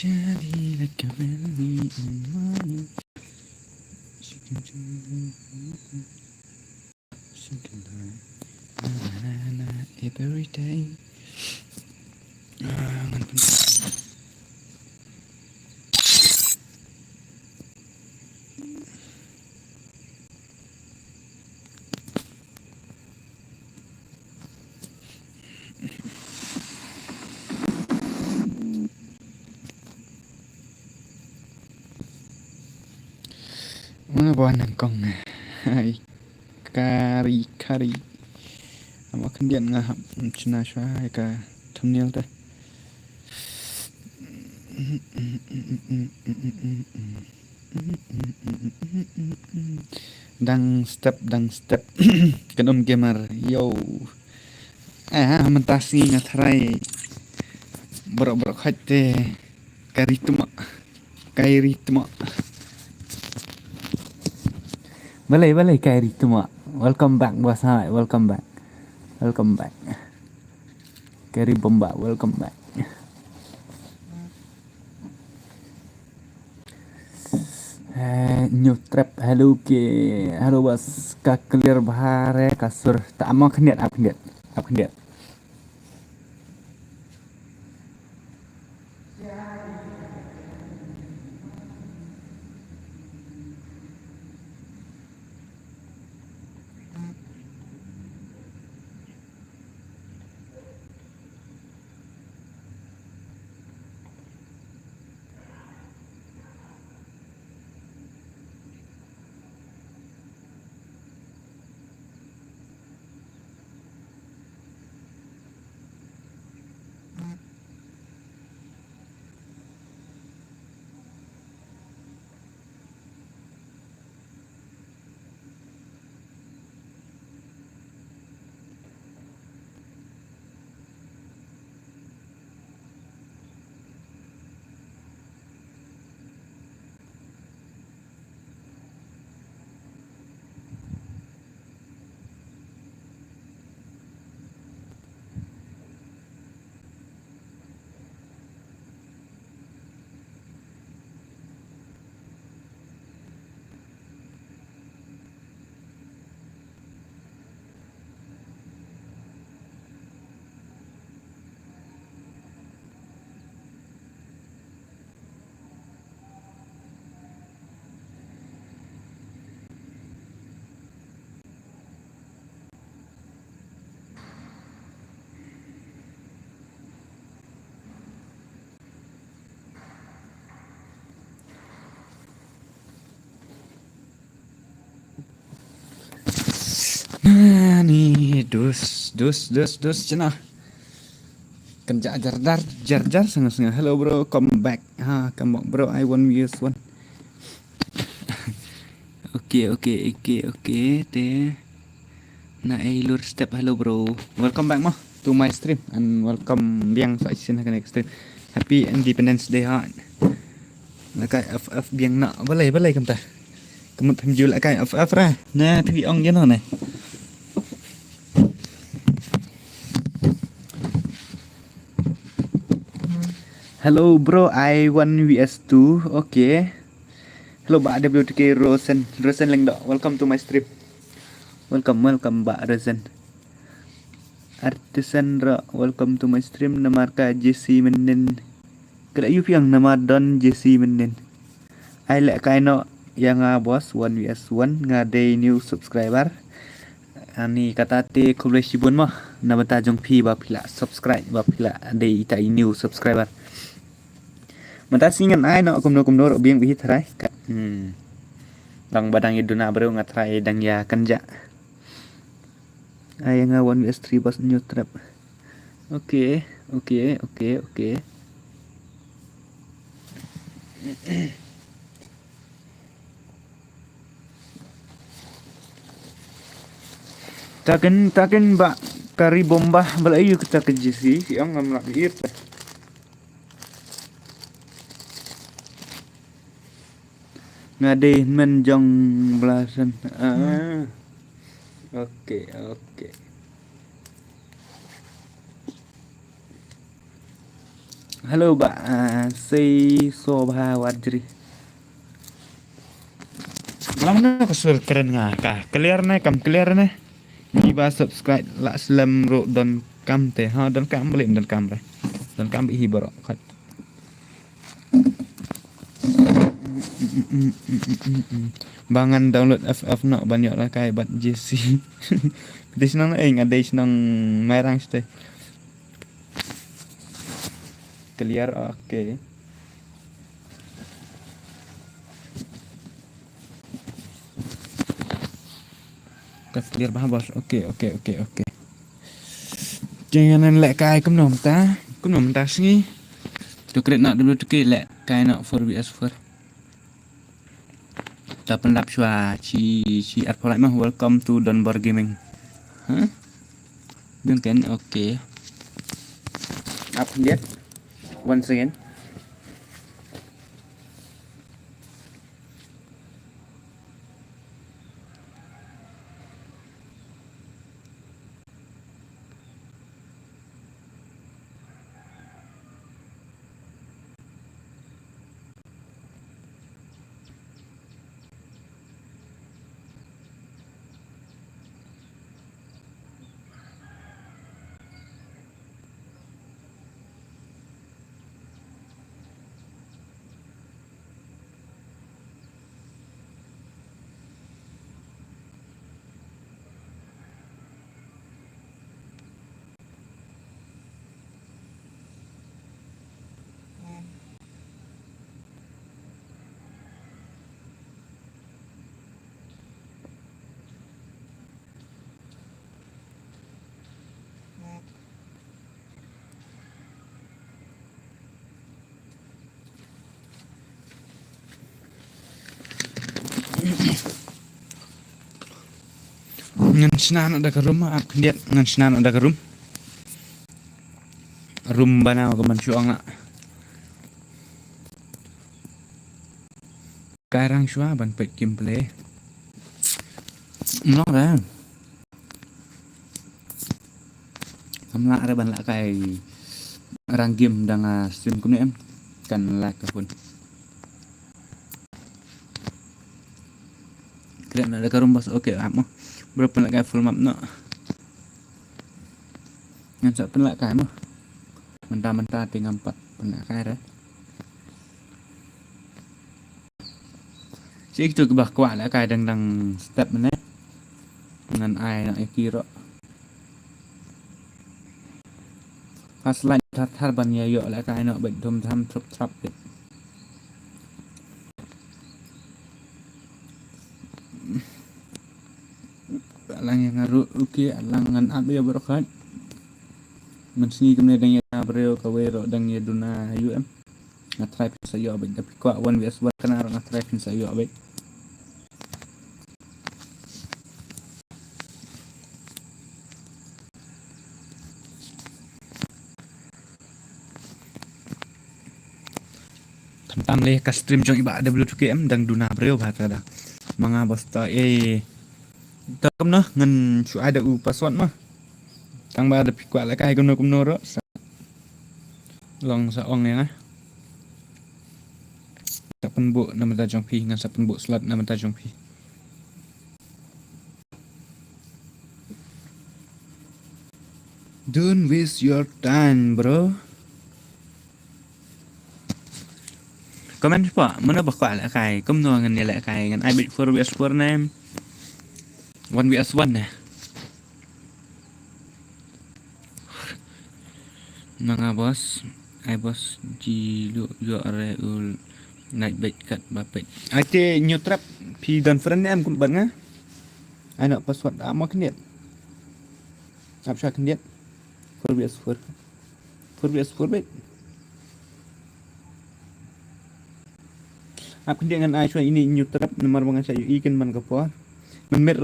Jadilah kembali emak. Every day. Mga buwan ng kong ay kari ama kendian ngahap cina syai ka thumbnail ta dang step kan gamer yo mentasi ngatrai borok hatte karitma balai karitma. Welcome back bos hai, welcome back Kari bomba, welcome back. New trap hello bos ka clear bahare kasur tak mau kendiat apa kendiat nih dus cina kerja jar setengah hello bro come back bro I want views one. Oke teh na lur step hello bro, welcome back mah to my stream and welcome biang sa isin ka next stream. Happy Independence Day ha là cái FF biang nọ balai cầm ta cầm thêm dư lại cái FF ra nè thì ông như nào này. Hello bro, I 1vs2. Okay. Hello Mbak WTK Rosen Lengdo. Welcome to my stream. Welcome Mbak Rosen. Artisan Ra, welcome to my stream. Nama ka JC Menen. Kada yup yang nama Don JC Menen. I like kaino yang bos 1vs1 ngade new subscriber. Ani kata te kublesi bun mah nabata jong pi ba pila subscribe ba pila de ita new subscriber. Mata singan ai no kumno ro biang bihit rai dang badang iduna bro ngatrai dang ya kanja ai nga 1vs3 bos new trap. Oke. Taken mbak kari bomba balayu kita ke JC yang ngamlak bihit. Ngade menjong belasan. Oke. Halo Mbak, say Sobha Wajri. Malam na kasur keren nga ka. Clear na kam clear na. Iba subscribe la slam ro don kam te ha don kam boleh don kam re. Don kam bi hibaro kat. Bangan download FF no banyak lah kai bat JC. Di senang ada senang merang ste. Clear oke. Clear bah bos. Oke. Jangan lek kai kum nom ta singi. Tu kret nak dulu tu lek kai nak 4vs4. Ta penlap chua chi at polite mah welcome to Donbor Gaming. Hah? Kan oke. Update once again. Ngan senan ada ke rumah ak lihat ngan senan ada ke rum bana ko man syuang nak karang syua ban pet gameplay nó ra làm lại ban lại cái rang game đang stream của em cần like ka pun kira ada ke bos oke amo berapa nak full map no ngan sa pen lại cái mo mentah tinggal 4 pen lại cái đó chỉ tôi cái bạc quả lại cái đang step này ngan ai nak kira pas lain thar ban ya yo lại cái nọ bệnh thum tham trap lang yang ngaru uki lang ngan abe berokat mensingi kemne dang ya breo kawero dang ya duna UM ngatry sa yo abe tapi kwa 1vs1 kana ngatry sa yo abe tam le ka stream jong iba WKM dang duna breo bhata da mga bosta Tâm nó ngân chú ai được password mà tăng ba được quả lại cái cũng nó đó lòng sa ong này á sapan bộ nama ta jong pi ngan sapan bộ slot nama ta jong pi don't waste your time bro comment pa mana bakwa lại cái cũng nó ngân này lại cái ngân ai bị 4vs4 name 1vs1 nè mga boss ai boss ji lu yo are ul naik bet kat bapet ate new trap pi dan friend em cũng bận á ai nak password ama keniat ap sha keniat 4vs4 bet ap keniat ngan aiช่วยini new trap nomor bangan saya ikan man kapor Memir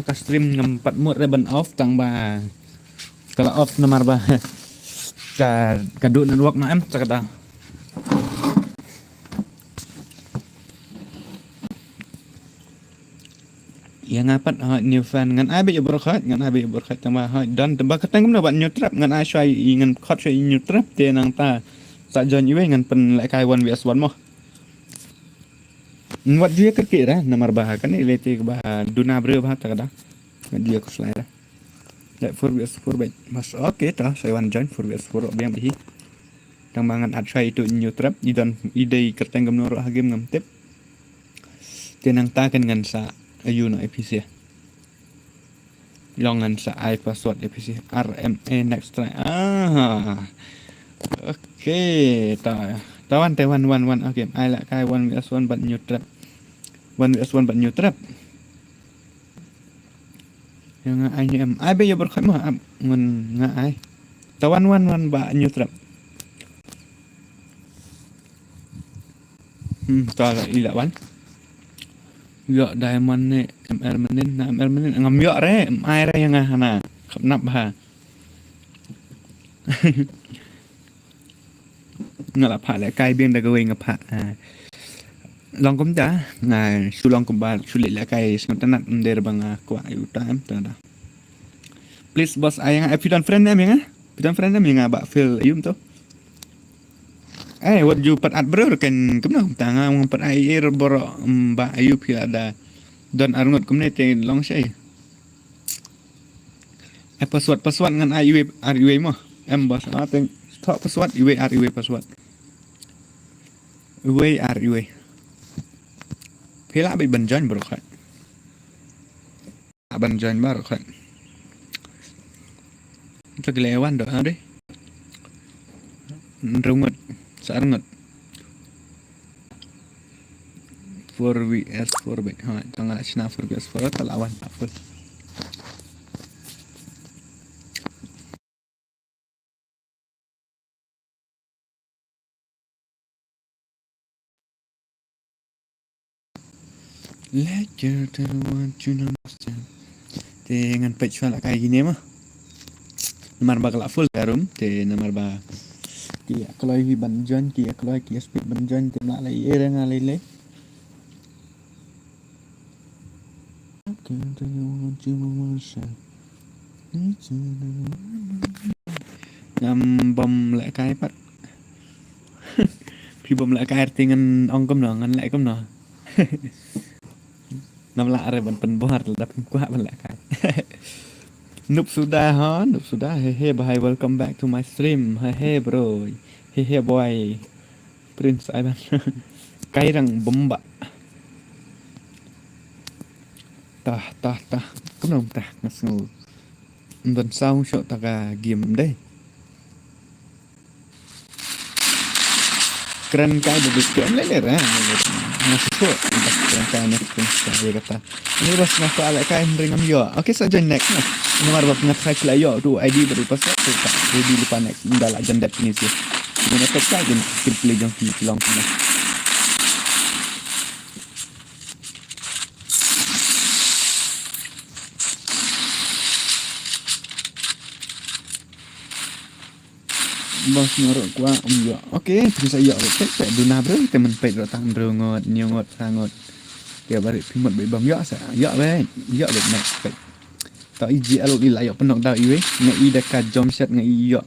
ka stream ngempat mut reban off tang ba kalau off nomor ba ka kaduk nan wak na em sakata yang ngapat new fan ngan ai be berkat tang ba dan tembak ketang gumna ban new trap ngan ai syai ngan khot syai new trap te nang ta tak join iwe ngan pen lại kai 1vs1 mo wat dia kerki dah namar bah kan ni lete ke bah duna bre bah tak ada dia ko slide dah lại 4vs4 baik mas oke ta saya wan join 4vs4 biang bihi tang mangan at try tu new trap idan ide kerteng gam noro game ngam tip tenang ta kan ngan sa ayu no APC longan sa I password APC RMA next try oke ta tawan te 111 oke ai lại kai 1vs1 but new trap 1vs1 but new trap yang ai như em ai bây giờ bật khỏi mà mình ngã ai tawan 111 but new trap ta là ila ban yo diamond ne MR menin ngam yo re ai re yang hana khap nap ha ngala pha lại kai biên da goi ngap ha long cũng đã ngài su long cũng ba su lại kai smantanat der bang ko ayu time ta da please boss ayang if you don't friend em yang you don't friend em yang ba feel yum to what you pat at bro kan kumna tanga ngam pat ai boro ba ayu phi ada don arngot kumne te long sai password ngan ayu mo em boss teng thọ password iwe password iwe phê lại bị bần join bro khai bần join bro khai chắc lewan do đấy rungut sarngut 4vs4 baik ha jangan china 4vs4 talawan apa Ledger to want you understand te ngan page file kayak gini mah nomor ba kala full room te nomor ba kia kalau vi ban join kia kalau kia speed ban join te nak lai era ngalai le ngam bom lại cái bắt phi bom lại cái thì ngân ông cầm nọ ngân lại cầm nọ năm lạ rồi vẫn phần bọt là đập quá vẫn lại cái Noob sudah hey bye welcome back to my stream hey bro hey boy Prince Ivan cái răng bomba ta come nong ta ngasngu tuần sau chỗ ta gà game đây keren kai begitu kan leler masuk keren kai next dia kata ini bos nak alak kai ringam yo oke saja next nomor bab nak kai lah yo tu ID baru pasal tu tak jadi lupa next dah lah jam ini sih ini tak kai dan play jam long bos ngorok kwa yo oke bisa yo pek duna bro temen pek datang bro ngot nyongot sangot dia balik pimot be bam yo sa yo be next pek ta iji alo di layo penok dah iwe ngai dekat jom set ngai yo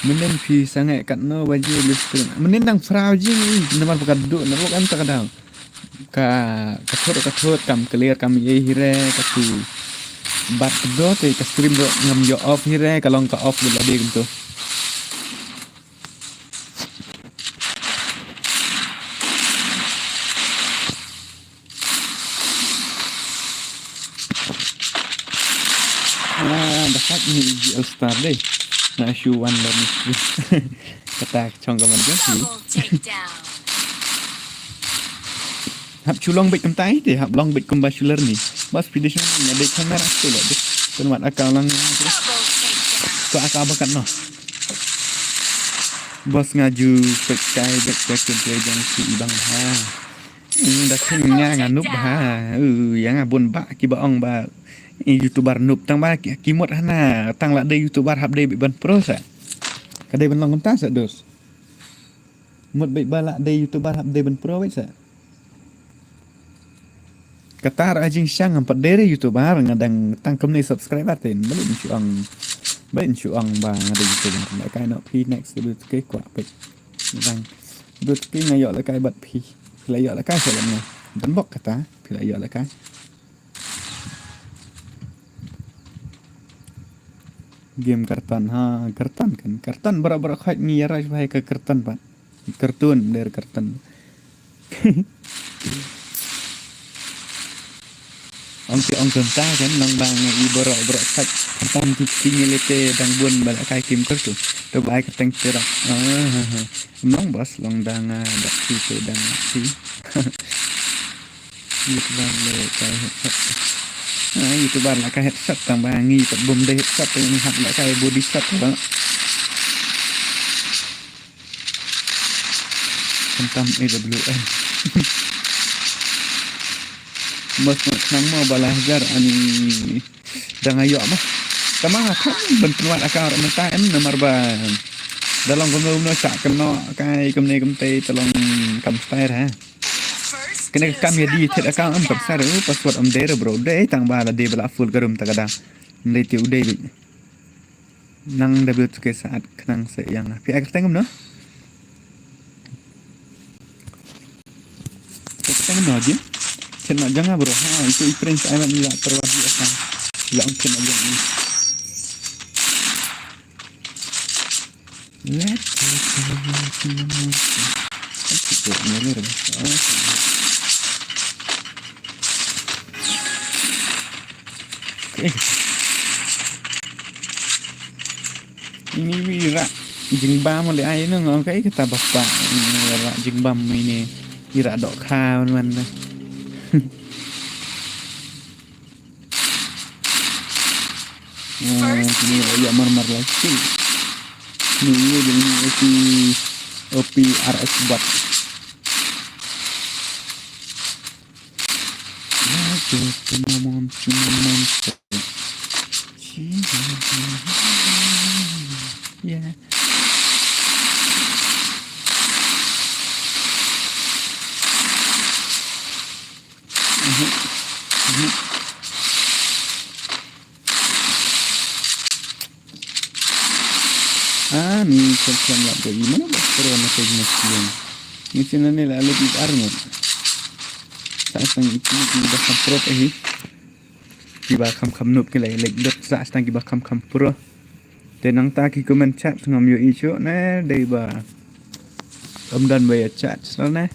menen pi sangat kat no baju listrik menen dang frau jing nomor pakat duk no kan tak ada kathot kam clear kam ye hire katu bat do te ka stream do ngam yo off hire kalong ka off bela de gitu dapat ni GL Star deh na shoe one lagi kata chong kaman kan sih hap chulong bit kamtai deh hap long bit kumbashuler ni bas prediction ni ada kamera tu lah deh penat akal lang ko akal bakat no bos ngaju pekai back play jang si bang ha dah kenya nganup ha yang abun ba ki ba ong ba YouTuber noob tang ba kimot hana tang la de YouTuber hab de ban pro sa ka de ban long konta sa dos mot be bala de YouTuber hab de ban pro wait sa katar ajing syang ampat de YouTuber ngadang tang kem ni subscriber ten balin chuang ba ngade YouTuber ba kai no p next to ke kwa pe Rằng đôi cái ngày dọ là cái bật phi lại dọ là cái sẽ làm này vẫn bọc cả tá thì lại dọ là cái game karton ha karton kan karton berapa kait ngira supaya ke karton pak kartun dari karton ông cầm ta kan nang bang iborok kat karton tinggi lete dang bun balik kai kim kertu tu baik keteng terak nong bos long dang dak si dang si itu bang le kai itu bang lah kai headset tang bang ngi pat bom de headset yang hat lah kai body set bang tentang AWM mas nang mau balajar ani dang ayo mah Kamang akan bentuan akan orang mentah nomor ban dalam kumlum no sak keno kai kumne kumte tolong kam style ha kena kam ya di thet akan am kam style password am dere bro dei tang bala de bala full garum tagada ndai ti udai bi nang w ke saat kenang se yang pi ak tengum no tengum no dia chen jangan bro ha itu prince aiman la terwadi akan la ken aja ni let's go ini wira jingbam oleh ai nó ngon cái ta bạc bạc là jingbam ini wira dok kha man ini ya marmar lagi ini jadi OPRS bot ya ni sekian lah bagaimana berperan macam macam ni sini ni lalu di arnut saat tang itu di bakam pro di bakam nup ke lek dot saat tang di bakam pro dan nang ta ki comment chat ngam yo isu na dei ba dan bayar chat sana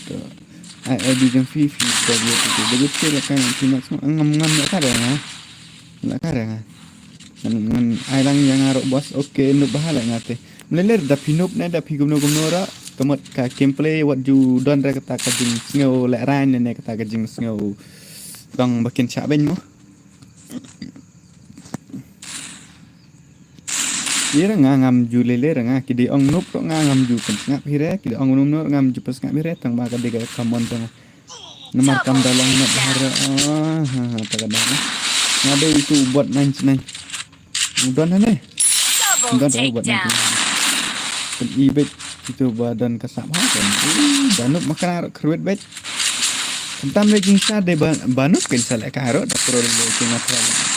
tuh ai bikin Vivi dari itu begitu lah kan cuma ngam nggak kadang ngan ai lang yang ngarok bos oke nuk bahala ngate meleler da pinup na da pigum no gumnora kamat ka gameplay what you don ra kata ka jing sngo le ran ne kata ka jing sngo dong bakin cha ben mo Ira ngam ju lele nga kidi ong nup to ngam ju kan ngap hire kidi ong num no ngam ju pas ngap hire tang ba ka de ka kamon tang nomor kam dalang na bahara tagada ngade itu buat nang udan ne udan buat nang kan ibet itu badan kasap ha kan danuk makan kruet bet kentam le jing sa de banuk kan sa le ka ro da pro le cuma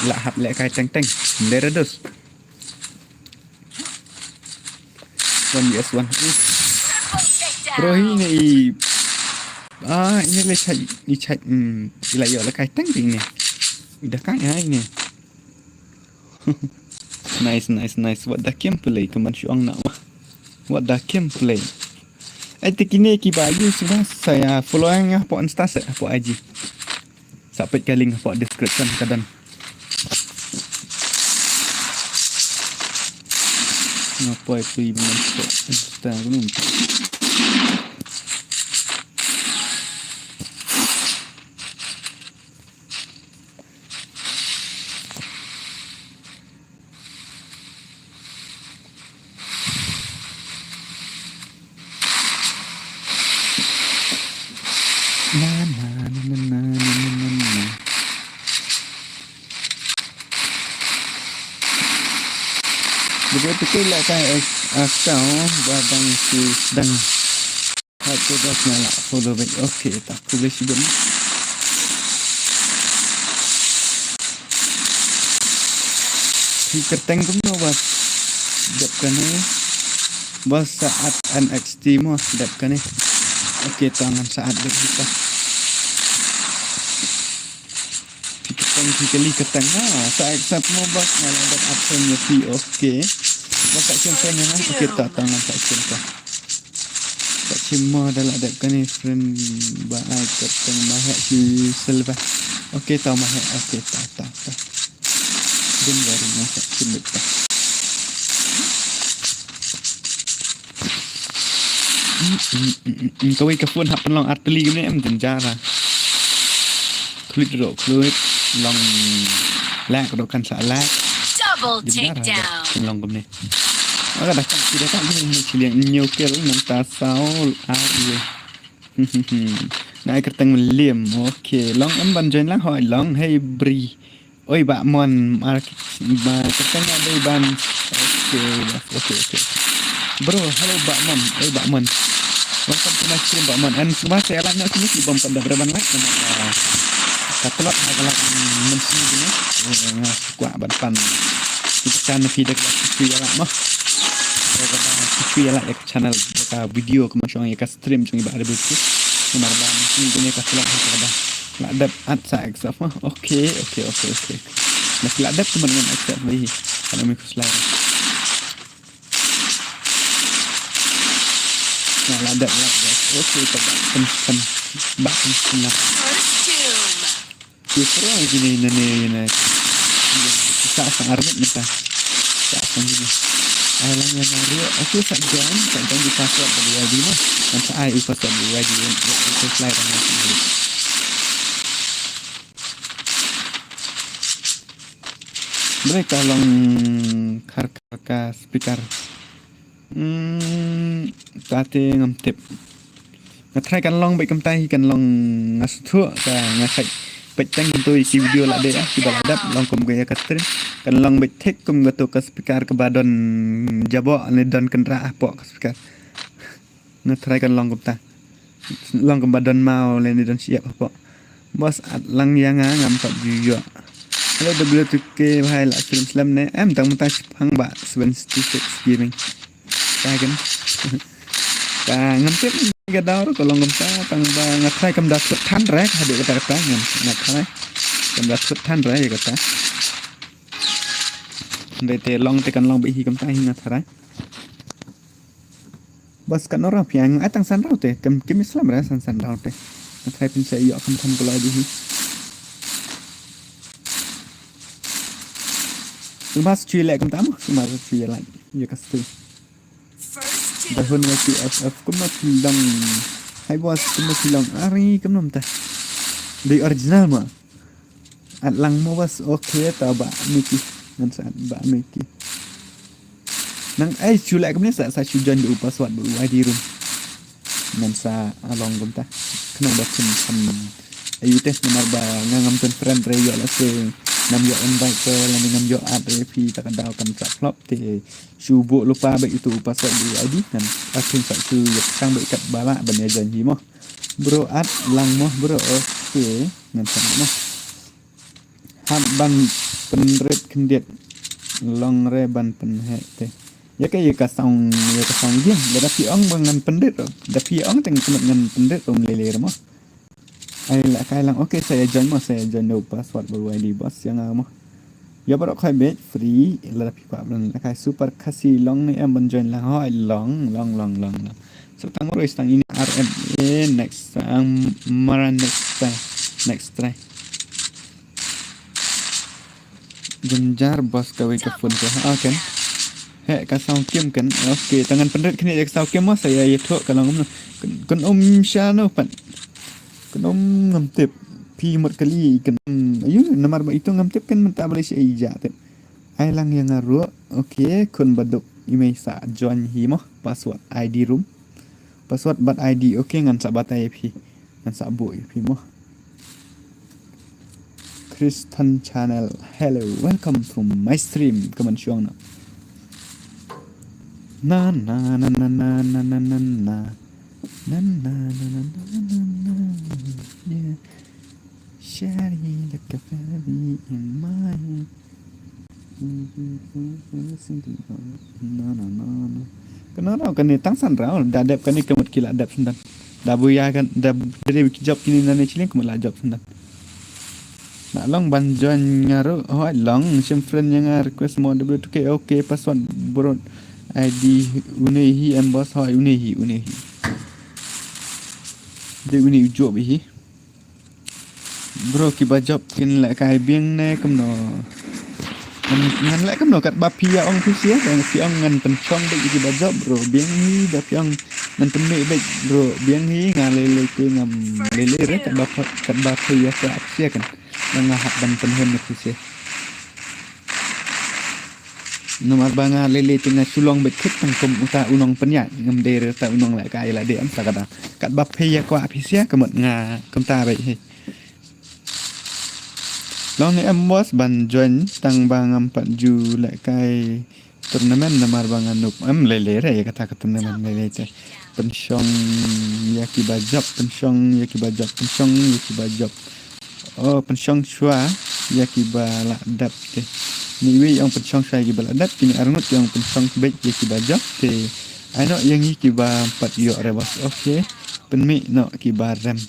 la hap le ka teng ndere dos 1vs1 bro ini ini le chat ni chat ila yo la kai tang ding ne udah kan ya ini nice what the gameplay teman syuang nak what the gameplay tikini ki baju sudah saya follow yang apa insta apa IG sampai ke link apa description kadang apa itu ibu nanti insta gunung begitu Betul lah kayak kau badang si sedang satu bos nyala follow back. Okey, tak aku boleh sibuk ni. Kerteng pun no bos. Dap kan ni. Bos saat NXT mo dap kan ni. Okey, tangan saat dap kita. Kali ketang saya accept mo bos ngalah dap option ni si okey. Bos action sana na okey tak tangan action ka. Tak cuma dalam dap kan ni friend ba ai ketang mahak si selva. Okey tahu mahak okey tak. Dengar masak cimit tak. Kau ikut phone hap long artillery ni em tenjara. Klik long lag do kan sa lag double takedown long gum ni ada kan tidak kan ni siliang nyukel nang ta saul nai kertang liam okey long em ban join lang hoi long hey bri oi ba mon market ba kertang ada ban okey bro hello ba mon oi ba mon welcome to my stream ba mon and semua saya lang nak sini bom pada berban like Katelot adalah mensi ni, kuat banpan. Kita kan video kita lah mah. Kita lah channel kita video kemasang ya stream cuma ibarat begitu. Nomor bang ni punya katelot ada. Ladap atsa exaf mah. Okey. Masih ladap teman dengan exaf lagi. Kalau mikro slide. Nah ladap. Okey tak pen. Bahan senang. Justru gini nene kita sangat kita tak gini alang yang Mario aku tak jangan di password dari ID mah dan saya password dari ID itu slide ini mereka long karka speaker tadi ngamtip ngatrai kan long baik kamtai kan long ngasuh ka ngasai Pecang itu isi video lah deh, kita ladap long kum gaya katrin, kan long betek kum gatu ke speaker ke badon jabo ane don kendra apa ke speaker, ngetrai kan long kum ta, long kum badon mau leni don siap apa, bos at lang yang ngampak juga, kalau WTK bahai lah slam ne, tang mutai pang ba 76 gaming, kan, ngampir gadar kalau ngomta tang ba ngatrai kam dak tan rek hade kata ngatrai kam dak tan rek kata ndete long te kan long bi hi kam tai ngatrai bas kan ora piang atang san rau te kam kim islam ra san rau te ngatrai pin sai yo kam tham kula di hi Mas chui lek kam tam mas chui lek ya kastu Dahun masih FF kemati lang hai bos kemati lang ari kenom ta dari original mah at lang mo bos okey ta ba miki nan sa ba miki nang ai chulak kemni sa chujan du password bu ID room nan sa along gum ta kenom ba kum ayu test nomor ba ngam ten friend reyo la se nam yo invite ke nam yo add review tak ada kan flop te subuh lupa baik itu password di ID kan akhir satu sang baik kat bala benda janji mah bro add lang mah bro okey ngan sama mah ham ban penret kendiat long re ban penhe te ya kay ka song dia dah piong bangan pendit dah piong teng ngan pendit om lele mah ai la kai lang okey saya join no password baru ID bos yang mah ya baru kai bet free la pipa blan la kai super kasih long ni em join lang hoi long so tang ro istang ini RMA next maran next try jenjar bos kau ke phone tu kan he ka sound kim kan okey tangan pendek kini jak sound kim mah saya itu kalau kan syano pan kenom ngamtip pi mat kali kan ayu nomor ba itu ngamtip kan mentah boleh si ija tip ai lang yang ngaru okey kun baduk email sa join hi mah password ID room password bat ID okey ngan sa batai pi ngan sa bu pi mah Kristen channel hello welcome to my stream kaman syong na Na na na na na na na na na. Na na na na na na na. Yeah. Shawty like a fairy in my head. Na na na na. Kenapa kan ni tang san rau dah dep kan ni kemut kila dep sendan. Dah buya kan dah dari job kini nane chilin kemut la job sendan. Nak long banjuan ngaru hoi long sim friend yang request mo W2K okay password borot ID unehi emboss hoi unehi de uni job hi bro ki ba job kin la kai bieng ne kam no ngan la kam no kat ba pia ong tu sia dan pi ong ngan pen chong de ki ba job bro bieng hi da pi ong ngan pen me be bro bieng hi ngalele ke ngam lele re kat ba pia ka sia kan ngahap dan penhen tu sia nomor banga lele tengah sulong betkit tangkum uta unong penya ngam dere ta unong la kai la de am sakada kat ba pia kwa pisia kemut nga kem ta be he long ni am bos ban join tang bangam pat ju la kai turnamen nomor banga nup am lele re kata turnamen lele te pensyong yaki bajab pensyong yaki bajab oh pensyong shua yaki bala dap te ni wi yang pensyong shua yaki bala dap kini arnut yang pensyong bet yaki bajab te ano yang yaki ba pat yo rebas okay penmi no ki baram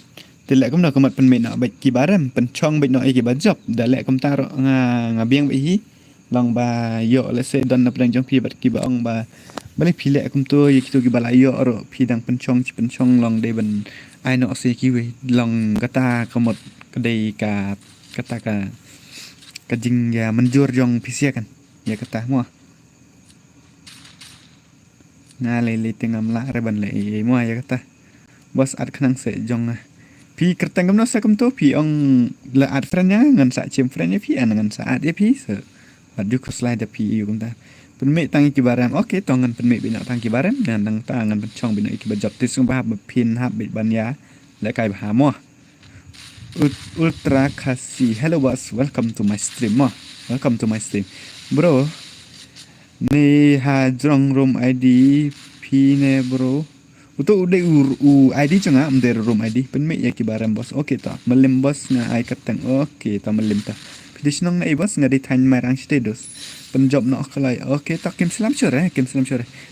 te lek kum no kemat penmi no bet ki baram pensyong bet no yaki bajab da lek kum taro nga biang be hi long ba yo le se don na pedang jong pi bat ki ba ong ba balik pilek kum tu yaki tu ki bala yo ro pi dang pensyong long de ben ai no se ki we long kata kemot kedai kata ka jing ya menjur jong pisia kan ya kata mo ngalele tengam la reban le mo ya kata bos at khnang se jong pi kertang gamno sa kum to pi ong la at friend ya ngan sa chem friend ya pi an ngan sa at ya pi se adu ko slide pi yu kum ta penme tang ki baram okay tongan penme bina tang ki baram dan tang tangan chong bina ki bajab tisung ba pin hab bit ban ya la kai ba mo Ultra kasih. Hello boss, welcome to my stream. Bro, ni ha jong room ID pi ne bro. Utu udah ID cunga amder room ID. Penme ya kibaran boss. Oke ta, melim boss nga ai katang. Oke ta melim ta. Pidis nong na boss nga di tan marang status. Penjob no kalai. Oke ta kim selam sore.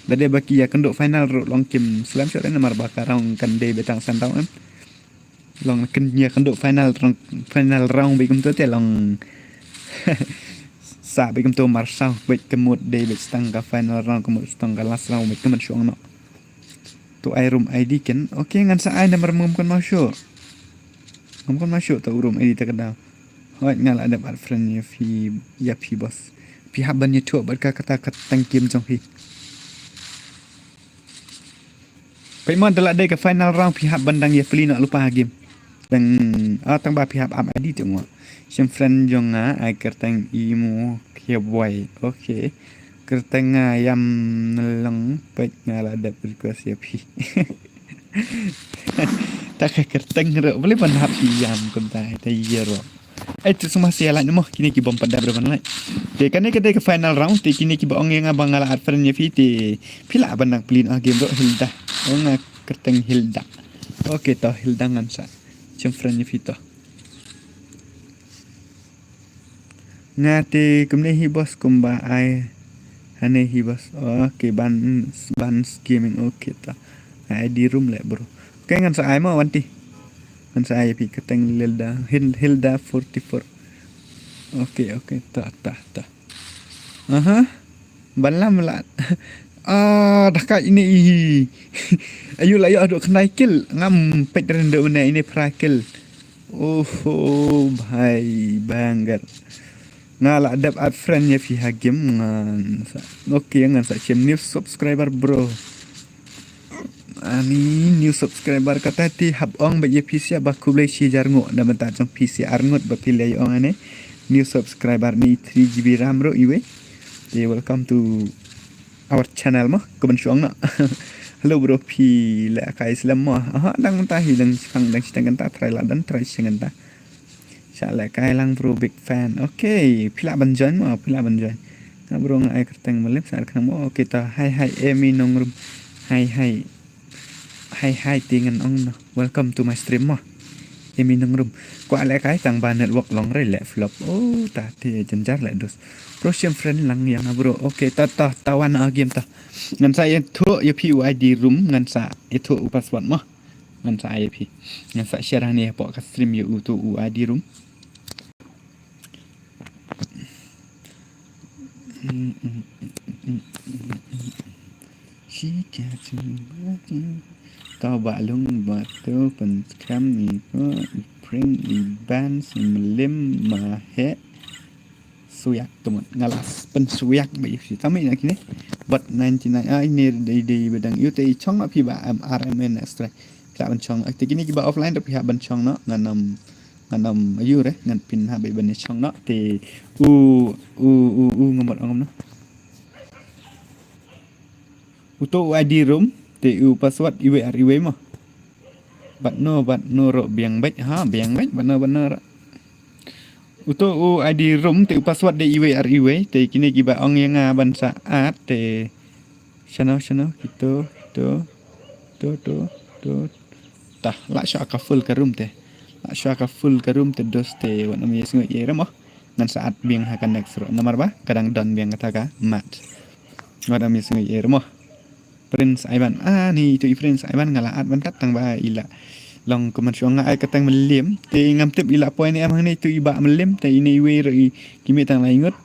Dade baki ya kenduk final long kim selam sore nomor bakarang kan de betang santau em. Long kenya kenduk final round bikum tu te long sa bikum tu marsau bik kemut de bik stang ka final round kemut stang ka last round bik kemut syong no tu ai room ID kan okay ngan sa ai nomor mum kan masuk tu room ID tak ada hoi ngal ada bar friend ya fi boss pi haban ya tu bar ka kata tang kim jong pi pai mon dalak de ka final round pi haban dang ya pli nak lupa game dan tang ba pihak am ID tu mo sim friend jonga ai kertang imu kia boy okay kertang ayam nelong pek ngala ada request ya pi tak kertang ro boleh pan hap yam kunta ta yero tu semua sialan mo kini ki bom pada berapa nai de kan ke final round ti kini ki bong yang abang ngala friend ya pi ti pila bandang plin game ro hilda nga kertang hilda okay to hildangan sa Cem friend Vito. Ngate kumne hi bos kumba ai hane hi bos. Okay ban gaming okay ta. Ai di room le bro. Okay ngan sa ai mo wanti. Ngan sa ai pi keteng Hilda 44. Okay ta. Balam la. Dah kat ini ayo lah ya aduk kena kill ngam pet rende una ini prakil bhai banget ngala adap ad friend ya fi hagim ngan okay ngan sa chem new subscriber bro ani new subscriber kata ti hab ong ba ye pc ba kublai si jarngo da mata jong pc arngot ba pilai ong ane new subscriber ni 3GB RAM ro iwe welcome to our channel mah kebensuang nak hello bro pi la kai islam mah dang ta hi dang sidang ta try la dan try singan ta sha la kai lang bro big fan okay pila banjan mah pila banjan bro ngai kerteng malim saat kenang mo kita hai Emi nongrum hai tingan ong no welcome to my stream mo Emi nongrum ko ale kai tang ba network long re le flop oh ta ti jenjar le dos pro sim friend lang yang bro okay ta tawan game ta ngan sa thu UPID room ngan sa itu password mo ngan sa IP ngan sa share ni po ka stream yu tu UID room tao bạ lung bạ tao phần cam ni có print ban sim mà hết suyak teman ngalas pen suyak bi si tami nak ni but 99 ini di bedang UT chong api ba RMN extra ka ban chong ak kini ki ba offline tapi ha ban chong no nganam ayu re ngan pin ha be ban chong no ti ngamot ngom no uto ID room ti password iwe mo but no ro biang bet ha biang bet benar uto ID room ti password de iwe ti kini ki ba ong yang ban saat ti channel gitu to tah la sha ka full ka room te la sha ka full ka room te dos te wan am yes ngi re mo ngan saat biang ha kan next ro nomor ba kadang don biang kata ka mat wan am yes ngi re mo Prince Ivan ni tu Prince Ivan ngalaat ban kat tang ba ila long komen syong ai katang melim te ngam tip ila poin ni amang ni tu iba melim te ini we ri kimi tang laingut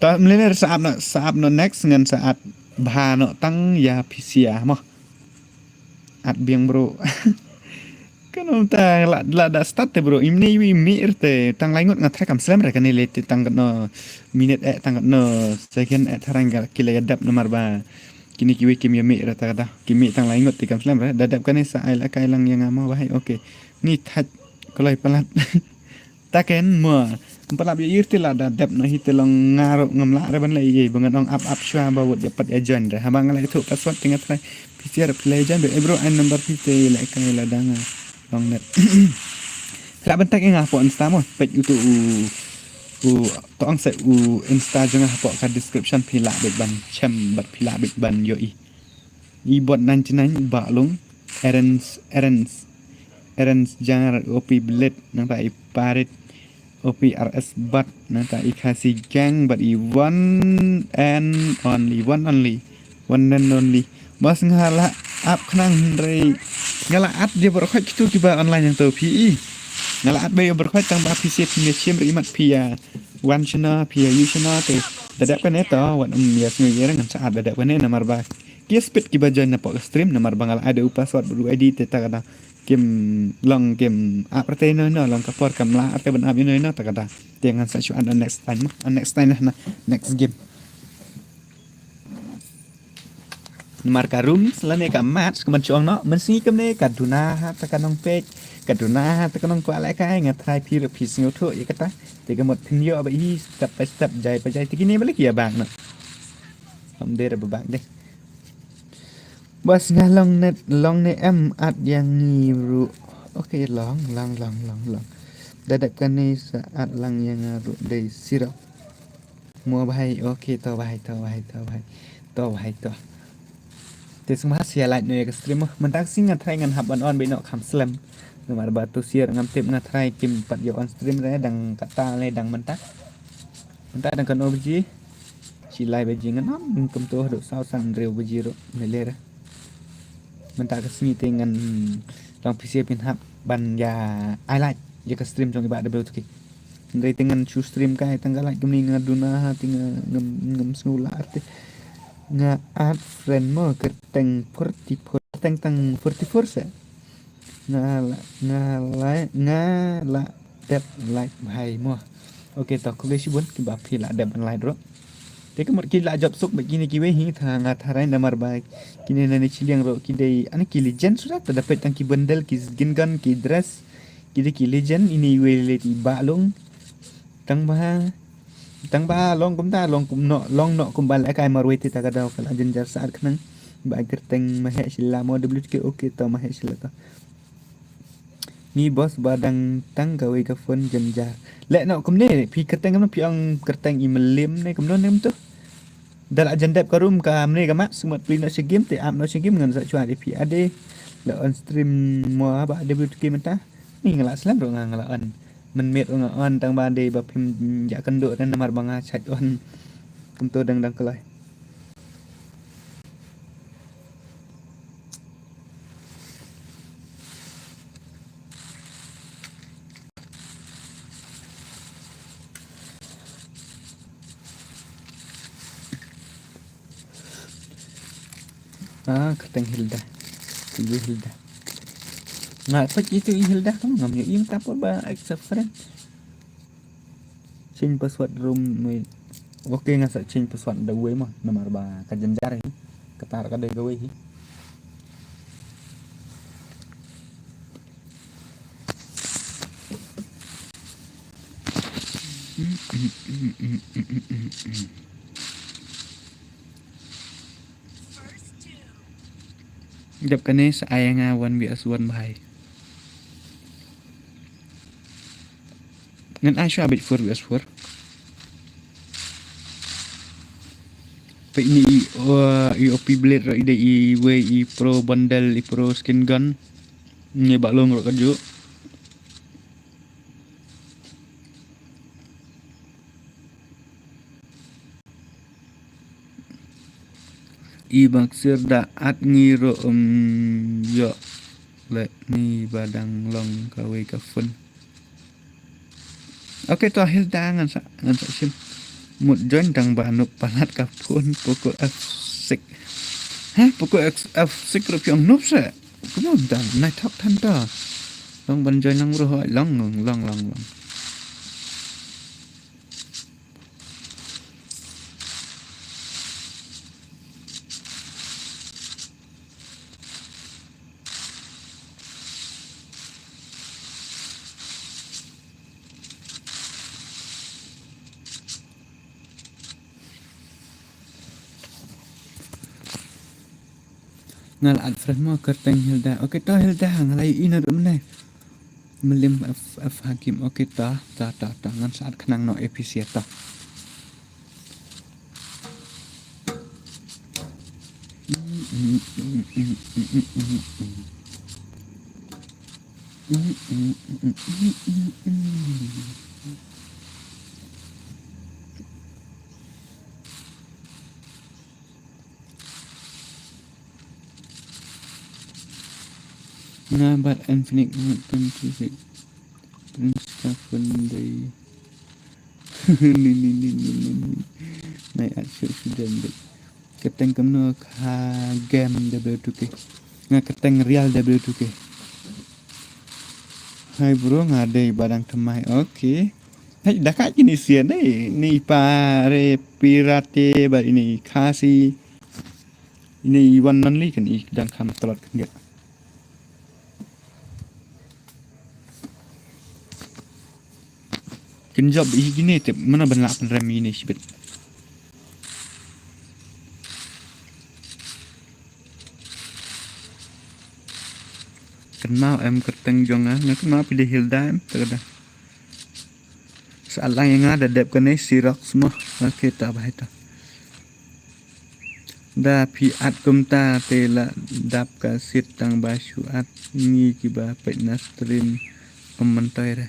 ta melim saap no next ngan saat ba no tang ya pisia mo at biang bro kan ta la da start te bro imni wi mir te tang laingut ngat kam slam ra kan le te tang no minute tang no second tharang kila yadap nomor ba kini kiwi kimi mi rata kata kimi tang lain ngot tikam slam dadap kan sa ai la kai lang yang mau bahai okey ni that kalau pelat taken mo pelap ye irti la dadap no hitelong ngaro ngamla reban la ye bangan ong up shwa ba wot dapat ya join re habang la itu password tingat try pcr play jan be bro an number pite la kai la danga long net kra bentak yang apa insta mo page youtube tong se insta janga po ka description phila bit ban chem bat phila bit ban yo i bot 99 ba lung errands jangar op blade nang ta i parit OPRS bat nang ta i khasi gang but i one and only mas ngala ap khnang re ngala at dia berkhot tu kiba online yang tu PE ngala at bay berkhot tang ba PC punya chem rimat pia one channel pia you channel te dadap kan eta wan bias ngi ngan saat dadap kan nomor ba kia speed kiba join na po stream nomor bangal ada password baru ID te ta kada game long game aparte no long kapor kamla arte ban abi no ta kada tengan sa chuan next time na next game marka room selane ka match kemen chuang no men si kem ne kaduna ha ta kanong page kaduna ta kanong kwa lai kai ngat try pi ro pi singo tho ye kata te ka mot thin yo ba hi step by step jai pa jai tikini balik ya bang no om de ra bang de bas nga long ne em at yang ni ru okay long dadap kan ni saat lang yang ru de siro mua bahai okay to bahai to te semua sia like no ya stream mentak sing ngatrai ngan hab on be no kham slam nomor batu siar ngam tip ngatrai kim pat yo on stream re dang kata le dang mentak dang kan obji si live beji ngan kum to do sao san reu beji ro le re mentak kesini dengan long pc pin hab ban ya I like ya ke stream jong iba double tuki ndai dengan chu stream kai tanggal like kemni ngaduna tinga ngam sula arte nga ad friend mo kerteng 44 teng 44 se nga la dep like hai mo okay to ko besi bun ki ba phila dep like ro te ko ki la job suk begini ki we hi tha nga tharai namar ba kini nani chiliang ro ki dei ani ki legend sudah terdapat tang ki bundle ki skin gun ki dress ki legend ini we le ti ba long tang ba long kum no long no kum bal kai marwe ti ta kada kala jenjar saat khnang ba kerteng mahe sila mo wk okay to mahe sila to Ni bos badang tang gawe ka phone janjar. Lek nak kum ni pi keteng kam pi ang keteng i melim ni kum nem tu. Dal jandap ka room ka mne ka mak semut pi nak game te am nak game ngan sa chua di pi ade. La on stream mo ba de bu game ta. Ni ngala slam ro ngala on. Men met ro on tang ba de ba pim ya kan do dan namar banga chat on. Kum tu dang kelai. Keteng Hilda. Tunggu Hilda. Nggak apa itu Hilda kamu nggak punya yang tak apa accept friend. Change password room with. Oke nggak sa change password the way mah nomor ba kajenjar ini. Ketar kada gawe hi. Dap kene saya nga 1vs1 bahai. Ngan ai sya bit 4vs4. Pa ini i OP blade ra ide i way i pro bundle i pro skin gun. Ni baklong ro kaju. I baksir da at ngiro yo le ni badang long kawe ka fun. Oke to Hilda ngan sa sim mut join dang banuk palat ka pun pokok F6. Pokok F6 ro pyong nup sa. Kuno dan nai thok than ta. Long ban join nang ro long. Ngal ad friend mo kerteng Hilda. Oke to Hilda ngalai ina dum ne. Melim F hakim. Oke ta ngan saat kenang no episode ta. Ngabat Infinite Country Prince Stephen Day ni naik asyik sudah dek keteng kemno ka game W2K nga keteng real W2K. Hai bro ngadai barang temai oke. Hai dakat ini sia ni pare pirate bar ini kasi ini one only kan ik dang kam telot kan gak. Kenjob gini tip mana benlak rem ini sibet. Kenal kerteng jonga nggak kenal pilih Hilda terkadang. Soalan yang ada dep kene sirok semua oke tak bahaya. Da pi at kumta tela dap kasit tang basu at ni kiba pekna stream pementai re.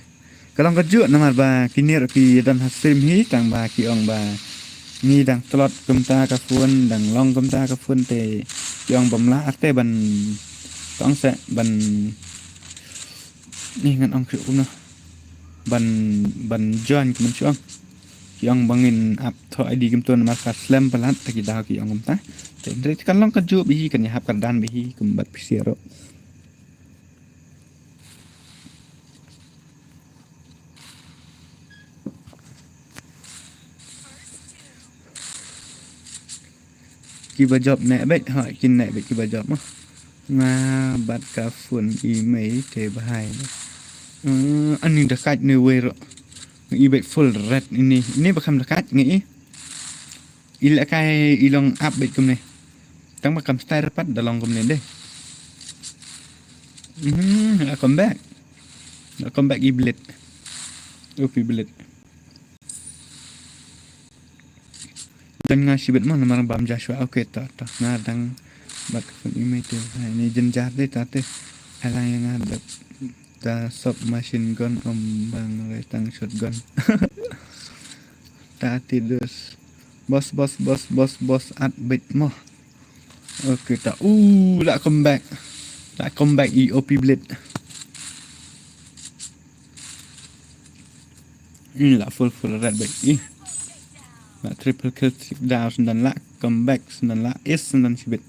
Kalau kerja nama ba kini ki dan stream hi tang ba ki ong ba ni dang telot kumta ka fun dang long kumta ka fun te yong bamla ate ban tong se ban ni ngan ong kru no ban join kum chuang yong bangin up tho id kum ton ma ka slam palat ta ki da ki ong kumta te ndre kan long kerja bi kan ya hap kan dan bi kum bat pisiro. Kiba job nek bet ha kin nek bet kiba job mah nga bat ka phone email te bahai ani dekat ni wero i bet full red ini bakam dekat ngi ila kai ilong up bet kum ne tang bakam style pat dalong kum ne deh welcome back Nak comeback i blade. Upi blade. Dan ngasih bet mana marang bam Joshua. Okey tak. Ngadang bak image tu. Ini jenjah deh tate. Alang yang ada. Ta submachine gun bang retang shotgun. Tati dus. Bos at bet mo. Okey tak. Nak comeback. Nak comeback EOP blade. Inilah full red back. Nak triple kill tip down dan lah comeback dan lah is dan sibit.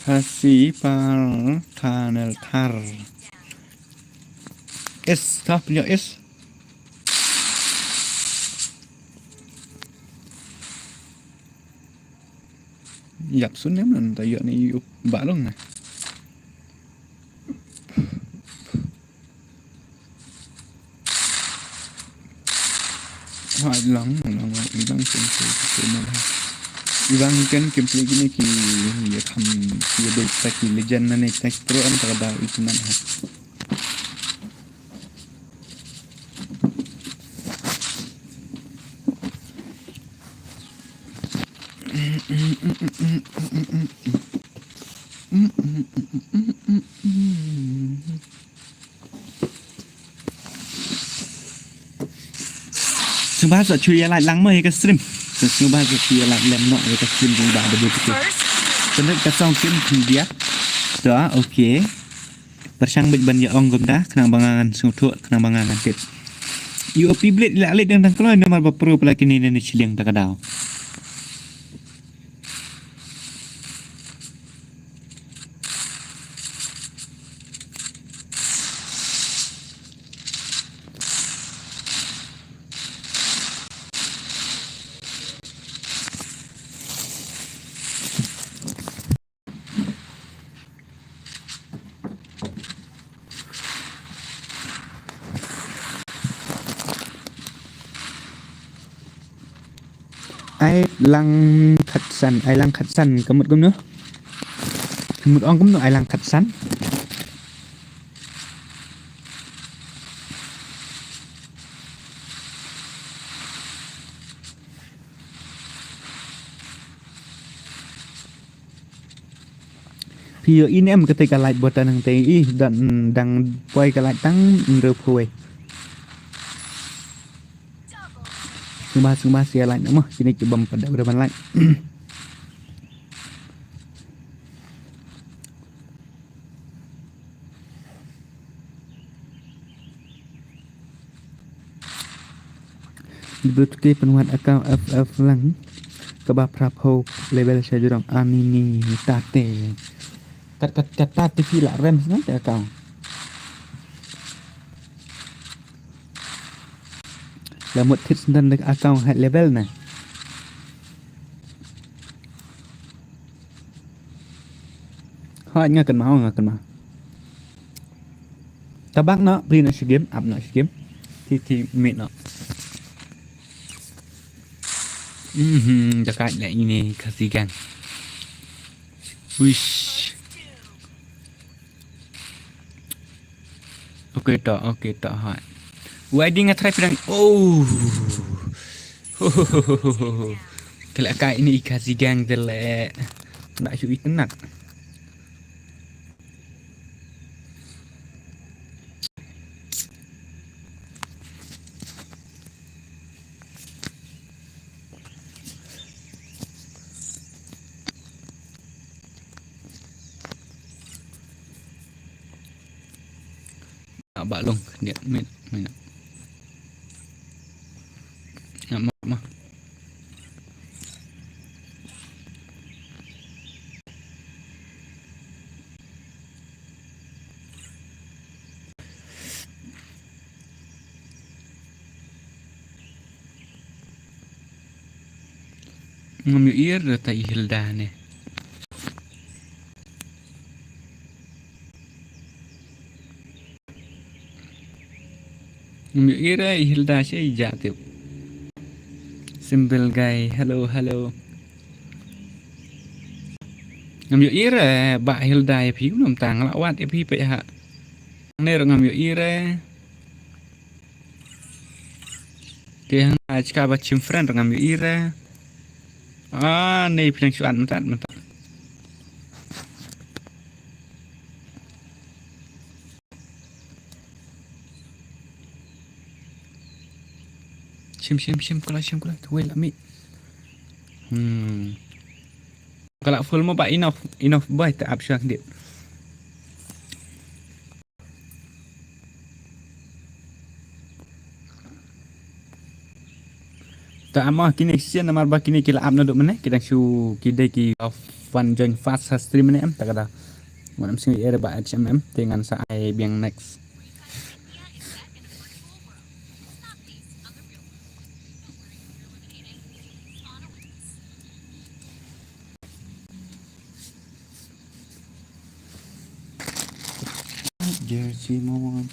Kasih par tunnel tar. Is tak punya is. Yap sunnya mana tayo ni balong na. Lang ibang ibang kan gameplay gini ki ya kam ki ada ki legend na next pro an kada itu nan ha Sebab tak cuy lại lắng mây cái stream, sebab tak cuy lại lem nọ cái stream cũng đã được begitu. Karena kasong stream dia, dah okay. Bersang banyak orang gomda, kenang bangangan suatu, kenang bangangan tit. UOP blade lại lên đang kalau nomor berpro pelaki ni ni ciliang tak ada. Ai lang khát săn có một con nữa một ông cũng nói ai lang khát săn thì ini em ketika like button ng TI dan dang poi ka like tang ngerepoi Sumba sia like nama sini coba pada berapa like dibutuhkan penuhan account FF lang kebab prapo level saya jurang amini tate kat TV lah rem nanti account là một thiết dân được account high level này hỏi nghe cần máu ta bác nó pin nó game ập nó game thì mệt nó Jakat lại ini kasih gang wish okay tak hỏi wedding try pedang kalau kak ini kasih gang delek nak cuy tenat bak long dia main nak mah ngambil air tak Hilda ni ngambil air Hilda saya jatuh simple guy hello ngambil air bak Hilda ya pi nom tang lawat ya pi pe ha Nero ngambil ire. Kaya cika bacim friend ngambil ire. Nih pilang suan mentat. Sim kalau tuh lami. Kalau full mo ba enough boy tak absyang dia. Tak amah kini sian namar ba kini kila amna duk meneh kita shu kidai ki fun join fast stream ni am tak ada. Manam sing era ba HMM dengan sa ai biang next. Jersey mau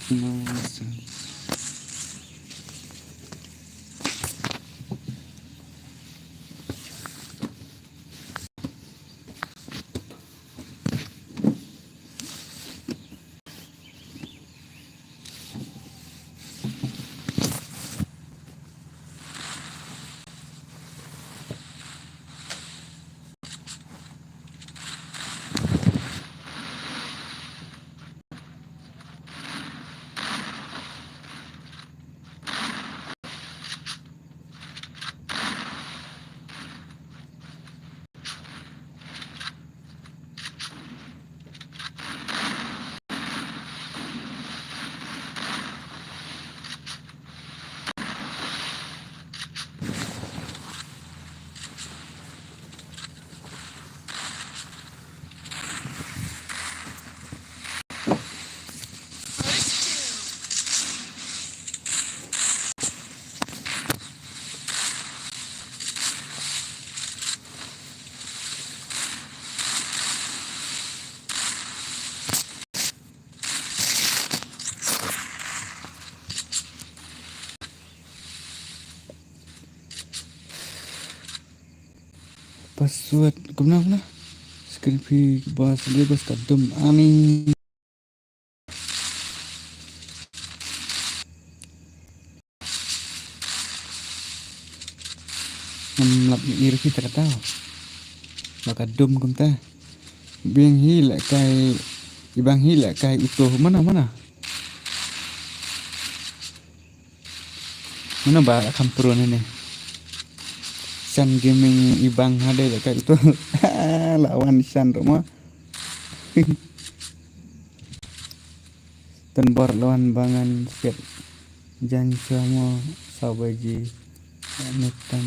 password kemana screen pi bahas bebas kadum ani ngamlap iri kita kata bakadum kumta biang hila kai ibang hila kai utuh mana ba kampron ini San gaming ibang ada kayak itu lawan San rumah tenbor lawan bangan set jan sama sabaji netan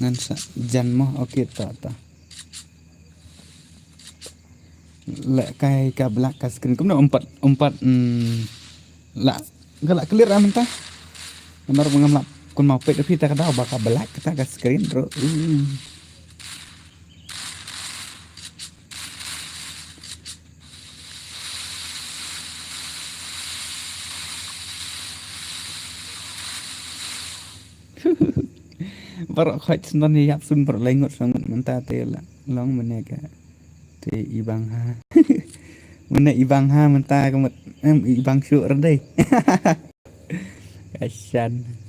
ngan sa jan mah oke ta lek kai ka belak ka screen kum empat la galak clear aman ta nomor mengamlap kun mau pet tapi tak tahu bakal belak kita ke screen bro. Baru khoi non ni yap sun baru lengot sangat mentah tela long menega te ibang ha mana ibang ha mentah kemet ibang syuk rendai kasian.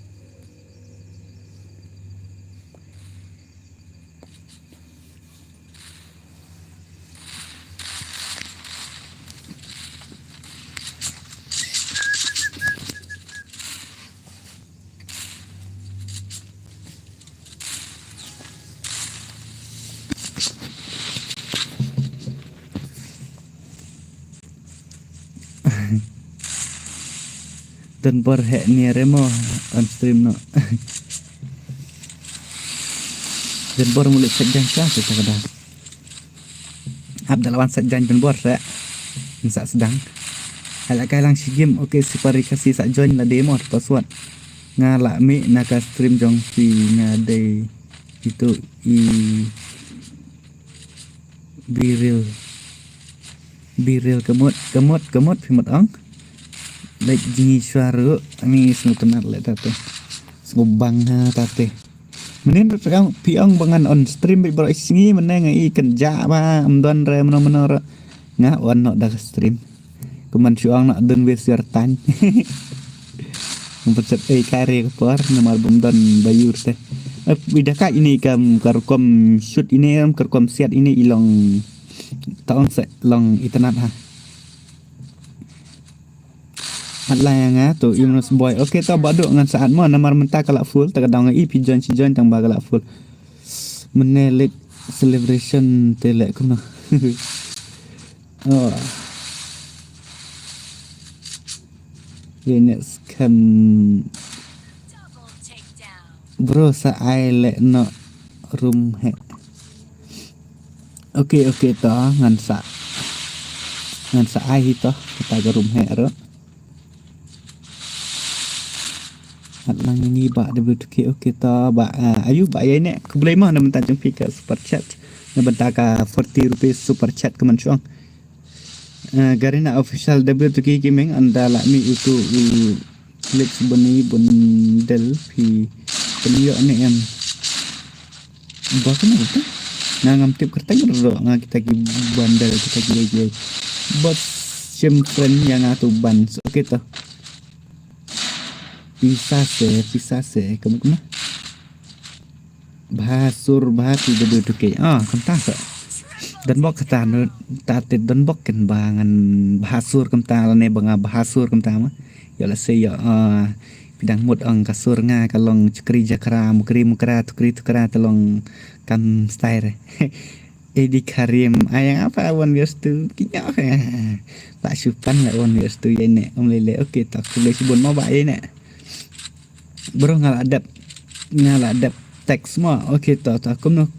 Dan berhak ni remo on stream no. Dan bor mulut sejang sah sekadar. Abdal lawan sejang dan bor rek. Sak sedang. Halak kalang si game okey si pari kasih sak join la demo password. Ngalak mi nak stream jong si ngade itu biril kemut pimot ong. Baik jingi suara ini semua tenar le tate ngubang ha tate menin pegang piang bangan on stream bi bro singi meneng i kenja ba amdon re meno ra nga wan no dak stream Keman chuang nak den wesiar tan. Mempercet kare kepar nama album dan bayur teh. Bidakah ini karkom shoot ini karkom siat ini ilong taong se long internet ha. Atlah yang tu Yunus boy. Okey tau baduk ngan saat mo namar mentah kalak full terkadang i pijon tang ba kalak full. Menelik celebration telek kuno. Oh. Next kan Double takedown. bro sa ai le no room he. Okey to ngan sa ai to kita ke room he ro. Atlang ini ba WTK okey to ba ayu ba ye ne ku boleh mah nak minta jumpa ke super chat. Nak minta ka 40 rupees super chat ke man chuang. Garina official WTK gaming anda lakmi itu klik sebeni bundel pi penio ne yang bakal apa ngam tip kertas ro nga kita ki bandel kita ki bos friend yang atu ban okey to bisa se kamu bahasur bahati WTK kentah dan bok kata tatit dan bok kan bangan bahasur kemta ne banga bahasur kemta mah ya la se ya pidang mut ang kasur nga kalong cekri jakra mukri mukra tukri tukra telong kam style edi karim ayang apa wan bias tu kinya tak syupan la wan bias tu ne om lele okey tak boleh sebut mau bae ne bro ngaladap teks semua okey tak kumno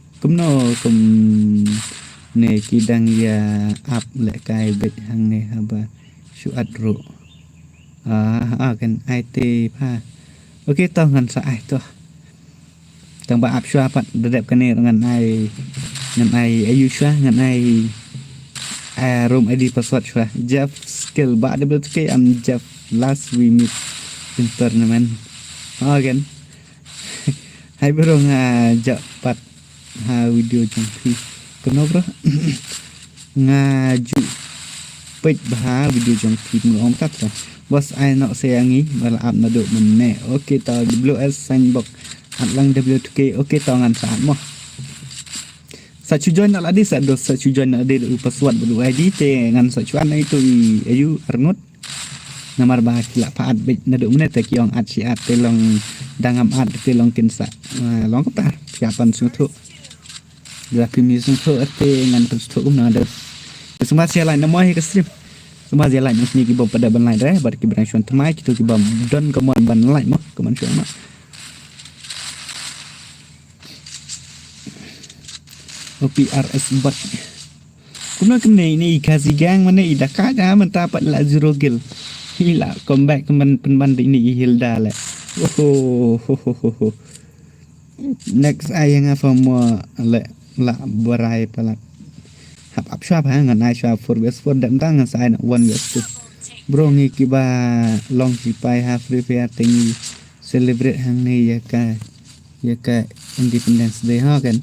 ne kidang ya up le kai bet hang ne haba syuat ro kan IT pa okey to ngan sa ai to tang ba up syua pat dedep kan ne ngan ai ayu syua ngan ai room ID password syua Jeff skill ba WTK am Jeff last we meet in tournament kan hai bro nga japat ha video jangpi kena bro ngaju pej bah video jong phim ngom tat bos ai nak sayangi bala ap na do menne okey ta WS sandbox atlang WTK okey ta ngan saat mo sa chujon nak adi sa do sa chujon nak adi password bulu ID te ngan sa chuan itu ayu arnut namar bah kila paat bej na do menne te kiong at si at te long dangam at te long kinsa long ketar siapan sutu Grafi misung tu ate ngan tu na ada. Semua sialan nama he stream. Semua sialan ni ki bom pada ban lain dah bar ki branchuan temai kita ki bom don kemuan ban lain mah kemuan syuan mah. OPRS bot. Kumna kemne ini kasi gang mana ida kada mentah pat la zero kill. Hila comeback keman penban ini Hilda la. Next ayang apa mo la berai pala hap ap syap ngan ai syap for best for dan tangan sai nak one best bro ngi kiba long sipai ha free fire tingi celebrate hang ni ya ka independence day ha kan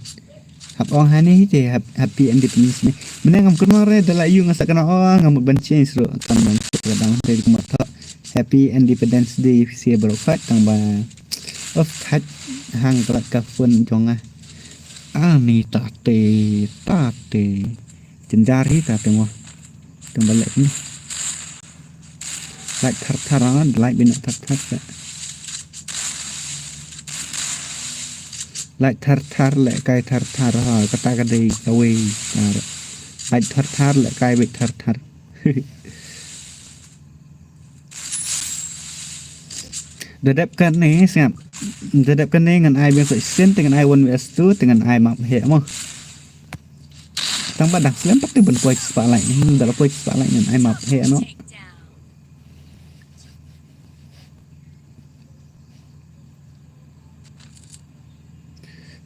hap ong hani te happy independence ni menang ngam kenal re dala yu ngasa kana ngam ban change ro kan man kadang dari kumat happy independence day si bro fat tang ba of hat hang trat ka fun jonga ni tate jenjari tate mo kembali ni like thar-tharan like bin thar-thar like thar-thar le kai thar-thar ha kata kadai kawe like thar-thar le kai bit thar-thar dedapkan ni siap dedapkan ni dengan ai biasa sen dengan ai 1vs2 dengan ai map he mo tang badak slam pati ben poin spotlight ni dalam poin spotlight dengan ai map he no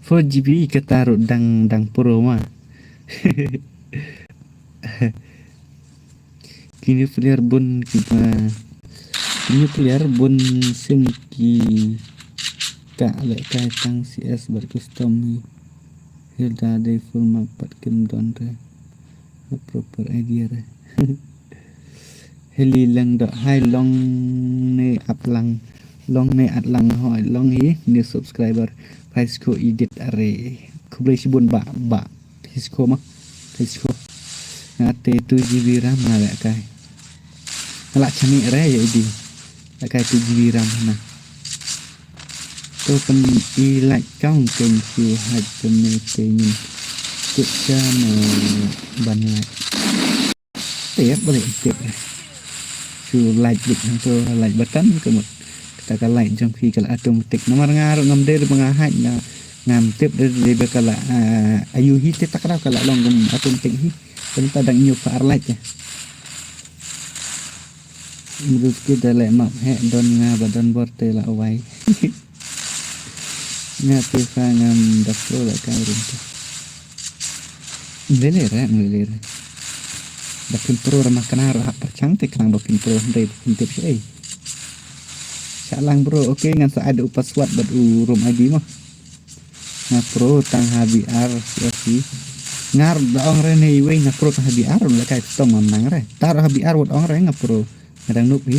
for GB ketaruh dang pro mah kini player bun kita ini player bun singki ka le kai tang CS bar custom Hilda de full map pat kim don re proper idea re heli lang do hai long ne up lang long ne at lang hoi long hi new subscriber Hisco edit are kublai sibun ba Hisco mah Hisco ngate 2 GB RAM ngala kai ngala chani re ya idi kai 2 GB RAM na to pen I like kong ken chu hai pen te ni kut cha no ban lại tiếp boleh tiếp chu like dik to like button ke một kita like trong khi kalau automatic nomor ngaruh ngam der mengahai na ngam tip dari bekala ayu hi te takra kala long ngam automatic hi tenta dang new par like ya menurut kita le map he don nga badan borte la wai nga te fa ngam da pro la ka rin to lele da pro ramah kana ra percantik nang do pro ndai tip sih salang bro oke ngan sa ada password buat urum lagi mah na pro tang HBR si ngar da ong re nei we na pro tang HBR la kai tong nang re tar HBR wat ong re nga pro ngadang nup hi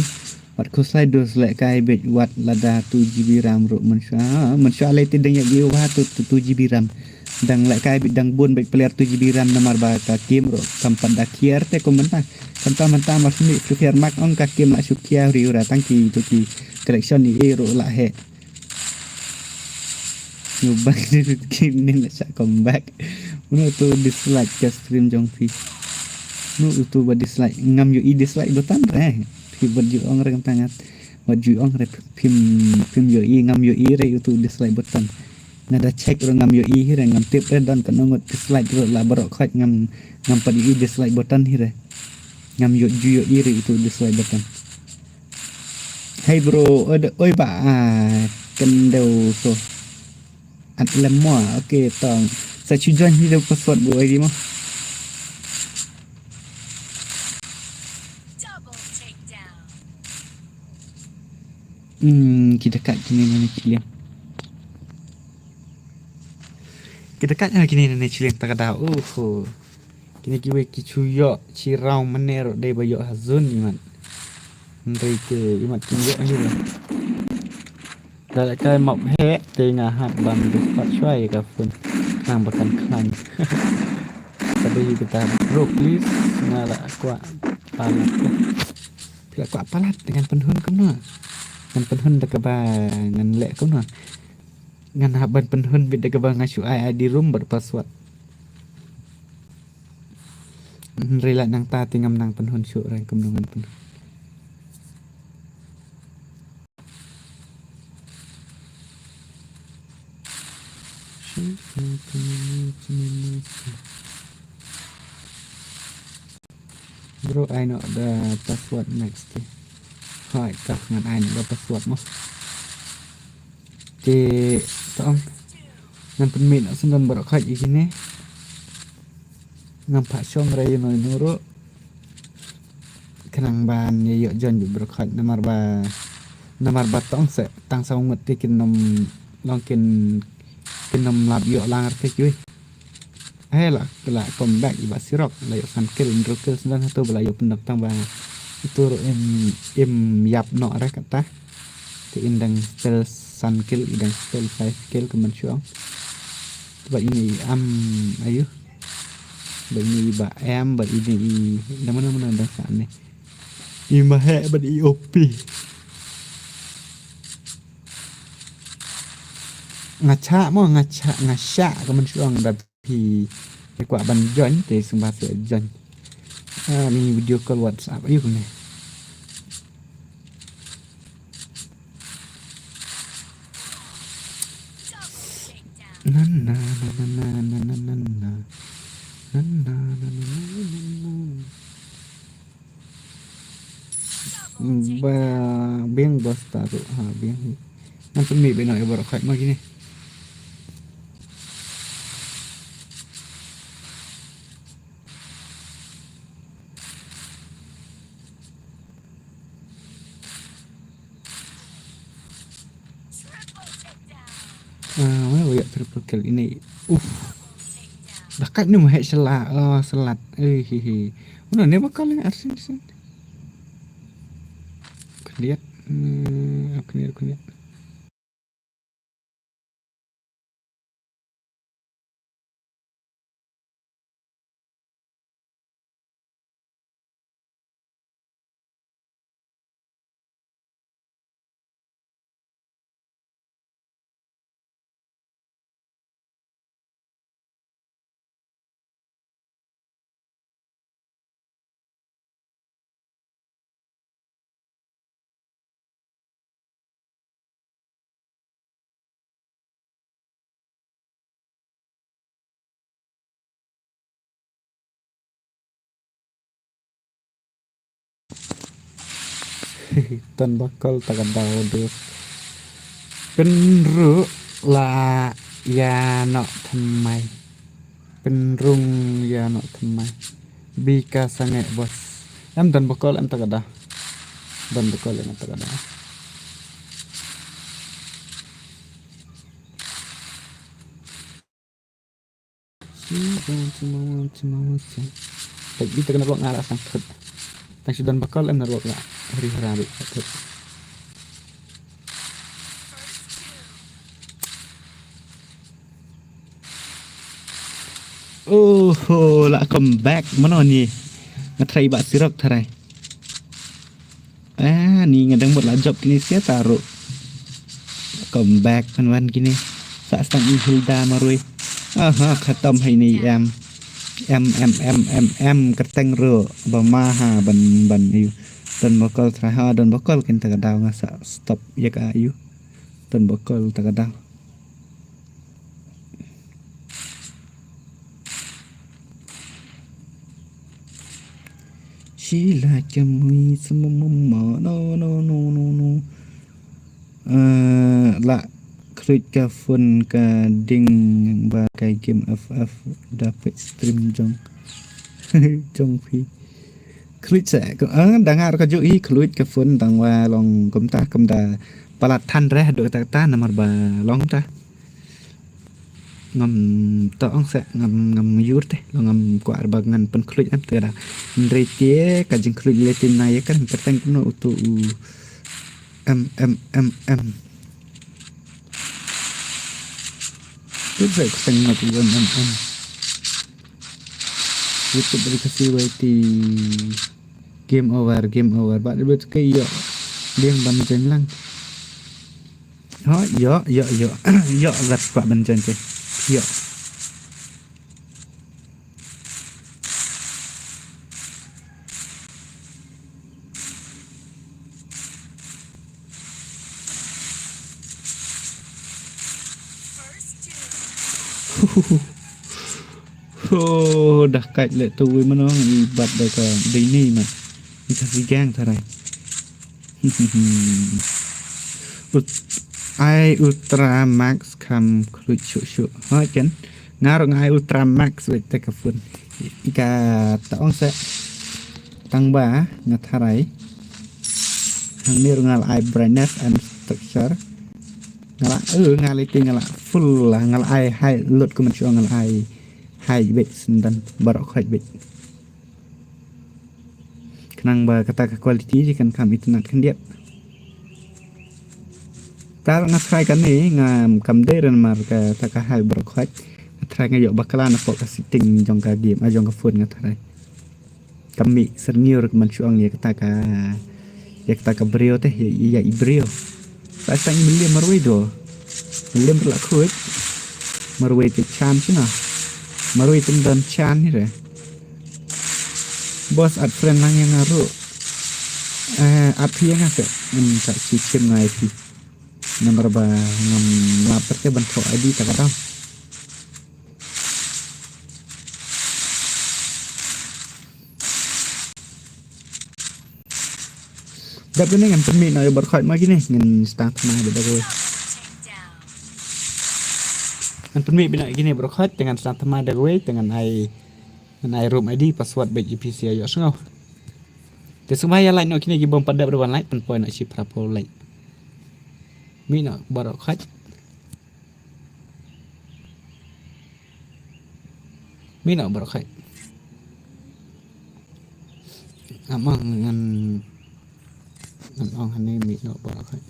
wat ko slide dos le kai bet wat lada 2 GB RAM ro mensha le ti deng ya gi wa 2 GB RAM dang le kai bet dang bun bet player 2 GB RAM namar ba ka game ro kampan da kier te komentar kanta manta mas ni prefer mak ong ka game la sukia riura tangki tu ki collection ni hero lah he ngubah ni nak sak comeback nu tu dislike ke stream jongfi nu tu buat dislike ngam yo dislike button re pi buat ju ong reng tangat buat ju ong re pim yo ngam yo re tu dislike button nada check ro ngam yo re ngam tip re dan kan ngot dislike ro la barok khat ngam padi dislike button hi re ngam yo ju yo re itu dislike button. Hey bro, oi ba kendau so at lemua okay tong sa chujan hidup password bu ai mah Double takedown. kita kat kini nani ciliang kita kat kini nani ciliang tak ada kini kiwe kicuyo cirau menero dai bayo hazun iman ndai ke imat kinyo ayo dah kai mọc he te nga hat bang du pat chwai ka pun nang bakan klan tadi kita bro please ngala kwa palat tidak kwa palat dengan penhun kemna ngan penhun dak ba ngan lek kemna ngan haban penhun bid dak ba ngasu ai di room berpassword rela nang ta tingam nang penhun syuk rang kemna ngan penhun bro I know the password next hỏi tập ngàn ai know the password mo thì tong ngàn pen min asan barok khai ikine ngam pak chong ray no nuro kenang ban ye yo jon bi barok khai namar ba tong se tang saung ngot tikin nom long kin nom lab yo lang arte cuy lah comeback iba sirok la yo san kill ndrokel sendan to bela yo pendak tang ba itu em yap no ra kata ti indang spell san kill indang spell 5 kill kemen chuang ba ini ayo ba ini ba em ba ini mana dah san ni ima he ba di op ngacha mo ngacha kemen chuang da pi kwa ban join te sumba se join ni video call WhatsApp ayo ni na ba biang bos taruh biang nanti mi be nak baru khai gini mana banyak triple kill ini dekat ni mah selat selat mana ni bakal yang arsin lihat aku lihat Tan bakal takkan tahu deh เป็นรุละยาเนาะทำไมเป็นรุงยาเนาะทำไมบีกาสังเกตบอสdan bakal tak ada dan bakal tak ada cuma tapi kita kena buat ngarah sangkut tak sudah bakal naruh lah hari-hari Oh, lah comeback mana ni? Ngetry bak sirap tarai. Ni ngadang buat lah job kini sia taruh. Comeback wan kini. Saat stang Hilda marui. Khatam hai ni M kerteng ro bamaha ban ayu. Dan bakal teraha dan bakal kita kadang ngasa stop ya ka ayu. Dan bakal tak kadang. She like me semua no lah klik ke phone ke ding bagai game FF dapat stream jong phi klik sẽ dengar ke jui klik ke phone tang wa long kom ta palat than reh do ta namar ba long ta ngam taong sẽ ngam yur teh ngam ko arbagan pen klik am tera nreke kajing klik letin na ya kan perteng kuno utu M itu saya ketengah tu M itu beri kasih wati game over bak dia ke yo dia banjeng lang yo gat pak banjeng ke yo dah kait le tu mana ibat dah ka dini mat ni kasih gang tarai ai ultra max kam klut syu kan ngarong ai ultra max wet ka fun ika taong se tang ba ngatarai hang ni ngal ai brightness and structure ngala ngalai tinggal full lah ngal ai high load ko mencuang ngal ai high bit dan barok high bit kenang ba kata ke quality kan kam internet kan dia tar ngatrai kan ni ngam kam deran mar ka ta ka high barok high ngatrai ngayo bakalan apa ka setting jong ka game jong ka phone ngatrai kami senior ke mencuang ya kata ka brio teh ya brio pasang million marway do million berlaku marway ke chan cina marway tem dan chan ni re bos at friend nang yang ngaru at yang ngase tak cicim ngai pi nomor ba ngam lapar ke bentuk ID tak tahu dapat ni kan permit nak berkhidmat lagi ni dengan start mana beda kowe kan permit bina gini berkhidmat dengan start mana kowe dengan ai room ID password baik EPC ayo sengau te sumaya lain nak kini gibom pada berwan lain pen point nak chip rapo lain mi nak berkhidmat mi nak berkhidmat amang dengan Nan ong hani mi no ba khai.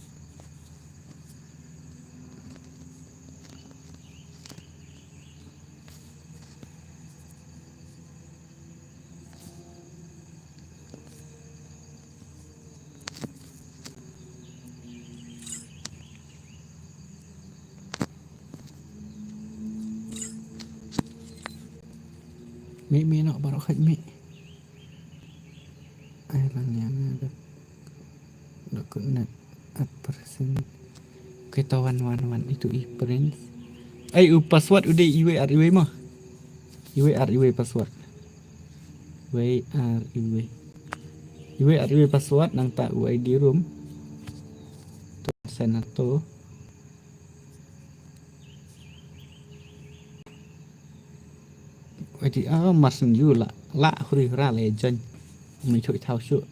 Mi no ba khai mi. Ai lang yang ada. Nak net at persen. Kita wan itu prince. Password udah IWRIW mah. IWRIW password. IWRIW password nang tak UID room. Tu senato. UID mas ju la huri ra legend. Mình chọi thao sữa.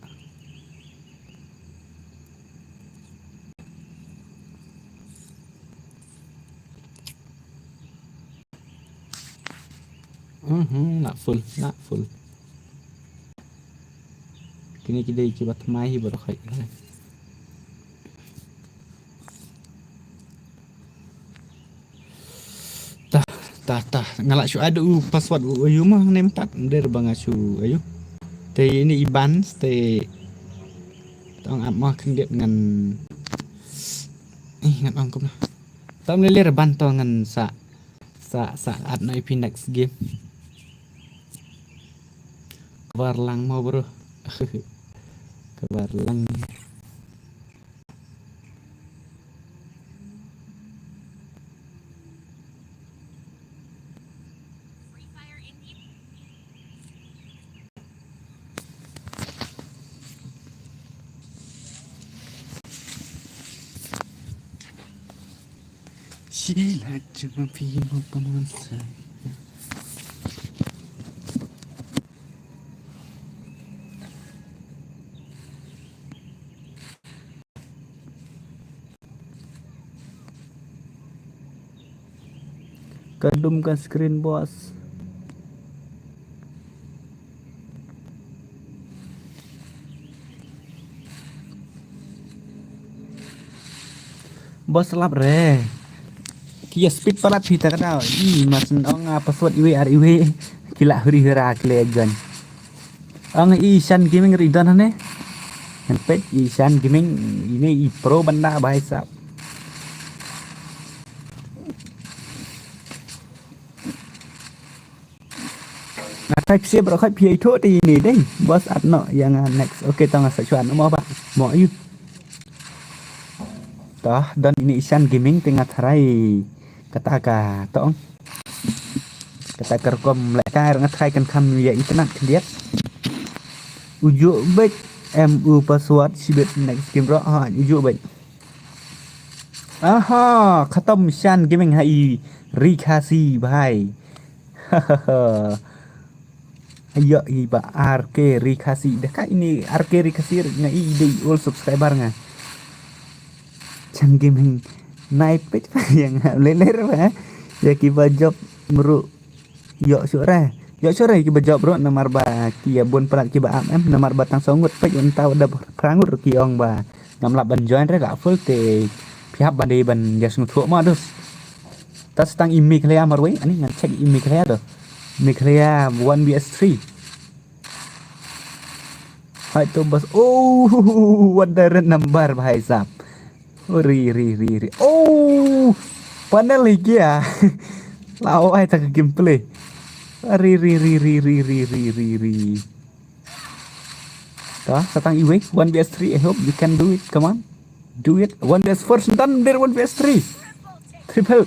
Nak full. Kini kita coba temai baru kayak. Tah ngalak syu ada password ayu mah nem tak der bang asu ayu. Teh ini iban teh tong mah kendiat ngan ngan angkum lah. Tam lele reban to ngan sa at no IP next game. Kabar lang mau bro. Kabar lang. Free Fire Indie. Sheila cuma mau penonsa. Kadumkan screen bos. Bos lap re. Kia speed palat kita kadau. Mas ong password IWRIW. Kila huri hira klegan. Ong Ishan Gaming ridon hane. Pet Ishan Gaming ini pro benda bahasa. Type C bro khai PA thốt thì này đấy boss at no yang next oke tao nggak sesuatu mau apa mau yuk toh dan ini Ishan Gaming tengah tharai kata tong kata kerkom lại cái ngat tharai kan kam ya internet lihat ujuk baik MU password sibet next game bro ujuk baik aha khatam Ishan Gaming hai rikasi bhai ayo iba RK Rikasi dekat ini RK Rikasi ngai ide all subscriber nga Chan Gaming naik page yang leler ba ya kiba job meru yo sore kiba job bro nomor ba kia bon pelat kiba nomor batang songut page untau da prangut kiong ba ngamlap ban join re la full te pihak ban de ban jas nguthuk ma dus tas tang imi klia marwe ani ngan check imi klia do Mikrea 1vs3 hai to bas what the number bhai sahab ri panel lagi ya lao ai tak gameplay ri toh satang iwe 1vs3 I hope you can do it come on do it 1vs4 done there 1vs3 triple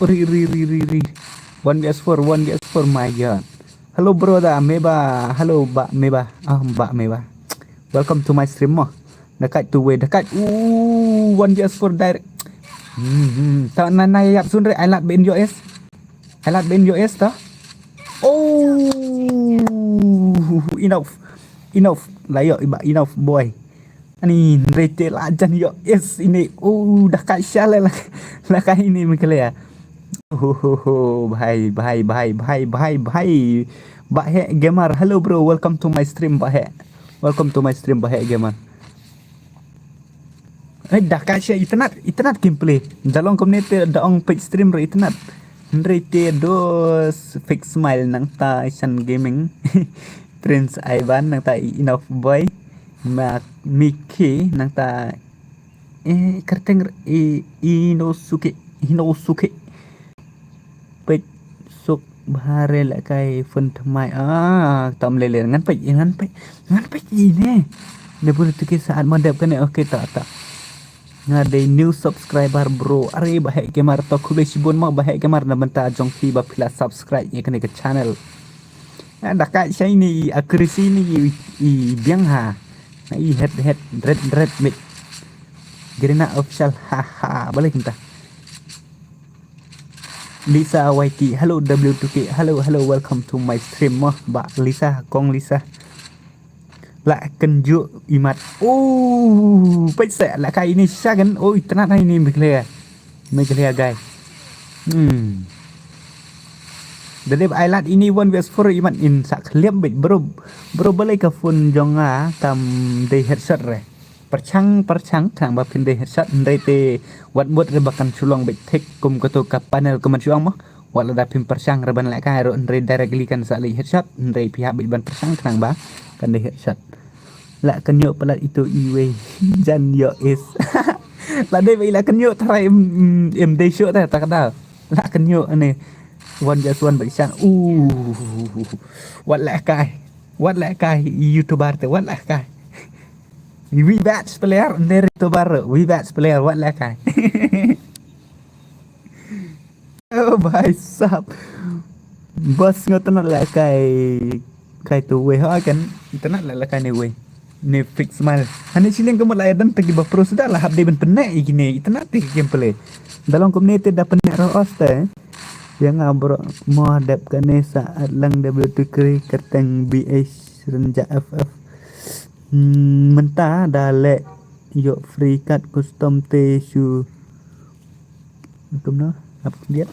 ri 1vs4 my god hello brother meba hello mbak meba mbak meba welcome to my stream mah dekat tu we dekat 1vs4 direct tak nanai yap sun re I like ben US ta enough layo iba enough boy ani rete lajan yo yes ini dekat syala lah kah ini mikle ya bhai Bahe gamer hello bro welcome to my stream Bahe gamer dah kasih internet gameplay. Dalam community daong page stream ro internet. Nrite dos fix smile nang ta Asian Gaming. Prince Ivan nang ta Enough Boy. Miki nang ta kerteng Inosuke. Page suk bahare lại cái phần thầm mai tầm lệ lệ ngắn page ini dia boleh tukar saat mandap kan oke tak ngade new subscriber bro are bahek kemar to khule sibon ma bahek kemar na banta jong pi ba pila subscribe ye kan ke channel ada ka sai ni akrisi ni i biang ha i head red mit gerina official haha balik kita Lisa YT, hello W2K, hello, welcome to my stream Mbak Lisa, Kong Lisa. Lại cần dụ imat. Bây giờ là cái ini sagan. Internet ini clear guys. Dari island ini 1vs4 imat in sak liam bit bro boleh ke phone jonga tam day headset re. Percang thang ba pin day headset ndai te wat bot re bakan sulong bit tek kum ketu ka panel kuman suang mah wala da pin percang re ban lại ka ro ndai directly kan sa li headset ndai pihak bit ban percang thang ba kan day headset lại kan yo pelat itu iwe jan yo is la dai bai la kan yo try em day show ta tak ada la kan yo ne one just one bai sang wat lại kai youtuber te wat lại kai we batch player dari youtuber we batch player wat lại kai oh bhai sab bos ngotan lại kai tu we ha kan internet lại kai ne we ne fix mal hanya siling kamu lah dan tegi ba pro sudah lah habde ben penek gini internet tegi gameplay dalam community dah penek ros teh yang abro mau hadap kane saat lang W2K kerteng BH renjak FF mentah dalek yo free card custom tissue macam na apa lihat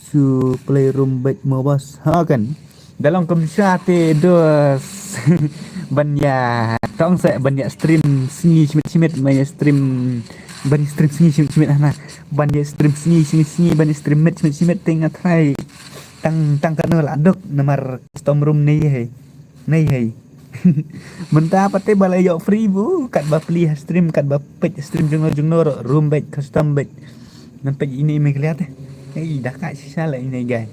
su playroom back mau bos ha kan dalam community dos banyak tong saya banyak stream sengit banyak stream sengit banyak stream sengit banyak stream mit tengah try tang kanal aduk nomor custom room ni hai mentah pate balai yo free bu kat ba pilih stream kat ba page stream jungno room back custom back nan page ini me lihat dah kat sisa lah ini guys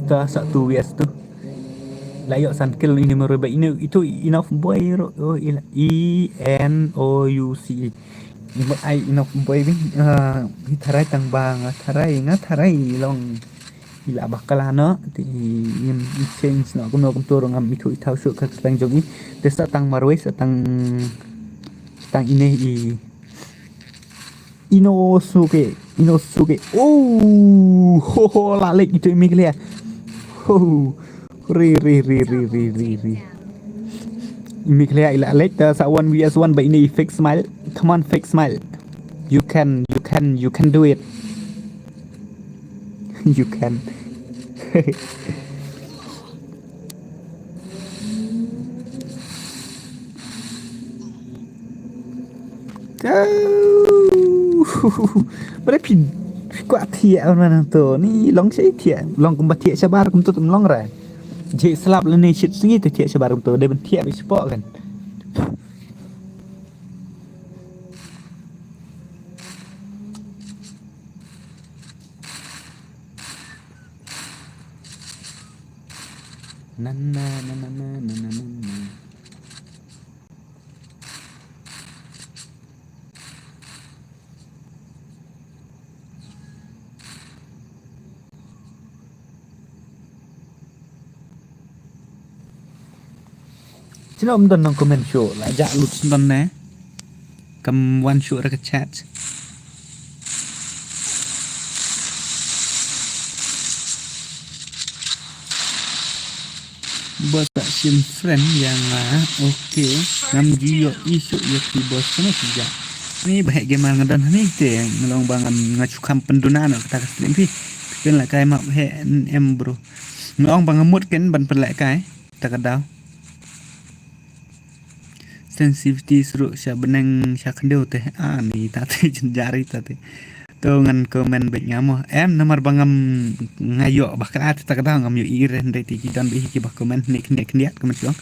ta satu vs tu layak sankil ini merubah ini itu enough boy ENOUC imut ai enough boy ni tharai tang bang tharai long ila bakalana ti im change na kuno kum turung am itu itau su ka slang jogi desa tang marwes tang ini Inosuke ho lalik itu imi clear ri imi clear ila later sa 1vs1 by ini fix smile come on fix smile you can do it you can berapa kuat tiap orang tu ni long saya tiap long kumbat tiap sabar kum tu long rai je selap le ni shit singi tu tiap sabar kum tu dia tiap sport kan na Cina om don nong comment show la ja lut don ne kam one show ra ka chat buat tak sim friend yang okey ngam jiyo isu ya ki bos sama saja ni baik gamer ngadan ni te ngelong bangan ngacukam penduna nak kata stream pi Kan lại cái mập hệ em bro. Người ông bằng mút cái bắn lại cái. Ta cái đau. Sensitivity seru siya benang siya kendau teh ni tadi jari tadi tu ngan komen baik ngamo nomor bangam ngayo bakal ati tak dah ngam yo iren dai ti dan bi ki bak komen nek komen siang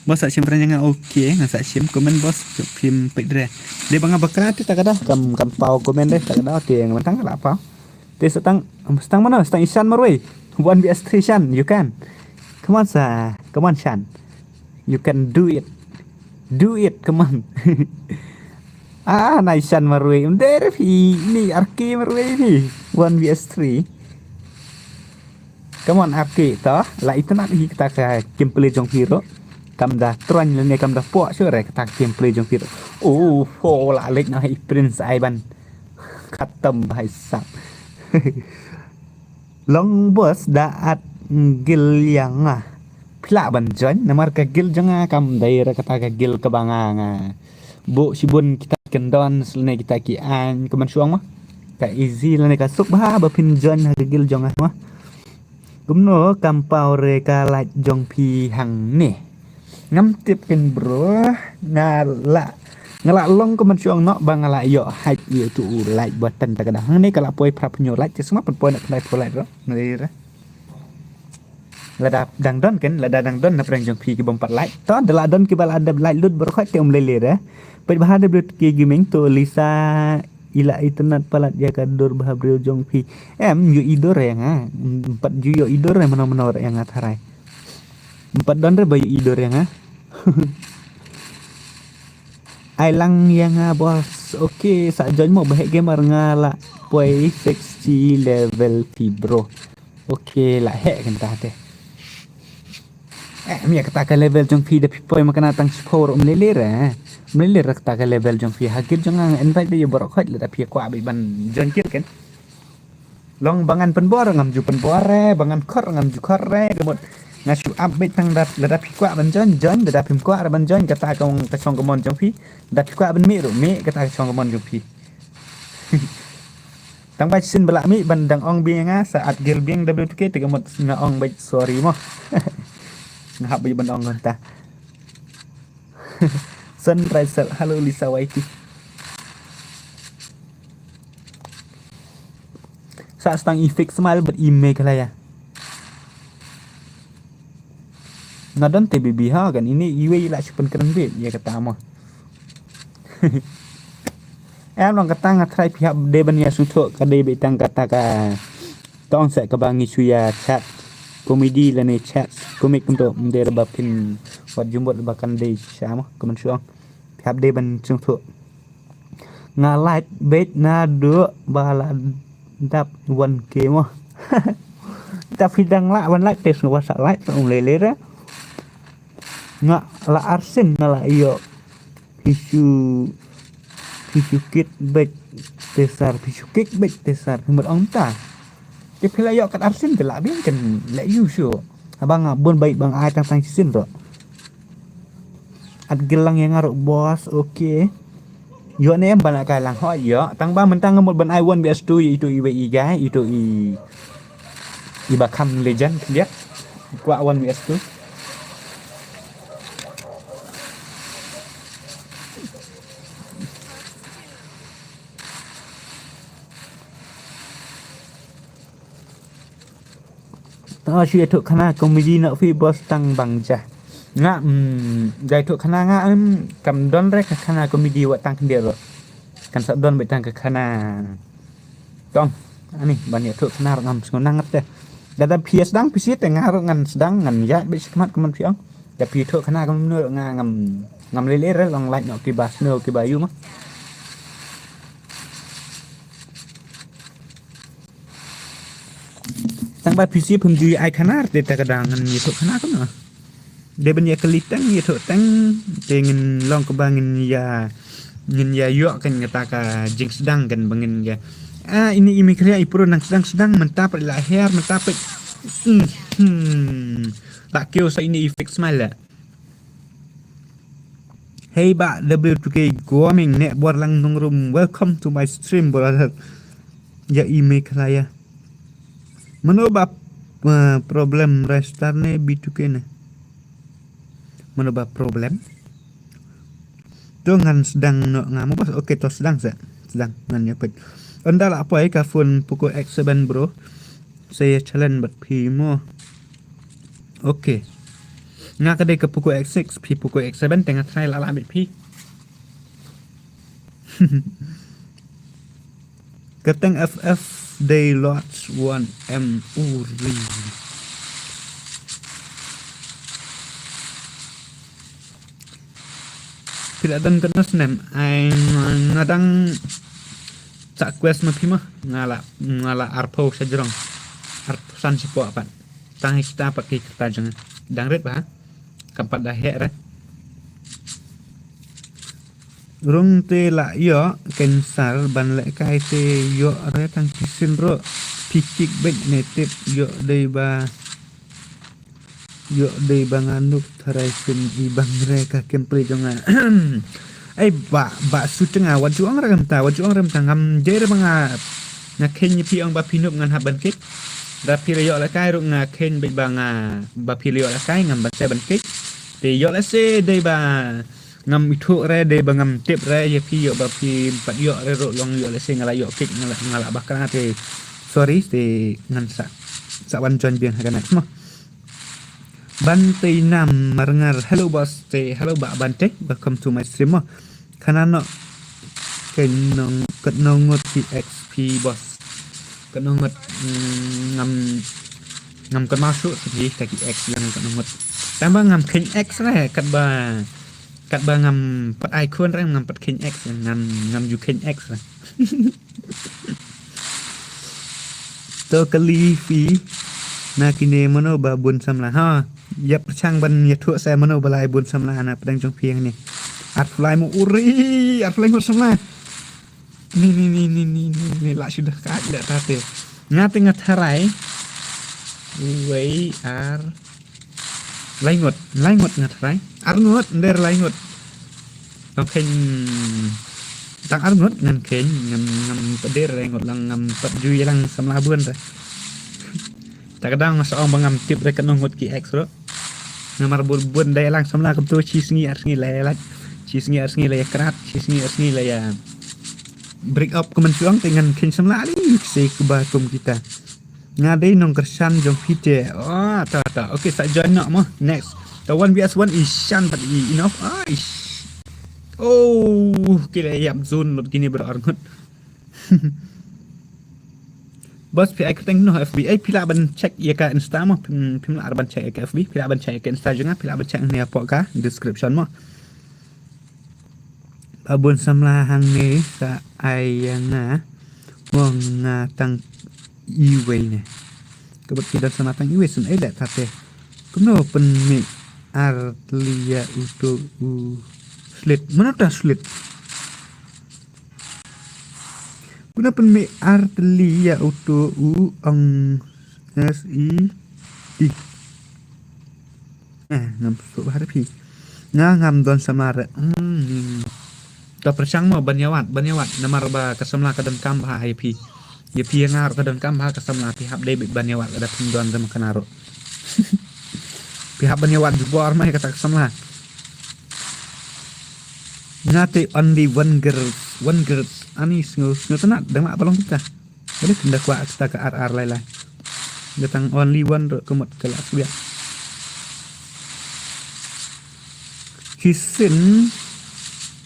bos sak sim nga oke ngan sak sim komen bos pim pedre de bangam bakal ati tak dah kam pau komen deh tak dah ti yang mentang la apa ti setang mana setang isan marway 1vs3 shan you can come on shan you can do it come on naisan marway der fi ni arki marway fi 1vs3 come on arki toh la itu nak kita ke gameplay jong hero kam dah tron le kam dah po sure kita gameplay jong hero la lek na prince aiban khatam bhai sab long boss daat gil yang Pila ban join namar ka gil janga kam daerah kata ka gil kabanga bu sibun kita kendon selne kita ki an keman suang mah ka easy lane ka suk ba pin join ha gil jonga mah gumno kam paure ka laj jong pi hang ni ngam tip ken bro ngala long keman suang no bang ngala yo hack yo tu laj button ta kada hang ni kala poi prap nyo laj semua poi nak laj poi laj ro ni lada dangdon kan lada dangdon na preng jong pi ki bompat like to dala don ki bal ada like lut berkhot te lele re pe bahade blut ki gaming to lisa ila internet palat ya ka dor bahabril jong pi yo idor yang empat ju yo idor mana yang atharai empat don re bayu idor yang ai lang yang bos oke sa join mo bahek gamer ngala poi 60 level pi bro oke la hek kan ta te mi kata ka level jong fi de poi makana tang spor melele kata ka level jong fi hagir jong ang invite be borok khot la pi kwa be ban jon kit kan long bangan penbor ngam ju penbor re bangan khor ngam ju khor re kemot ngasu up be tang dat la pi kwa ban jon da pi kwa ban jon kata ka chong komon jong fi da pi kwa ban mi ro mi kata chong komon jong fi tang bai sin bala mi ban dang ong bi nga saat gil bieng WTK te kemot nga ong bai sorry mo ngap bi bandong ta sunrise halo Lisa Waiti sa stang efek smile ber email kala ya ngadon TBB ha kan ini iwe la chupen keren bit ya kata mo em long kata ngatrai pihak deban ya sutok ka de betang kata ka tong sa ka bangi suya chat komedi lane chat komik untuk mendera bapin wat jumbot bakan de sama kemen suang pihak de ban sungtu ngalait bet na do bala dap 1k mo tapi dang la wan la tes ngwa light ong lele ra nga la arsen ngala iyo pisu kit bet tesar pisu kit bet tesar himot ong ta cái phê yo kat arsin ke la bien kan la yu shu abang bon baik bang ai tang sin ro at gelang yang ngaruk bos oke yo ne ban ka lang ho yo tang ba mentang ngamut ban I 1vs2 itu i guys itu i bakam legend dia kwa 1vs2 chuyện thuộc khana comedy nợ phi boss tăng bằng ja nga dai thuộc khana nga kam don rek khana comedy wa tăng dia ro kan sa don betang ke khana tong ani banyak thuộc khana ngam ngangat teh dada ps dang pisit nga ro ngan sedang ngan ya be semat kemen piong ya pi thuộc khana kam nu nga ngam lele re long like no ki bas no ki bayu mah tang ba PC pum ju ai khanar te ta kadang ngan ni thok khana ko no de ben ya kali tang ni thok tang te ngin long ko bangin ya yo kan ngata ka jing sedang kan bangin ya ini imi kriya ipro nang sedang mentap lahir mentap tak kêu sa ini efek smile hey ba W2K gaming net buat lang nung room welcome to my stream brother ya imi kriya Menubah problem restart ni B2K ni. Menubah problem. Tu ngan sedang nak ngamu pas okey tu sedang ngan nyepet. Anda lah apa ka phone Poco X7 bro. Saya challenge buat Pimo. Okey. Nga kedai ke Poco X6, Poco X7 tengah try lah ambil P. Keteng FF Day Lots 1M Uri. Tidak dan kena senem. Ay ngadang sak quest ma Pima ngala arpo sajerong. Arposan sipo apa? Tangi kita apa kita jangan. Dangret ba? Kampat dah hek re. Rung te la yo cancel ban le kai te yo re tang kisin ro pikik bek netip yo dei ba nganuk tharai sin ibang re ka kempri jonga ai ba su tengah wajuang ram ta ngam je re banga nga ken pi ang ba pinup ngan haban kit da pi yo la kai ro nga ken bek banga ba pi yo la kai ngam ban se ban kit te yo la se dei ba ngam itu re de bangam tip re ye pi yo ba pi pat yo re ro long yo le sing ngala yo kik ngala bakra te sorry te ngan sa wan jon biang hagan semua Bante nam marengar hello boss te hello ba Bante welcome to my stream kana no kenong ketnongot XP boss ketnongot ngam kan masuk seperti kaki X yang ketnongot tambah ngam king X re kat ba ngam pat icon re ngam pat king X ngam you king X re to kali fi na kine mano ba bun samla ha yap chang ban ya thu sa mano balai bun samla na padang jong piang ni at fly mu uri at fly mu samla ni la sudah ka ada tate ngate ngatharai we are laingot ngatharai arngot der laingot pen tang arngot ngan ken ngam peder laingot lang ngam pat ju lang samla bun ta kadang seorang bangam tip rek nongot ki X ro ngamar bun dai lang samla kam tu chi sngi arngi la chi sngi arngi la krat chi sngi arngi la ya break up kemen suang dengan ken samla ali se kebatum kita ngadai nong kersan jong pite ta okey sak join nak mah next the 1vs1 is shan but enough kira yap zone lot gini berarngut bos pi keteng no FB pila ban check ya ka Insta mah pim la ban check ka FB pila ban check ka Insta juga pila ban check ni apa ka description mah babun samla hang ni sa ayana wong tang iwe ne kebat kita sama tang iwe sun dak tate kuno pen mi arlia uto slit mana ta slit kuna pen mi arlia uto ang SI ngam so harapi ngam don samara ka persang mo banyawat namar ba kasamla kadam kam ha IP ya pi ngar kadam kam ha kasamla pi hab de banyawat kada pindon zam kanaro pi hab banyawat jubor mai kata kasamla ngate only one girl ani sngo tenat dang mak balong kita boleh tindak wa kita ke RR lai datang only one ro kemot kelas biar kisin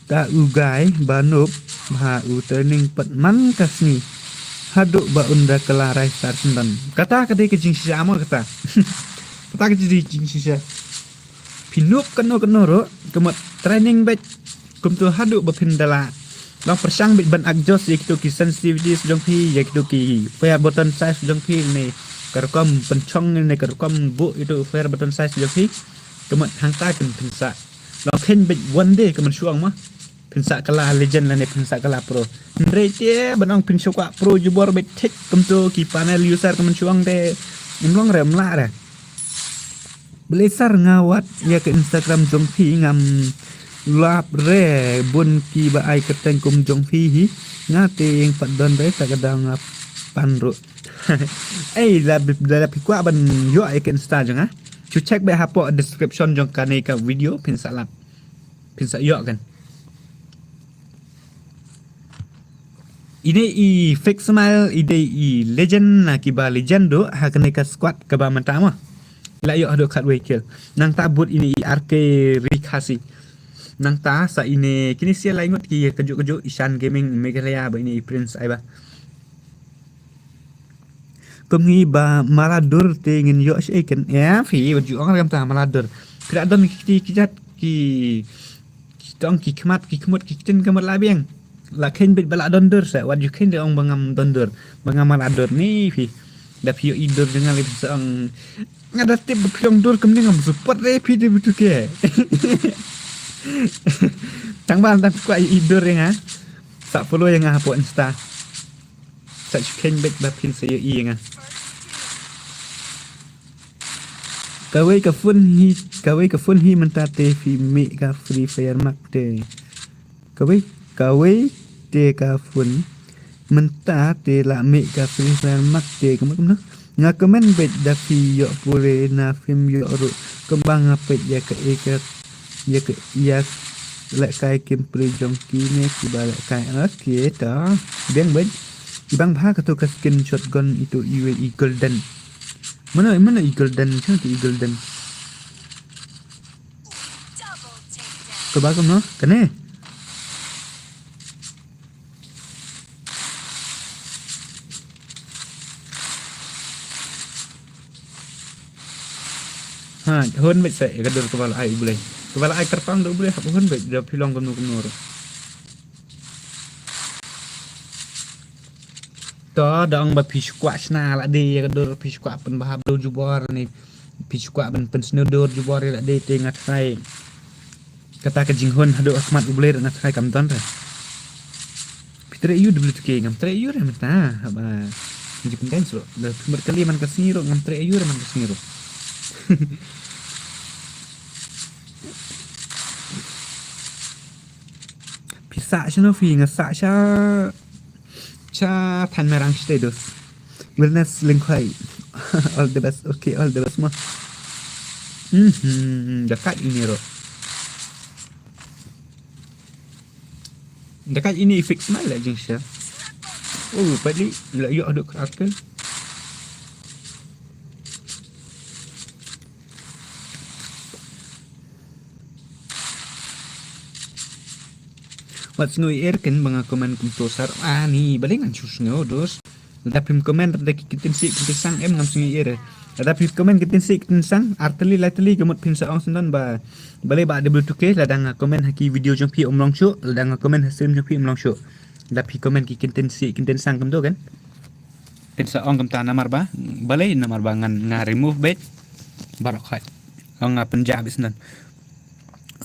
ta ugai banup ba turning pet man kasni haduk ba unda kelarai star sendan kata kadai ke jing sia amor kata ke jing sia pinup keno ro kemot training back kum tu haduk ba pindala long persang bit ban agjos ye kitu ki sensitivity sedang pi ye kitu ki fair button size sedang pi ni kerkom pencong ni kerkom bu itu fair button size sedang pi kemot hangta ken pensa long ken bit one day kemen suang mah pensa kala legend lah ni pensa kala pro rete banong pensukwa pro jubor bet tek kemtu ki panel user kemen suang de imlong remla dah belesar ngawat ya ke Instagram jong pi ngam lap re bun ki ba ai keteng kum jong pi hi ngate yang padon re tak kadang panro Dalam pikir ban yo icon star jang ah. Chu check be hapo description jang kane ka video pin salap. Pin sa yo kan. Ini i fake smile ide i legend na kiba legend do ha kane ka squad ka ba mantama. La yo do kat kill. Nang tabut ini i RK Rikasi. Nang ta sa ini kini sia la ingot ki kejuk-kejuk Ishan Gaming Meghalaya ba ini Prince ai ba. Kami ba Maladur te ngin yo shaken ya fi baju orang kam ta Maladur kira don ki kijat ki tong ki kmat ki kmut ki tin kamar labeng la ken bit bala dondur sa what you ken de ong bangam dondur bangam Maladur ni fi da fi idur dengan lebih sang ngada tip pyong dur kem ngam support re fi de bitu ke tang ban tang ku idur yang sa follow yang hapo insta sa ken bit ba pin sa yang Kawai ka fun hi mentate fi me ka free fire mak te. Kawai te ka fun mentate la me ka free fire mak te kemak nga komen bet da fi yo pure na film yo ru kembang apet ya la kai kim pri jong ki ne ki ba la kai okay ta beng ben ibang bha ka to ka skin shotgun itu UAE golden mana eagle dan macam tu eagle dan Double takedown. kebagam no kene hon bet saya gadur kepala ai boleh kepala ai terpang do boleh hon bet dia pilong kemur to dong ba pi squat na la de gadur pi squat pen bahab do jubor ni pi squat pen snowdoor jubor la de te ngat sai kata ke jinghon hado asmat boleh ngat sai kam ton re pitre yu dulu ke ngam tre yu re mata ba ji pen so le kali man ka sniro ngam tre yu re man ka sniro pisa chano fi ngasa cha than merang status wellness link hai all the best okay all the best ma dekat ini fix mal lah jeng sya padi la yo aduk krakel What's no air kan mga komen kumtosar ni balingan sus ngo dos tapi komen ada kitin si kitin sang em ngam sungi air tapi komen kitin si kitin sang arteli lateli gemut pin sa ong sendan ba bale ba de blutuke ladang komen haki video jong pi omlong shu ladang komen hasim jong pi omlong shu tapi komen kitin si kitin sang kam do kan pin sa ong kam ta namar ba bale namar ba ngan remove bet barokhat ong penjab sendan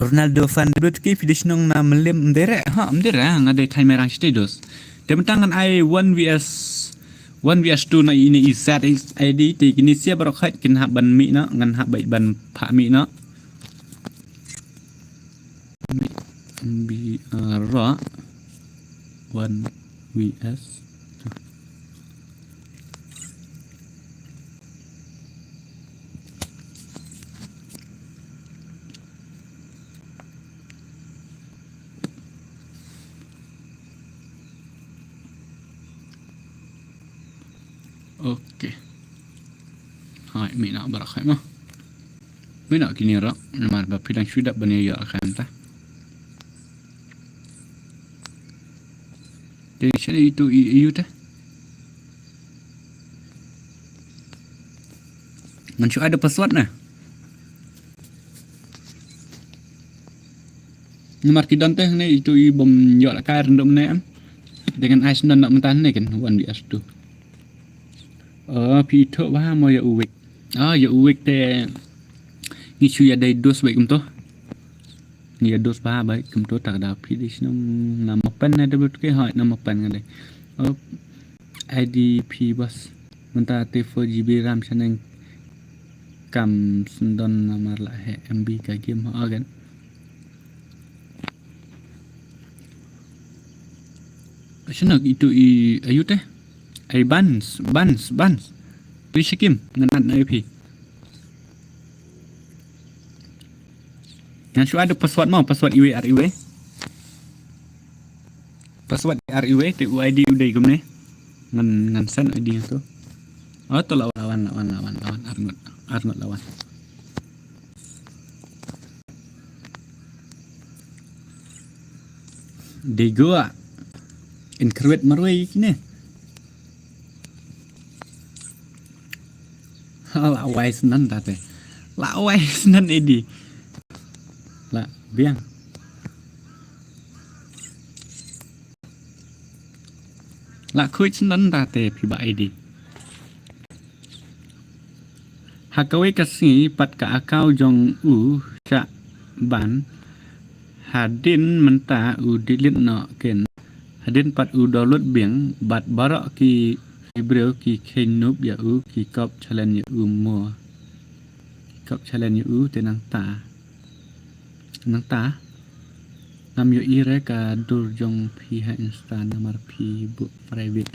Ronaldo fan debut ki finish nong na melim mdere ngade time rang status tementangan ai 1vs 2 na ini isat id ti kini sia barokhat kin ha ban mi na ngan ha bai ban pha mi na bi ra 1vs Okey. Hai, mi nak barakai mah. Mi nak kini rak, namar ba pilang sudah bani ya akan ta. Jadi sini itu iu teh. Ngan ada password nah. Namar kidan teh ni itu i bom yo la kai rendam ne am. Dengan ais nan nak mentan ne kan 1vs 2. Pi thợ ba mo ya uwik ya uwik te ni chu ya dai dos baik umto ni dos ba baik umto tak da pi dis nama pen na debut ke ha nama pen ngade IDP bas menta te 4GB RAM chaneng kam sendon namar la he MB ka game ha kan Sinak itu i ayu teh ai Buns pi shikim ngan ai pi ngan shu ada password mau password iwe password RIW te UID udah gum ne ngan sen ID tu oh tu lawan Arnold lawan Dego increment marway kini la wise nan tate la wise nan ID la biang la khuy nan tate pi ba ID hakawe kasi pat ka akau jong u cha ban hadin menta u delete no ken hadin pat u download biang bat barak ki Ibreu ki kenup ya u ki kop challenge ya u mo kop challenge ya u te nang ta nam yo ire ka dur jong pi ha insta nomor pi bu private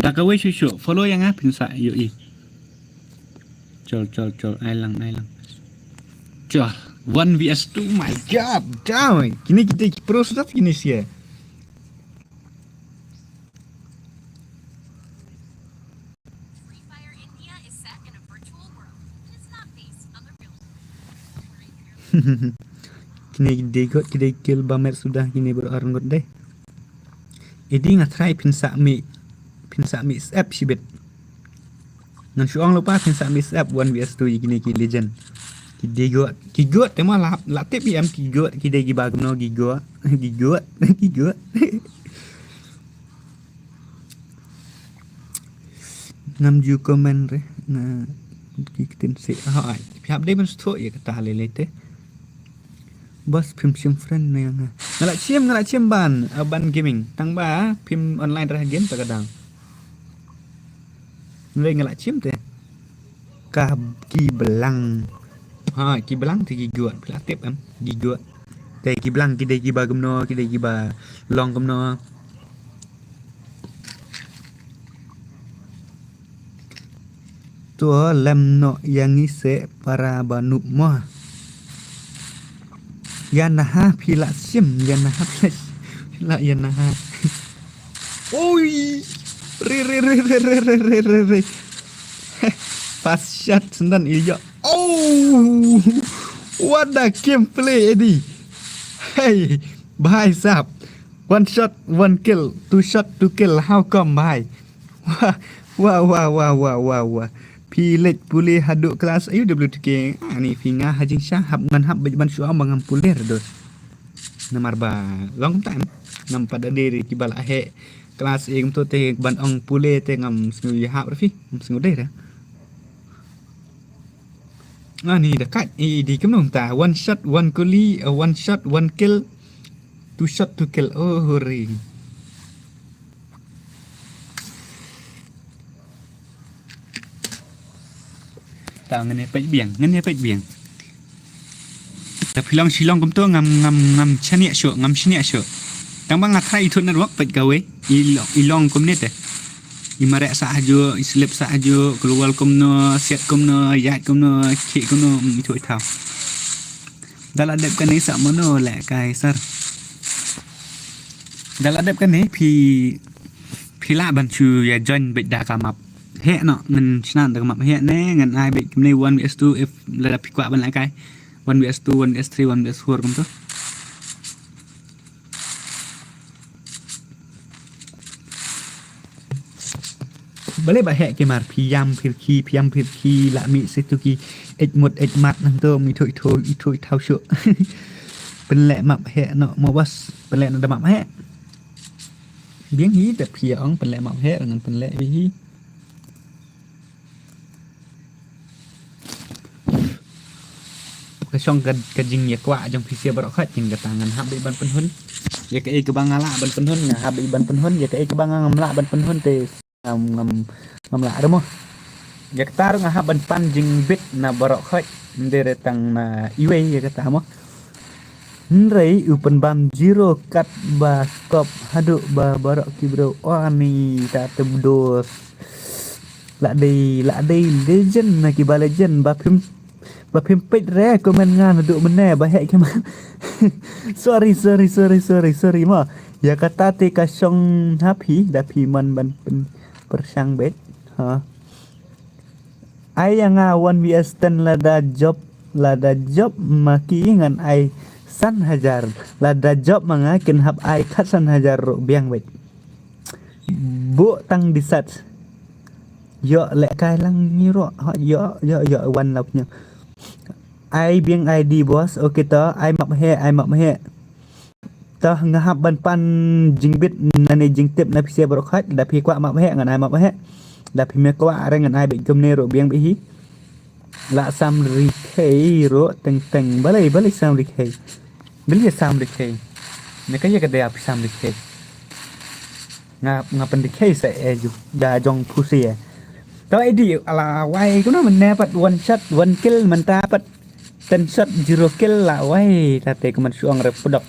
dak we shu follow yang ah pinsa yo i chol ai lang chol 1vs2 my god damn kini kita pro sudah kini sih Free Fire India is set in a virtual world. It's not based on the real world. kini degot kini kill bamer sudah kini berarngot deh ini ngatrai pinsa mi app sibet nan suang lupa pinsa mi app 1vs2 kini ki legend Gigot tema la tip em gigot kide gi bagum no gigot ngam ju komen re na kitin se hai piap de ben sto ya kata lelete bos pim friend na yang ngala ciem ban gaming tang ba pim online ra game ta kadang ngai ngala ciem te ka ki belang ki belang thì gigot pla tip em gigot te ki belang ki de ki ba gum no ki de ki ba long gum no tua lem no yang ise para banup mo yanaha pila sim yanaha pila yanaha oi re pas shot sendan iyo oh what the gameplay Eddie hey bhai sahab one shot one kill two shot two kill how come bhai wah pilet pulih haduk kelas ayu WTK ni pinga hajing syah hab ngan hab ban syua mangam pulir dos namar ba long time nam pada diri kibal ahe kelas ing tu te ban ong pule te ngam sngu hab rafi sngu deh ni dekat di kemung ta one shot one kuli one shot one kill two shot two kill oh ring tao ngene pek biang tapi long kum tu ngam chania syo tang bang athai thun na wak pek gawe ilong kum ne te imare sahajo islep sahajo keluar kum no set kum no yat kum no ki kum no itu thau dal adep kan ni sa mono le kai sar dal adep kan ni phi la ban chu ya join bet da kamap he no ngan chnan da kamap he ne ngan ai bet kim ni 1vs2 if la pi kwa ban la kai 1vs2 1vs3 1vs4 kum tu boleh bahek ke mar piyam phirki la mi setu ki ej mat nang to mi thoi thau shu pen le map he no mo bas pen le na map he biang hi te phia ong pen le map he ngan pen le vi hi ka song ka jing ya kwa jong phi sia barok khat jing ka tangan hab ban pen hun ya ka e ka bang ala ban pen hun na hab ban pen hun ya ka e ka bang ngam la ban pen hun te ngam la mo ya tar nga ban pan jing bit na barok khoi ndere tang na iwe ya kata mo Nrei upen bam zero kat ba stop haduk ba barok ki bro. Wah ni tak tebdos. Lak dei legend na ki ba legend ba phim pet re komen ngan haduk mene ba hek ki man. sorry ma. Ya kata te kasong happy dapi man ban persang bet. Ha. Ai yang 1vs 10 lada job maki ngan ai san hajar lada job mangakin hab ai kat san hajar ro biang bet bu tang disat yo lek kai lang ni ro yo wan lapnya ai biang ID bos okay to ai map he to ngahap ban pan jingbit nane jingtip na pisia bro khat da pi kwa map he ngan ai map he da pi me kwa are ngan ai bet kum ne ro biang bi hi la sam ri kei ro teng balai sam ri kei beli sam ri kei ne ka ye ka de ap sam ri kei ngapen ri kei sa ju da jong pusia to ai di ala wai ko no man ne pat one shot one kill man ta pat 10 shot 0 kill la wai ta te ko man suang re podok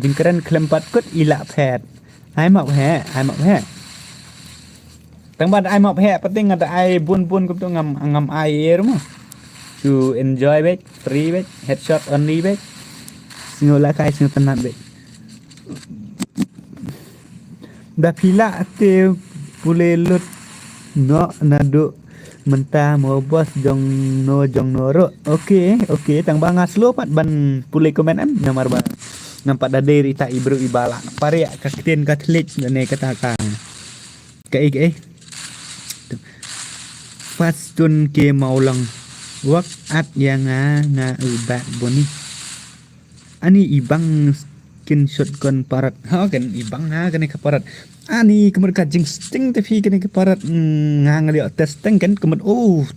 jing keren klem pat kut ila phet ai map he tang ban ai map he penting ada ai bun kum tu ngam ai rumah to enjoy bet free bet headshot only bet singo la kai singo tenat bet da pila te pule lut no nado menta mo bos jong no ro okay tang banga slow pat ban pule komen am namar ba nampak da deri ta ibru ibala pare ka keten ka tlik ne kata ka ke Fastun ke maulang wak at yang nga ubat boni ani ibang screenshot kon parat ha kan ibang ha kan ke parat ani kemer ka jing sting tapi kan ke parat ngang liok testing kan kemer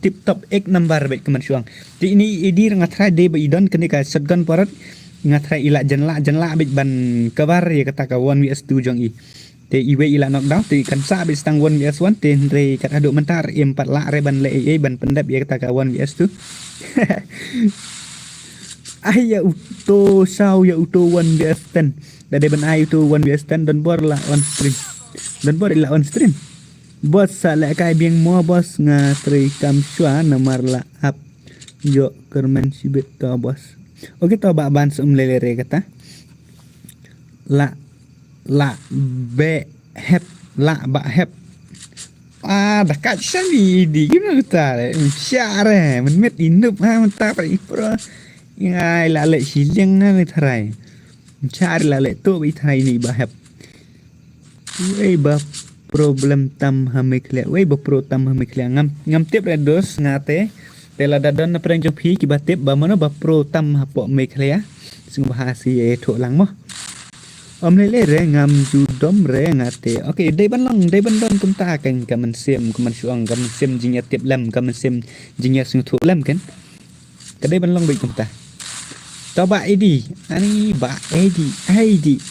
tip top ek number bet kemer suang di ini edir ngatrai de ba idon kan ka shotgun parat ngatrai ila janla bet ban kabar ya kata ka 1vs 2 jong i te iwe ila knockdown te kan sa bis tang 1vs1 te re kat aduk mentar M4 la re ban le ban pendap ya kata ka 1vs2 ai ya uto sao ya uto 1vs10 dade ban ai uto 1vs10 don bor la on stream bos sa la kai biang mo bos nga tre kam shwa namar la up yo kermen sibet to bos oke to ba ban sum lele re kata la be hep la ba hep dekat sini di gimana ta syare men met inup ha men ta pai pro ngai la le siling na thrai char la le to bi thrai ni ba hep wei ba problem tam ha me khle wei ba pro tam ha me khle ngam tip redos ngate tela dadon na preng jopi ki ba tip ba mana ba pro tam ha po me khle sing bahasi e tho lang mo om lele re ngam ju dom re ngate okay dei ban don kum ta kan kaman sem kaman suang kaman sem jinya tip lam kaman sem jinya sing thu lam kan ka dei ban long bi kum ta to ba id ani ba id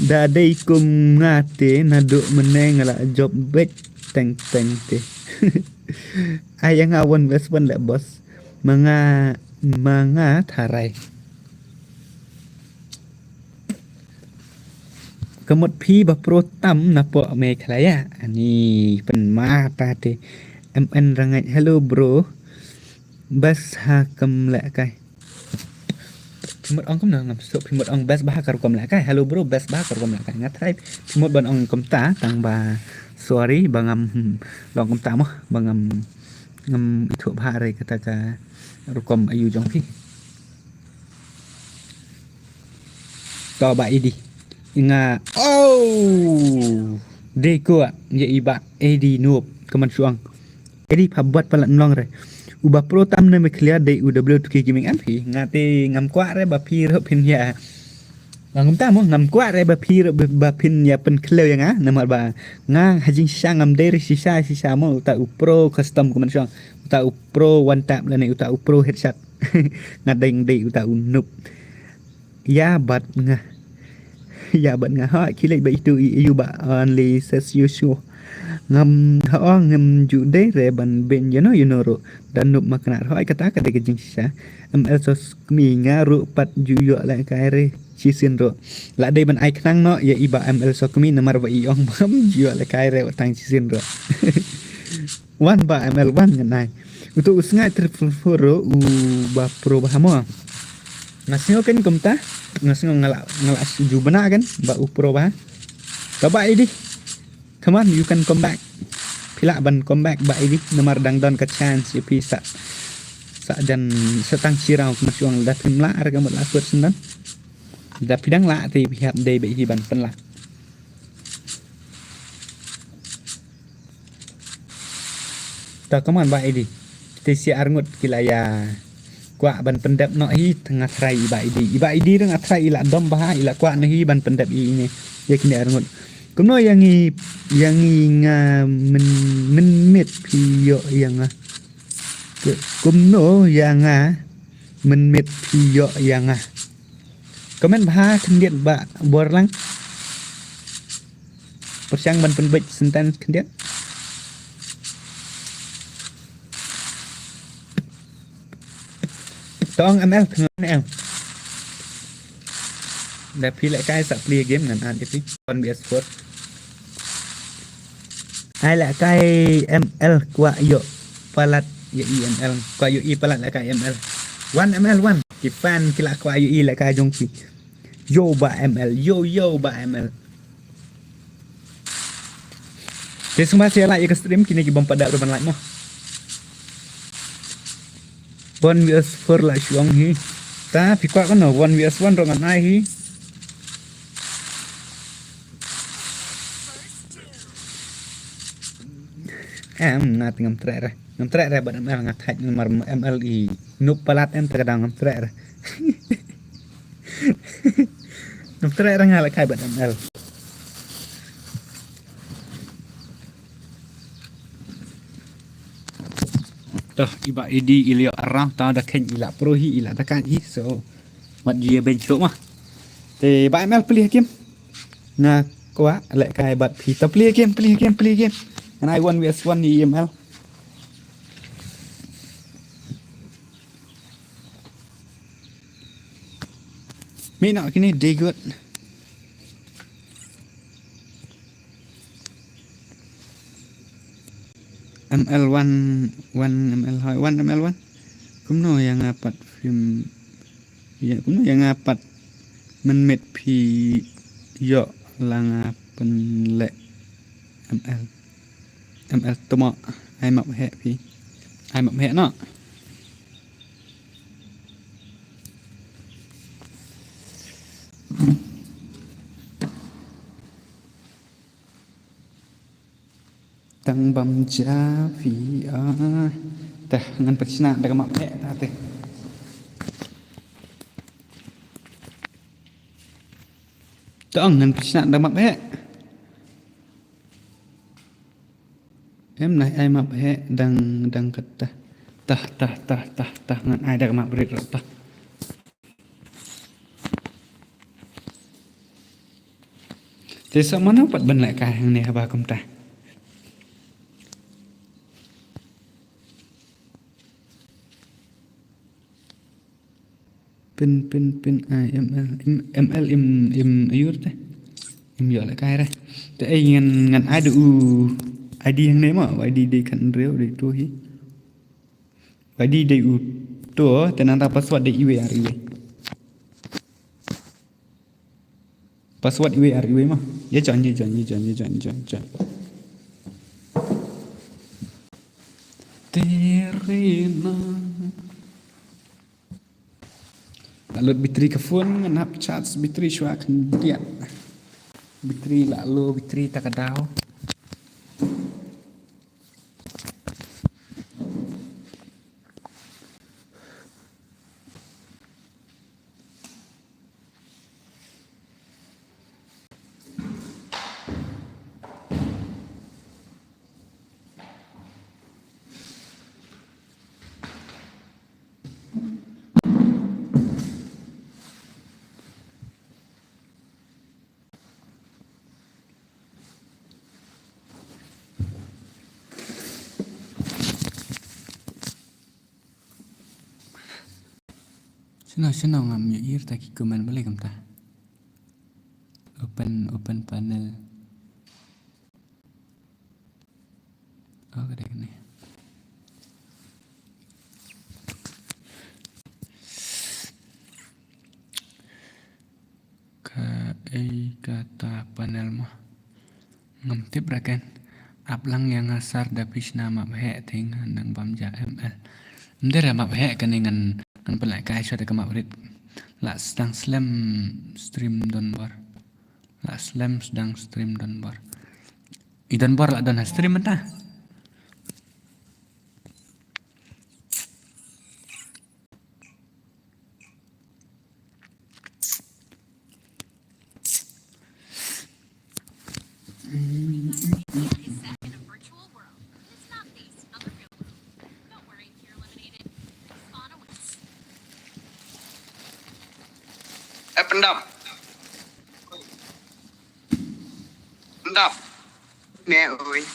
da dei kum ngate na do meneng la job bet teng te ayang awan wes la bos manga tharai kemut pi ba pro tam na po me khlaya ani pen ma ta te mn rangai hello bro bas ha kam la kai phimut ong kum na ngam so phimut ong bas ba kar kom la kai hello bro bas ba kar kom la kai ngathai phimut ban ong kom ta tang ba sorry bangam long kom ta mo bangam ngam ithu ba re kata ka rukom ayu jong pi to ba idi nga deko ya iba edi noob kaman suang edi phabat palan long re uba pro tam ne me clear de uw2k gaming mp ngate ngam kwa re ba pi ro pin ya ngam ta mo ngam kwa re ba pi ro ba pin ya pen clear yang nama ba nga hajing sang ngam de sisa mo ta pro custom kaman suang ta pro one tap la ne ta pro headshot ngadeng de ta noob ya bat nga ya bạn ngã hỏi khi lấy bảy tuổi yêu bạn only says usual ngam ho ngam ju de re ban ben you know ro dan nup makna ho ai kata ka de jing sa sos mi nga ro pat ju yo la kai re chi sin ro la de ban ai knang no ya iba sos mi namar ba i ong bam ju yo la kai re tang chi sin ro wan ba wan ngai untuk usngai triple foro u ba pro ba mo ngasio kan kumta ngasio ngala ju bana kan ba u pro ba ba ini come on you can come back pila ban come back ba ini nomor dang don ka chance ya bisa sa jan setang sirau masuang da tim la arga mot la kuat senan da pidang la ti pihak de be hi ban pen la ta come on ba ini ti si arngut kilaya kwa ban pendap no hi tengah trai iba idi deng atrai ila dom bah ila kwa no hi ban pendap ini ya kini arngut kumno yang nga men met piyo yang kumno yang men met piyo yang komen bah kendiat ba borlang persiang ban penbej sentan kendiat tong ml pengen em đã phi lại cái sắp play game ngắn hạn đi con PS4 ai lại cái ML qua yo palat yo ML qua yo palat lại cái ML one ML one cái fan kila qua yo lại cái jong phi yo ba ML yo ba ML jadi semua saya like stream kini kita pada berban like mo one vs4 lại xuống hi ta phi qua con one vs1 rồi ngắn ai hi em ngat ngam tre ra bad ml ngat haj nomor mli nup palat em terkadang ngam tre ra ngam tre ra ngala kai bad ml toh iba idi ilio arang ta da ken ila prohi ila da kan hi so mat dia benchok mah te ba ml pilih game na kwa lại kai bad phi ta pilih game and I 1vs1 EML mi nak kini day good ML1 ML1 kumno yang apat film ya kumno yang apat menmet pi yo lang pen le ML tomo ai mập hệ phi ai mập hệ nó tăng bầm cha phi teh ngan peksina dak map hệ ta teh tong ngan peksina dak map hệ em này ai mập hệ đang kata tah ngan ai dak map berit tah thế sao mà nó bật bần lại cả hàng này hả bà công ta pin ai ml im ayur teh im yo lại cái đây thế ai ngàn ai được ID yang này mà ID đi khẩn rêu để tôi hi ID để tôi tên là password để IWR password IWR mà ya chọn Terina lalu bitri ke phone nganap chat bitri shua kemudian bitri lalu bitri tak kadau Senang ngam ya ir taki kuman balik kam ta. Open panel. Oh kada ni. Kata panel mah ngam tip rakan aplang yang asar dapis nama bahek dengan nang bamja ml ndera map bahek kan dengan pelak kai syada kama urit la sedang slam stream donbar la slam sedang stream donbar idan bar la dan stream entah Is set in a virtual world. It's not based on the real world. Don't worry if you're eliminated. Spawn a wins. Pendap. Nè ơi.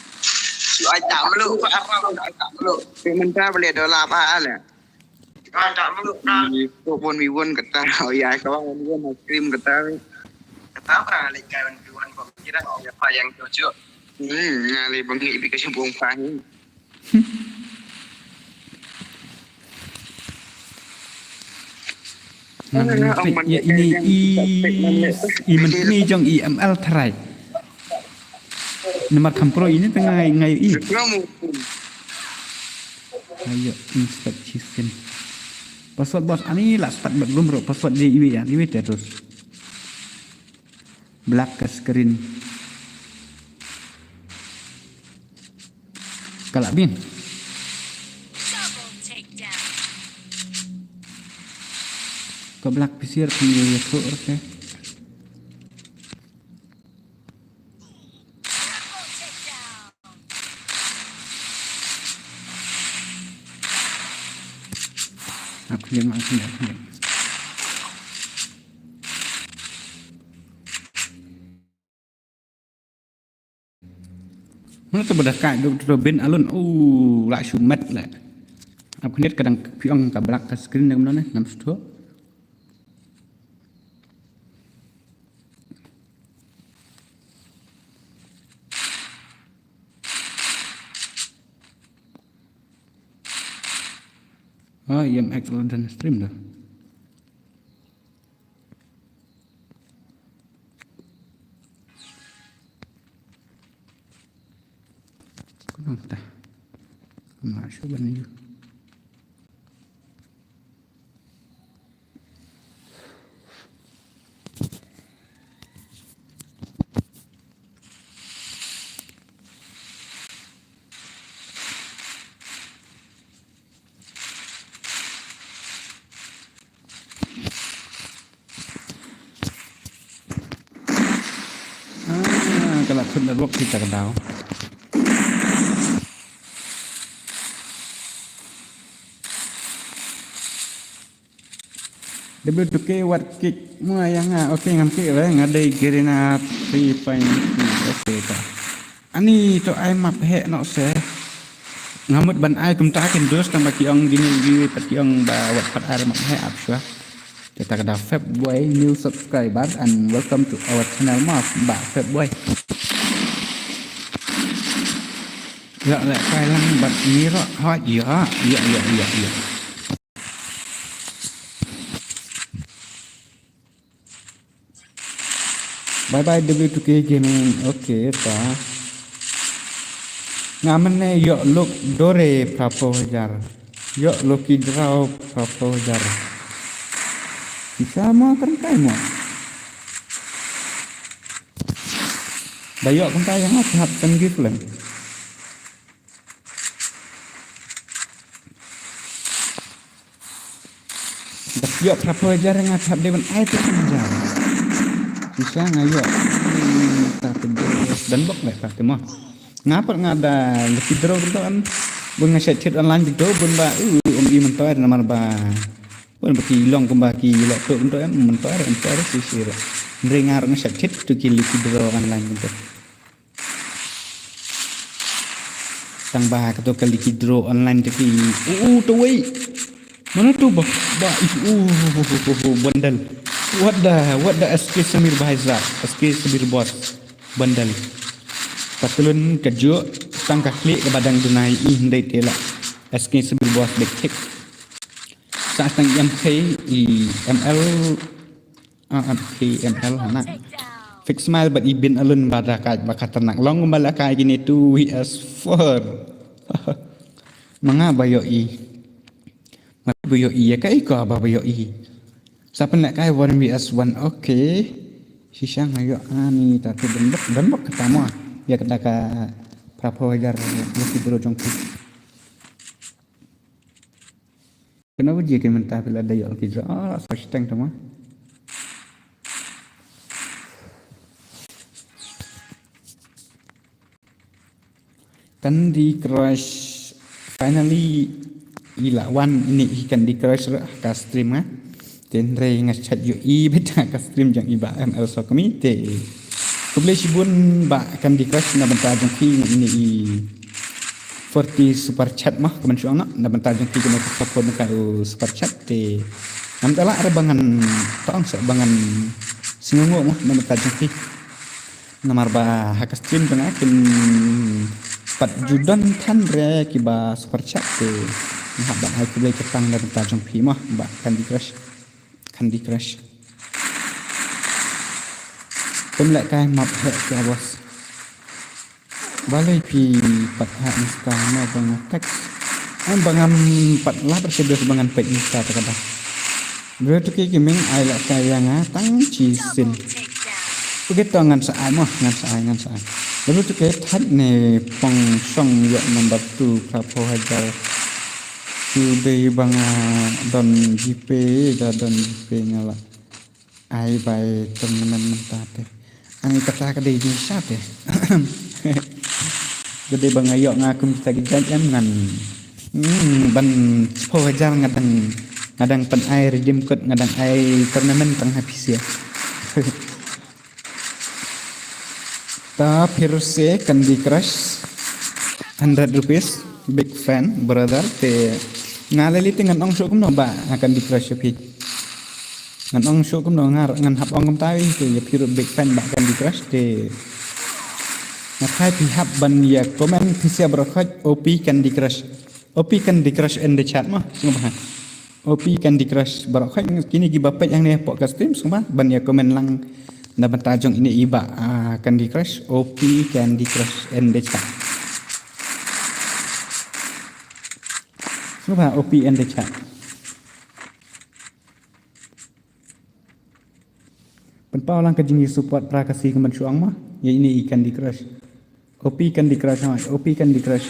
Chịu ai tạm lượng phải ai tạm lượng. Thì mình ra về đó là ba nè. Ai tạm lượng ra. Cô buồn vì buồn cả ta hỏi ai có buồn mà stream cả ta. Cả ta ra lại cái mình buồn còn chỉ đã hỏi phải yang cho chưa. Lại bằng nghĩ bị cái chuyện buồn phá. ya ini menteri jong IML terai nomor kampro ini tengah ngayu i ayo inspect system password bos ani lah start belum bro password di iwi ya iwi terus black ke screen kalabin Double takedown. ke black pisir punya itu oke Double takedown. aku lihat mana tu bedah kai do ben alun la shumat la aku lihat kadang piong ka black ka screen yang mana nam sto IMX dan stream dah. Kenapa? Masuk bani. Kalau sudah blok kita kedau. Debut ke wat kick mua yang okey ngam ke lah ngadai gerina 3.2 okey ta. Ani to ai map he no se. Ngamut ban ai tum ta ken dos tambah kiong gini giwi pat kiong ba wat pat ar map he apswa. Kita kada Febboy new subscriber and welcome to our channel map ba Febboy. Ya lek kai lang bat miro ha ya. Bye bye W2K gaming. Okay ta. Ngamen ne yo look dore prapojar. Yo loki draw prapojar. Bisa mau kan kai mo. Dayo kan kai yang hat kan gitu lah. Yo prapojar yang hat dewan ai tu kan. Bisa ngayo tapi dan bok lek pasti mah ngapa ngada lebih draw gitu kan bun ngeset chat online gitu bun ba i mentor nomor ba bun baki long kembaki lek tu untuk mentor sisir ndengar ngeset chat tu ki lebih draw online gitu tang ba ketu kali ki draw online tu ki tu wei Mana tu bah bandel. What the SK Samir Bahasa, SK Samir Boss bandel. Patulun kerja tangkah klik ke badang dunai indai tela. SK Samir Boss back check. Saat tang MK ML ML hana. Fix smile but ibin alun badakat bakat ternak long balakai gini tu WS4. Mga bayo bayo ya kai ko ba bayo sa nak kai 1vs1 okay sisang ayo ani tapi bendok ketama ya kata ka prapogar lebih bro jongki kenapa dia ke mentah bila dayo kita first tank tama Candy Crush finally ilawan ini ikan di crush ka stream tenre ngachat yo beta ka stream jang iba ML so komite kuble sibun ba kan di crush na benta jang ki ini 40 super chat mah kemen suang na benta jang ki kena support ka super chat te am tala rebangan taong sa bangan singungo mah na benta jang ki namar ba hak stream tengah kin 4 judan tan re kiba super chat te nah ba hai kuble ketang na benta jang pi mah ba kan di crush pemlek kai map hek ke bos balai pi patha insta ma bang teks bangam patlah bersedia bangan pet insta kata dua tu ki ming ai la kai yang tang chi sin begitu ngan saai mah ngan saai lalu tu ke that ne pong song ya number 2 prapo hajar tu be banga don GP da don GP ngala ai bai teman mentate ani kata kade di sate gede bang ayo ngakum kita gijan ngan ban po hajar ngadang pen air redeem code ngadang ai tournament tang habis ya ta firse Candy Crush 100 rupees big fan brother te ngalali dengan ong syuk kumno ba akan di crush pi ngan ong syuk kumno ngar ngan hap ong kum tawi te ya pure big fan ba akan di crush te nakai pi hap ban ya komen pisia brokat OP Candy Crush in the chat mah semua OP Candy Crush brokat kini gi bapet yang ne podcast stream semua ban ya komen lang na bantajong ini iba Candy Crush OP Candy Crush in the chat Lupa OP and the chat. Penpau lang kajing support prakasi kemen suang mah. Ya ini ikan di crush. OP Candy Crush mah. OP Candy Crush.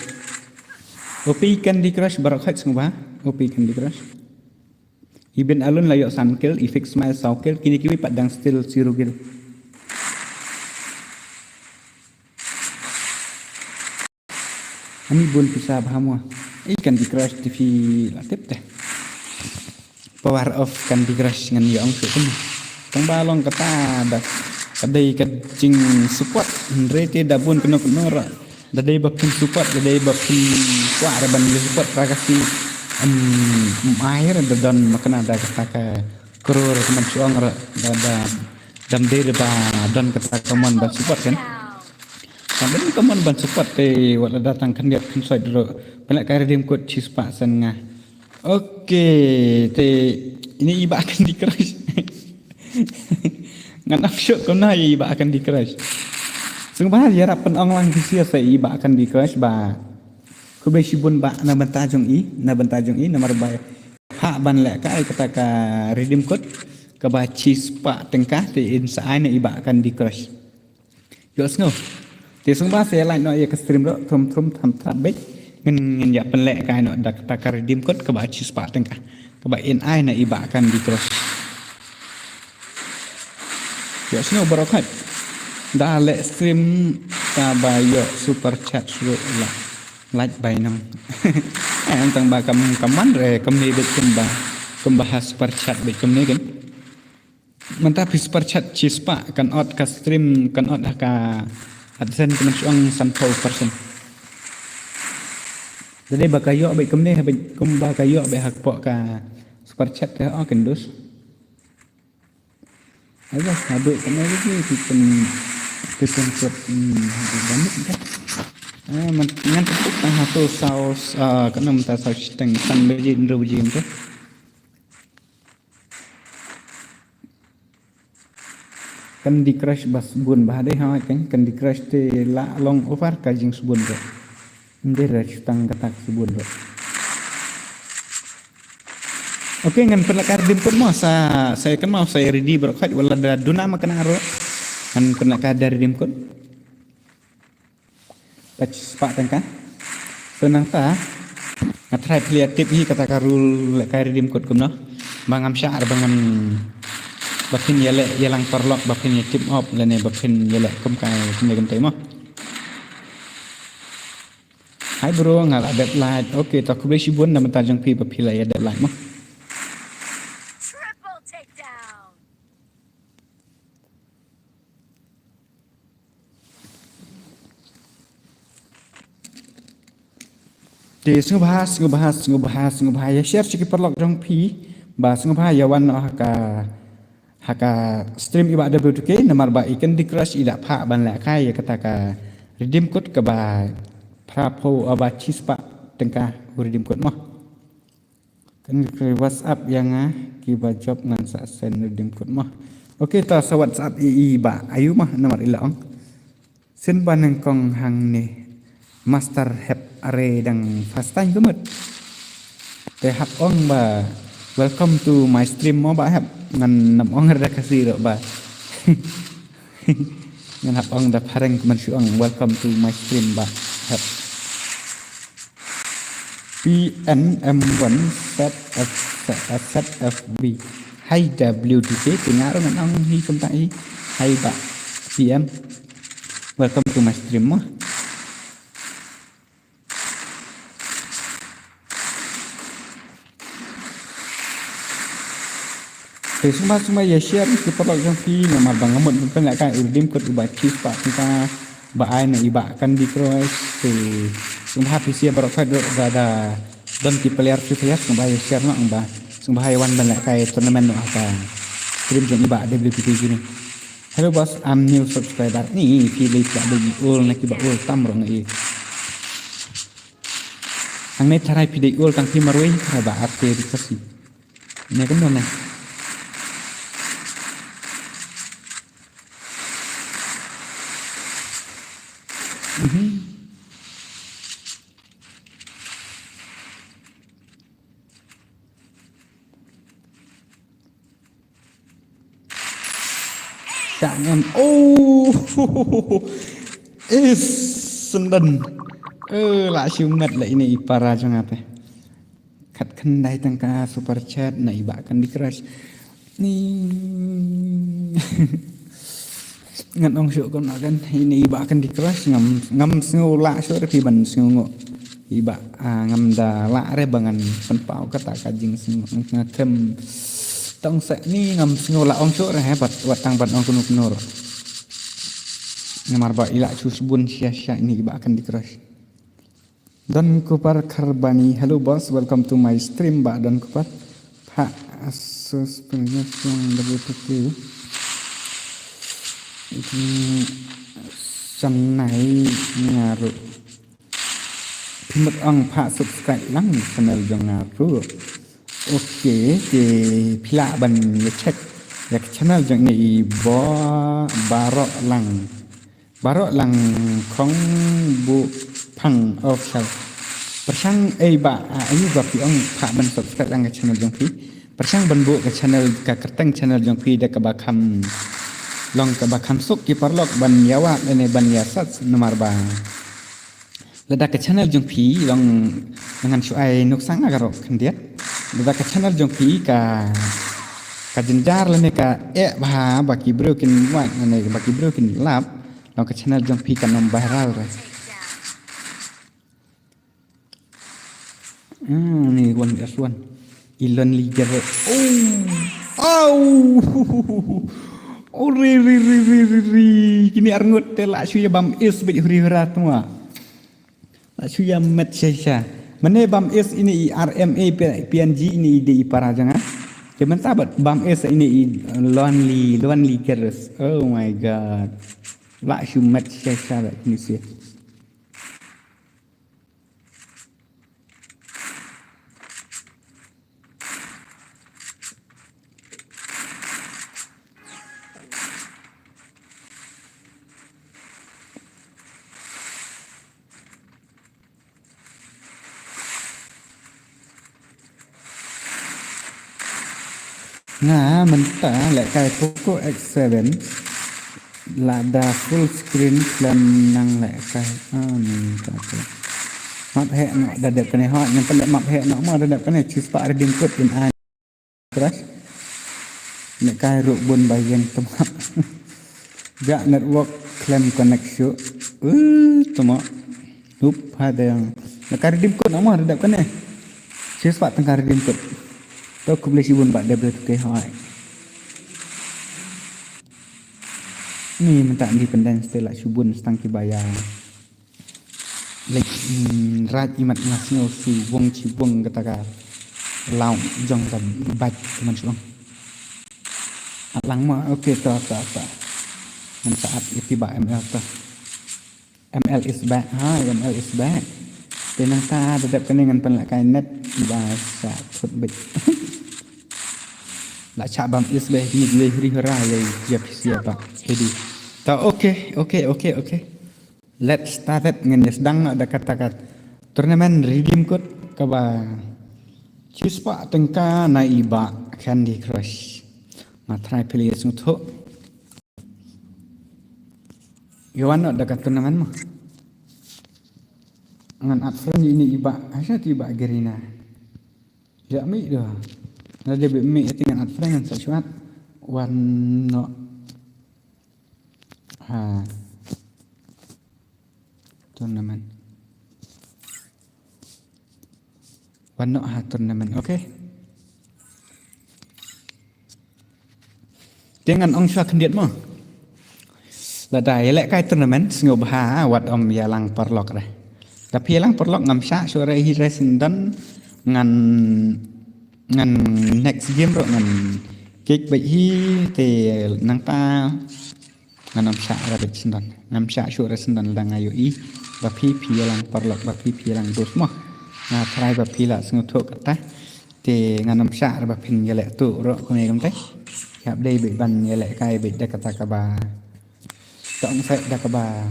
OP Candy Crush barakhat semua. OP Candy Crush. Ibn alun layok sankil, ifik smile saukil, kini kiwi padang still sirugil. Ami bun pisah bahamwa. Candy Crush TV latip teh power of Candy Crush ngan yang su pun tang balong kata ada kadai kajing support rete dabun kena ra dadai bakin support dadai bakin kuat ban support prakasi air dan makna ada kata kror kemen suang ra ada dam de ba dan kata kaman ban support kan sampai kaman ban support te wala datang kan dia kan side dulu pelak kare redeem code chispa san nga okay te ini iba akan di crash ngan aksyo ko na iba akan di crash sungguh ya rapan ong lang kisia sa iba akan di crash ba ku be sibun ba na bantajong i nomor ba ha ban lek ka kata ka redeem code ka ba chispa tengkah te insai na iba akan di crash yo sngo te sungguh saya like no ya ke stream ro thum tham tabek ngin ya pelek kai no dak takar redeem code ke ba chispa tengkah ke ba NI na iba akan di cross ya sino barokat da le stream ta ba yo super chat su la like by nang tang ba kaman re kamni bet kembahas super chat bet kamni kan mantap super chat chispa kan out ka stream kan out ka adsen kan suang 100% Jadi bakayo baik kemne baik kum bakayo baik hak pok ka super chat ke kendus. Ayo habis kemne lagi kita konsep banyak kan. Man ngan tu satu saus kena minta saus teng san bejin rujim tu. Kan di crash bas bun bah deh kan di crash te la long over ka jing subun tu. Ndera tang katak subun tu. Oke ngan pelakar dimpun mo saya kan mau saya ready berkat wala da duna makan aro kan pelakar dari dimpun. Tach sepak tengkah senang ta ngatrai piliatip hi kata karul lekari dim kot kumno bangam syar bangan bakin yele yelang perlok bakin tip op lene bakin yele kum kai kum legam tema hai bro ngal deadline oke tak kubli sibun nama tajang pi bapila ya deadline mo Triple takedown. Di ngubahas ya share sikit perlok jong pi bahas ngubahas ya wan haka stream ibadah WTK nomor ba ikan di crash ida pak ban la kai ya kata ka redeem code ke ba prapo aba cispa tengkah redeem code mah kan ke WhatsApp yang kiba job ngan sa send redeem code mah okey ta sa WhatsApp ba ayu mah nomor ilong sen baneng kong hang ni master have are dang first time kemet te hap ong ba welcome to my stream mo ba hap ngan nam ong ada kasih ro ba ngan hap ong da pareng kemen su ong welcome to my stream ba hap PNM1 ZFB hai WDC dengar ngan ong hi kum ta hi hai ba PM welcome to my stream mo semua ya share ke perlok jong pi nama bang ngamut pen nak kan udim kot ubat chip pak kita ba ai na iba kan di cross te semua PC barok fad ada don ki player free semua ya share nak ba semua haiwan ban nak kai tournament nak apa stream jong iba WPT gini hello boss I'm new subscriber ni pilih tak ada ul nak iba ul tamrong ni ang ni tarai pilih ul tang timarway ba ate dikasih ni kan dona Jangan senden lah siungat lah ini ipara jong apa kat kendai tangka super chat na ibakan di crash ni ngan ong syuk kon akan ini ibakan di crash ngam sengu la syuk pi ban sengu iba ngam da la re bangan penpau kata kajing sengu ngakem tong se ni ngam sengu la ong syuk re hebat watang ban ong kunur ngamar ba ila cusbun sia-sia ini ibakan di crash Don Kupar Karbani hello boss welcome to my stream ba Don Kupar Pak Asus penyesuaian WTK Sanai ngaru Pimut ang Pak subscribe lang channel jong ngaru Oke pila ban cek ya channel jong ni barok lang kong bu pang official persang ba ayu ba pi ong Pak ban subscribe lang channel jong pi persang ban bu ke channel ka kerteng channel jong pi da ka bakam long ka bakam suk ki parlok ban yawa ene ban yasat nomor ba leda ka channel jong pi long dengan suai nuk sang agar kendiat leda ka channel jong pi ka jenjar lene ka ba baki broken wa ene baki broken lap long ka channel jong pi ka nom viral re ni one as one Elon Liger ri kini arngut telak suya bam is bit huri rat semua la suya met sya Mana bam is ini RMA PNG ini di para jangan. Cuman sahabat bam is ini lonely girls. Oh my god. Lah shumat saya ini sih. Nah, mentah lại cái Poco X7 là đa full screen lần năng lại cái mình cái map hệ nó đã đẹp cái này họ nhưng phần lại map hệ nó mà đã đẹp cái này chỉ phải redeem code in ai crash lại cái rượu buồn bài dân tụm gak network claim connection tụm up ada yang lại cái redeem code nó mà đã đẹp cái này chỉ phải tăng cái redeem code tôi cũng lấy sibun bạn đẹp được cái hỏi ni minta di pendan setelah subun setang kibaya lek raj imat nasno su wong chi wong kata laung jong ka baj teman suang atlang ma okey ta manfaat itiba ML ta ML is back ML is back tenang ta tetap keningan penlakai net bahasa footbit lại chạm bằng USB thì lấy ri ra lấy dẹp siapa jadi tak okay let's start it ngene sedang ada kata-kata turnamen redeem code kaba chispa tengka na iba Candy Crush matrai pilih sungtho yawan ada kat turnamen mah ngan atfren ini iba asya tiba gerina ya mi dah Nada mi tinggal at friend sa suat one no tournament one no tournament okay dengan ong suat kendiat mo là đại lại cái tournament ngầu hà wat om ya lang perlok deh tapi lang perlok ngam sa sore hi resendan ngan next game rồi ngàn kịch bị hi thì nang ta ngàn năm xã là bị sinh đòn năm xã sửa ra sinh đòn là ngày ý và phi lang parlok và phi lang dos mà try và phi là sinh thuộc ta thì ngàn năm xã là phi như lệ tụ rồi con này không thấy gặp đây bị bắn như lệ cay bị đặc ta cả bà tổng phải đặc bà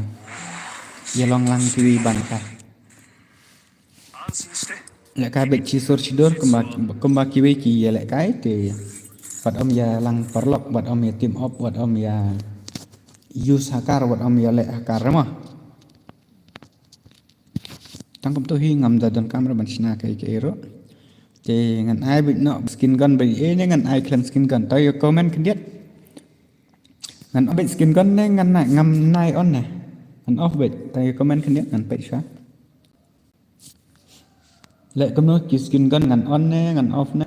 giờ long lăng tv bắn cả lại cái bệnh chi sốt chi đốt công kiwi kỳ lại cái thì vật âm ya lang perlok vật âm ya team up vật âm ya use hakar vật âm ya lại hakar mà tăng công tôi hi ngầm ra don camera ban sina cái ro thì ngàn ai bị nọ skin gun bị ngàn ai claim skin gun tôi comment cái biết ngàn bị skin gun này ngàn này ngầm này on này ngàn off bị tôi comment cái biết ngàn bị sao lại có nói chỉ skin gun ngàn on nè ngàn off nè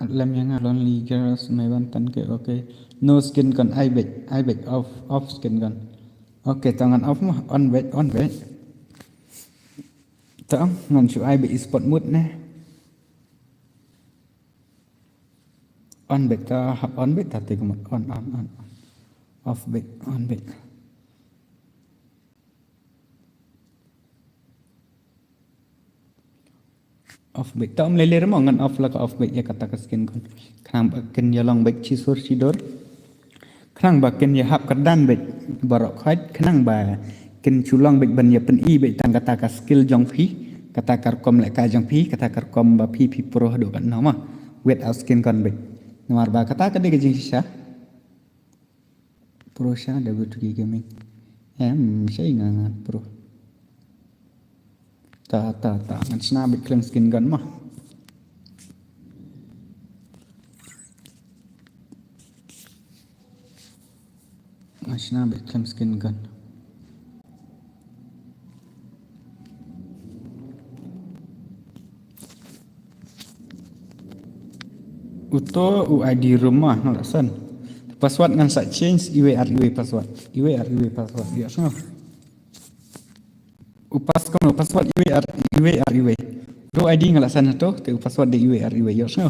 làm yang lonely girls mấy bạn tấn kệ ok no skin gun ai bị off skin gun ok tao ngàn off mà on bet tao ngàn chịu ai bị spot mood nè on bet tao học on bet tao tìm một on off bet on bet off bait tom lele mo ngan off la off bait ya kata skin kon khang baken ya long bait chi sur chi dor khang baken ya hap kadan bait barok khait khang ba ken chulong bait ban ya pen i bait tang kata skill jong phi kata karkom le ka jong phi kata karkom ba phi pro do kan no ma without skin kon bait nomor ba kata ka de jing sha pro sha w2 gaming em sai ngan pro ta ngân sna bị claim skin gun mà ngân sna bị claim skin gun uto UID rumah nolak sen password ngan sa change iwr password ya semua upas kono password iwe ro ID ngalasan to te password de iwe yo no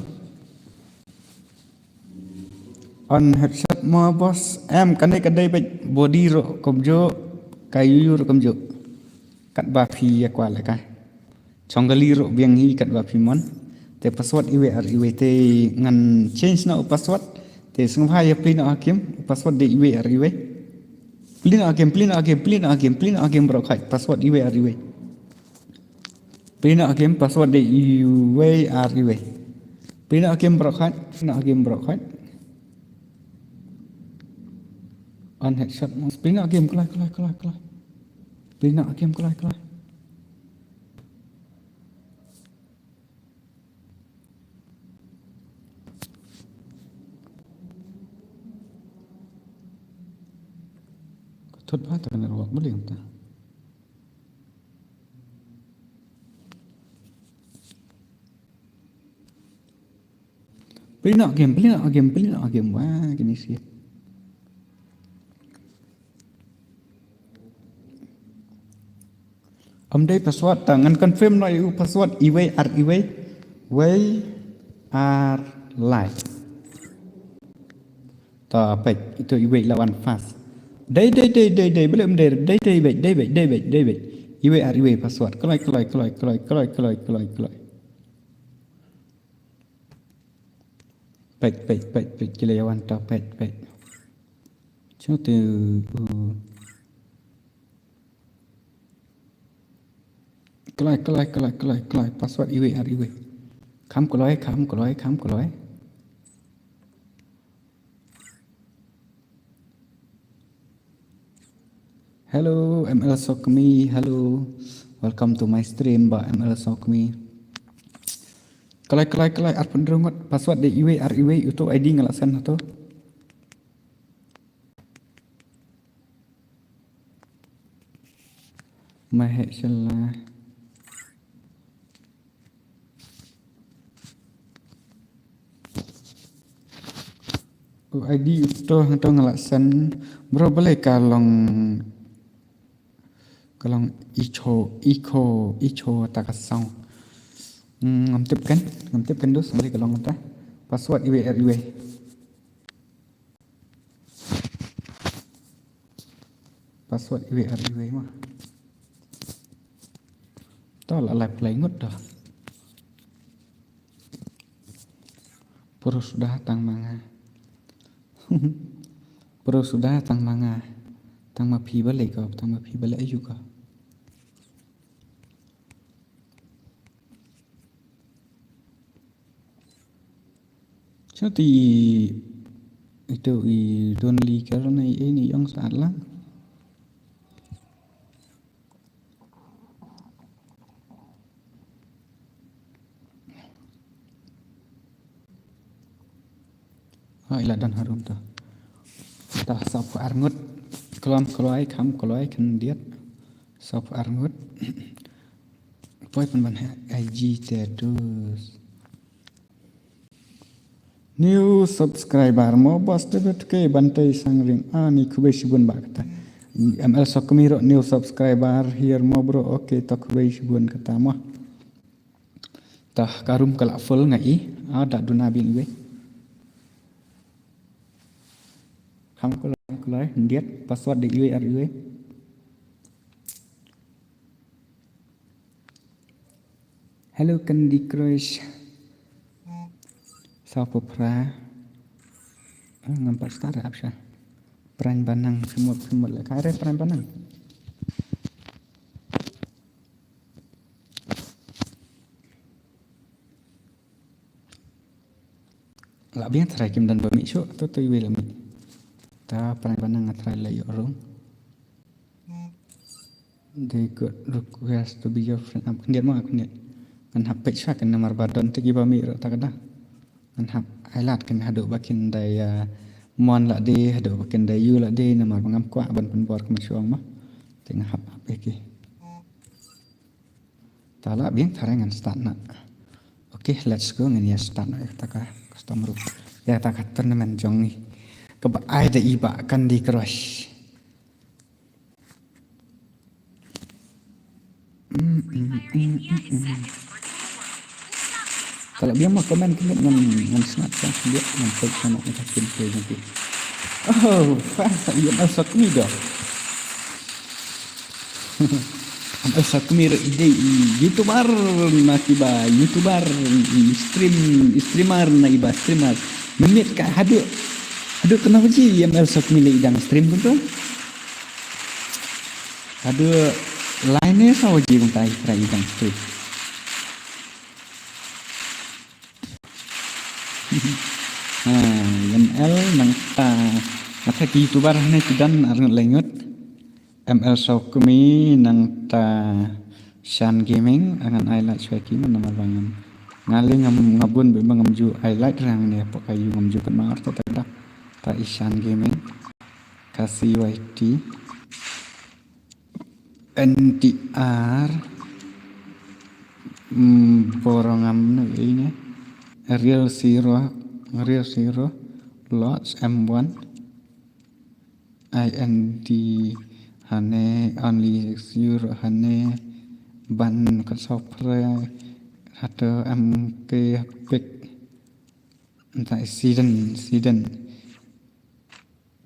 on headset mo bos em kadai body ro komjo kayu ro komjo kat ba phi kwa la ka chongali ro biang hi kat ba phi mon te password iwe te ngan change no password te sung ha ya plin akim password de iwe plin akim bro khai password iwe plin akim password de iwe plin akim bro khai on headshot plin akim kelai plin akim kelai thốt ba ta na ro boleh ta plin akim wah gini sih đây password tangan confirm no you password iwe way are live ta pek itu iwe lawan fast đây belum đây iwe password kelai pek jelawan ta pek cho từ kelai password iwe kham kelai hello ML Sokmi, hello, welcome to my stream Mbak ML Sokmi. Kelai arpan rungut password de iwe itu ID ngalasan atau Maheshallah. ID itu ngalasan bro boleh kalong icho takasau ngamtipkan dos boleh kalong ta password iwe password iwe mah to là lại play ngut dah Puro sudah tang manga tang ma phi balik juga Jadi itu donli karena ini yang salah. Ilah dan harum tu. Tah sop arngut kelam keloi kan diet sop arngut. Poi penban IG terus. New subscriber mo bos tebet ke bantai sangring ani kubei sibun ba kata ML Sokmi ro new subscriber here mo bro okay to kubei sibun kata mah tah karum kala full ngai ada dunabil we kham kolai ndiet password de iwe hello Candy Crush Sapo pra ngampak startup sya peran banang semut lah kare peran banang lah biar try kim dan bami syuk tu iwe lami ta peran banang try lah yorong they could request to be your friend am kendiat mo aku niat kan hapek sya kan nomor badon tegi bami ro takada hap highlight kan hadu bakin daya mon la de hadu bakin dayu la de namar mangam kwa ban penbor kemasuang mah tengah hap iki tala biang tarangan start na okay let's go ngani start na taka customer ya taka tournament jong ni ke ai da iba kan di Crush. India is set in a virtual world. It's not based on Kalau dia mau komen kita dengan smart kan dia nampak sama kita pintu nanti. Oh, fasa dia masuk ni dah. Ambil satu mir ide YouTuber nakiba YouTuber streamer nakiba streamer menit ka haduk kenapa sih yang satu milik idang stream tu haduk lainnya sahaja je mentai kira idang stream ML nang ta maka YouTuber ni kidan arngot lengut ML Sokumi nang ta Shan Gaming angan highlight swaki mana bangan ngali ngabun be ngamju highlight rang ne pakai ngamju kenal ta ta Shan Gaming kasih YT NTR borongam ini Real Zero Lots M1 IND hane only zero hane ban ka software hata MK pick entah season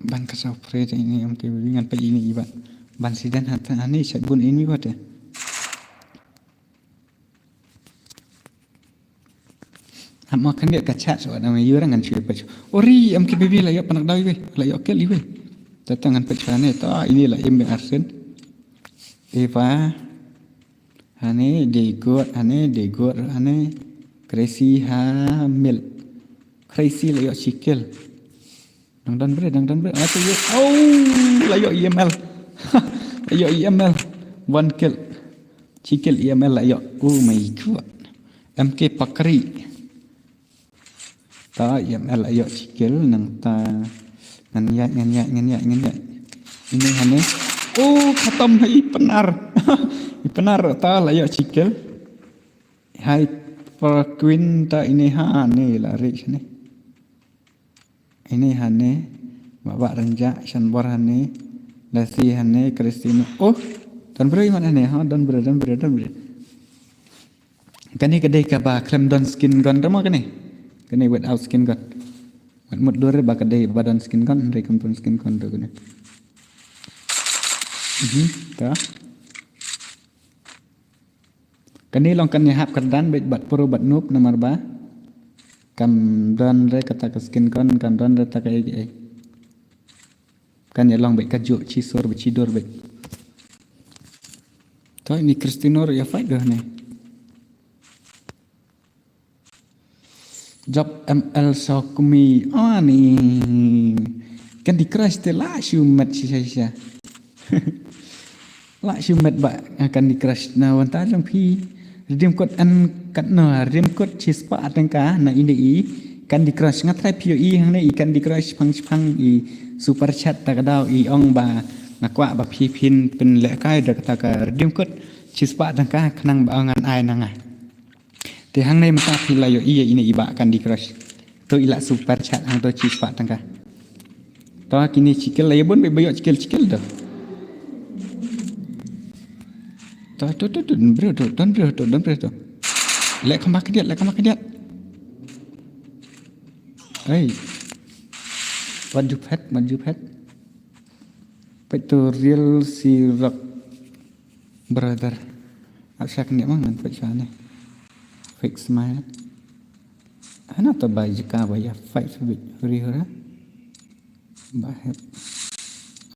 ban ka software ini MK ngan pa ini ban season hata hane chat bun ini buat makan dia kacat so nama orang ngan cuy pacu ori MK baby lah ya panak dawi lah ya okey liwe datangan pecahane ta inilah yang berarsen Eva hane degot hane crazy hamil crazy layo cikel dang bre atau yo layo EML layo EML one kill cikel EML layo oh my god MK pakri ta EML layo cikel nang ta nganyak ini hane khatam hai penar ta layak cikel hai per queen ta ini hane lari sini ini hane babak renjak shanbor hane lasi hane Christina dan beri mana ne dan beri kani kedai ka ba krem don skin gun ramo kani without skin gun mut dore bakadai badan skin kan rekom skin kan tu ni ta kani long kan hap kerdan bat pro bat noob nomor ba kam dan re kata ke skin kan dan re ta kai kan ya long bet kaju cisor bet cidor bet to ini Cristiano ya fight dah ni job ML Sokumi ni kan di crash te la shumat sisa la shumat ba akan di crash na wanta jang pi redeem code an kat na redeem code chispa atangka na ini kan di crash ngatrai POE hang ni kan di crash phang i super chat ta kadau i ong ba nakwa ba pi pin pen le kai da ta ka redeem code chispa atangka khnang ba ngan ai nanga thì hang này mà ta thì là ini iba kan di crush to ila super chat hang to chispa tangka to kini cikel lah bun be bayo cikel dah to don bro to lek kamak dia hey maju pet betul real si rock brother asak ni mangan pecahane fix my ana to bai jika bai fight bit rihora bahet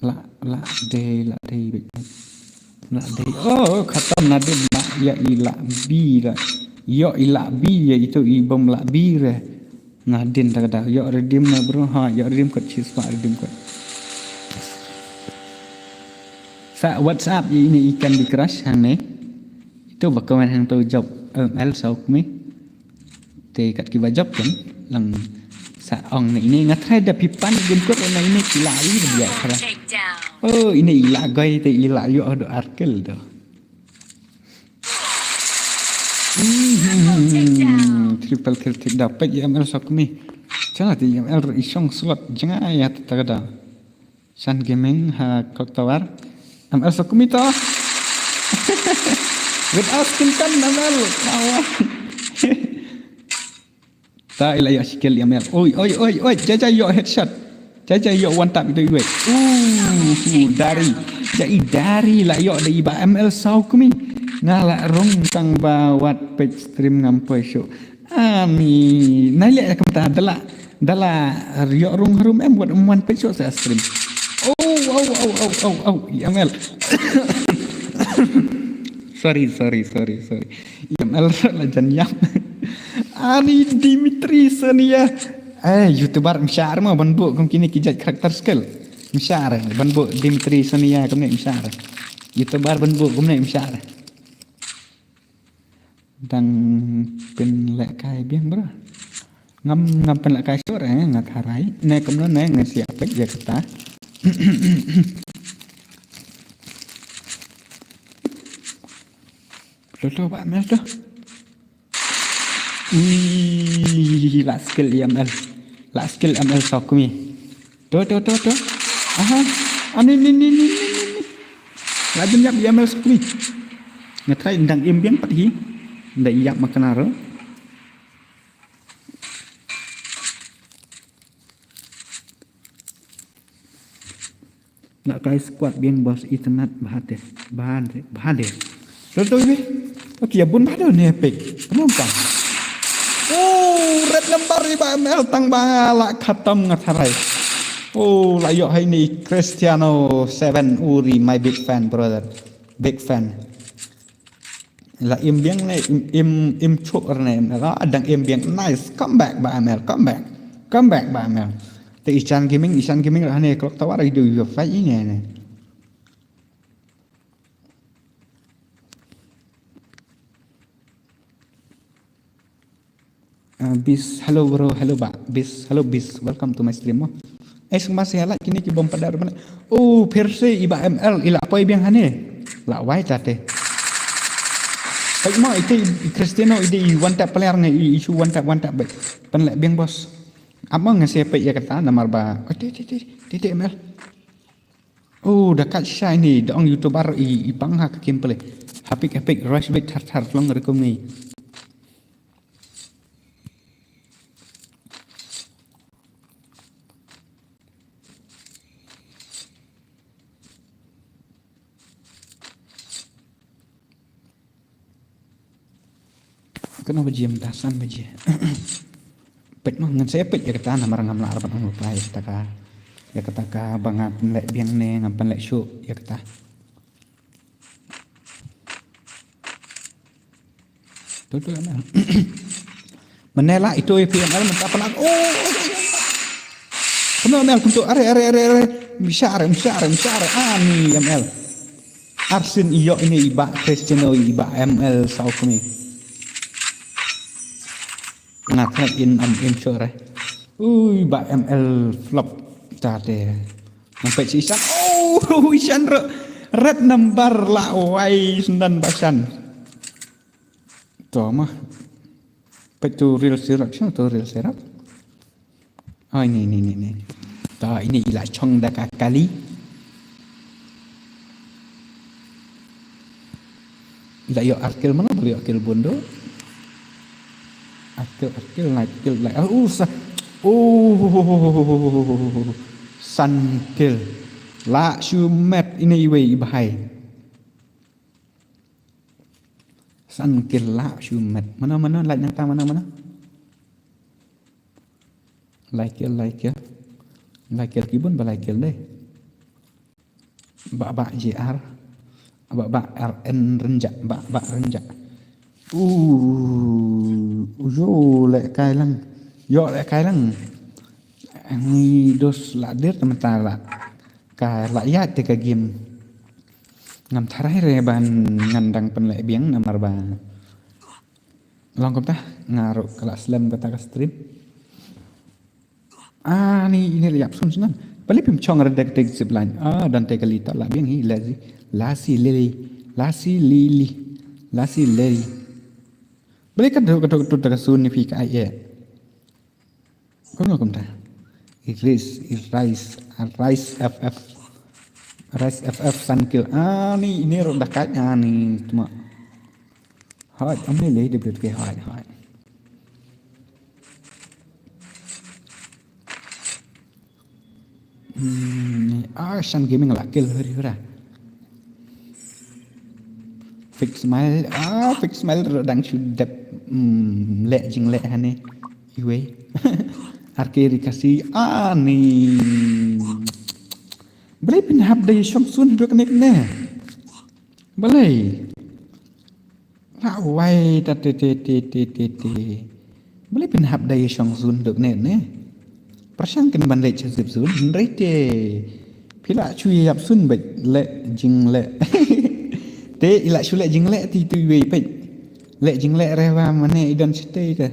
la day bit la day khatam nade ma ya ila bi la yo ila bi ya itu ibom la bi re ngadin ta kada yo redeem na bro yo redeem code chispa redeem code sa WhatsApp ini ikan di crash hang ne itu bakawan hang to job ML Sokumi te kat kiba job kan lang sa ong na ini ngatrai da pipan game code na ini kilari dia kara ini ila goy te ila yo do arkel do triple kill tik dapat ML Sokumi cana ti ML isong slot jangan ayat tagada Shan Gaming ha koktawar ML Sokumi to Without skin kan Amel kawan. Tak ilah ya skill ya Amel. Oi, jaja yo headshot. Jaja yo one tap itu wait. Dari lah yo dari ba ML sau kami. Ngalak rong tang bawat page stream ngampai show. Ami nalek kamta dala yo rong harum em buat one page show saya stream. Yamel. sorry. Yamel lah janyam. Ani Dimitri Sania. YouTuber Msyar mah banbu kum kini kijat karakter skill. Msyar banbu Dimitri Sania kum nek Msyar. YouTuber banbu kum nek Msyar. Dang pen lek kai biang bro. Ngam pen lek kai sore ngat harai. Nek kum nek ngasiap pek ya kata. Tuh Pak Mel tuh. Last skill ML sokmi. Tuh. Aha. Ini. Lajun yap ML sokmi. Ngetrai ndang imbiang pati. Ndak iyak makanaro. Nak kai squad biang bos internet bahan deh. Tuh ini. Okey, bun bahan ni epic. Kenapa? Red lembar ni ML tang bala khatam ngatharai. Layo hai ni Cristiano 7 Uri my big fan brother. Big fan. La imbiang ni im chuk ni la adang imbiang nice comeback ML. Te Ishan Gaming lah ni klok tawar hidup yo fight ini ni. Bis, hello bro, hello Pak. Bis, welcome to my stream. Masih halak kini ki bom padar mana. Perse iba ML ila apa biang hane. La wai tate. Baik mau itu Cristiano ide one tap player ni isu one tap baik. Penlek biang bos. Abang ngasih apa ya kata nama ba. Titik ML. Dekat Syah ini dong YouTuber ipang hak gameplay. Epic rush bit tar long rekom ni. Kena berjiam dasan berji. Pet mah ngan saya pet ya kata nama orang ngamla arban orang lupa ya kata ka bangat lek biang ne ngampan lek show ya kata. Tuh mana? Menela itu PML mentapa nak. Kenapa ML untuk are Msyar. Ani ML. Arsin iyo ini iba Cristiano iba ML saukmi. Ngat in sure. Ba ML flop tadi. Sampai si Ishan. Ishan red number lah wai sendan basan. Tuh mah. Betul real syrup atau real syrup? Ini. Tuh ini ilah chong dah kali. Ilah yo arkil mana boleh arkil bondo? Akil like. Sun kill. La shumet ini way bahai. Sun kill la shumet. Mana like nyata mana. Like ya. Like kibun ba like deh. Bak JR. Bak RN renjak. Bak renjak. Lek kai lang. Ni dos ladir teman la. Ka layak te ka game. Ngam tharai re ban ngandang penlek biang namar ba. Long tah ngaruk kelas slam kata ka stream. Ni ini liap sun sunan. Balik pim chong redek tek zipline. Dan te kalita la biang hi lasi lili. Balik kan tu sun ni fika ya. Kau nak kumta? Rise FF sun kill. Ni rok dakatnya ni cuma hỏi ông này lấy được cái hỏi Sun Gaming là kill hơi ra Fix smile đang chụp đẹp lệ jing lệ hả nè iwe Arke dikasih ni boleh pinhap dari Syamsun dua kenek ne boleh lawai te boleh pinhap dari Syamsun dua kenek ne persangkan bandai chasip sun rete pila chui yap sun bet le jing le te ila chu le jing le ti tu we pet le jing le rewa mane idan stay te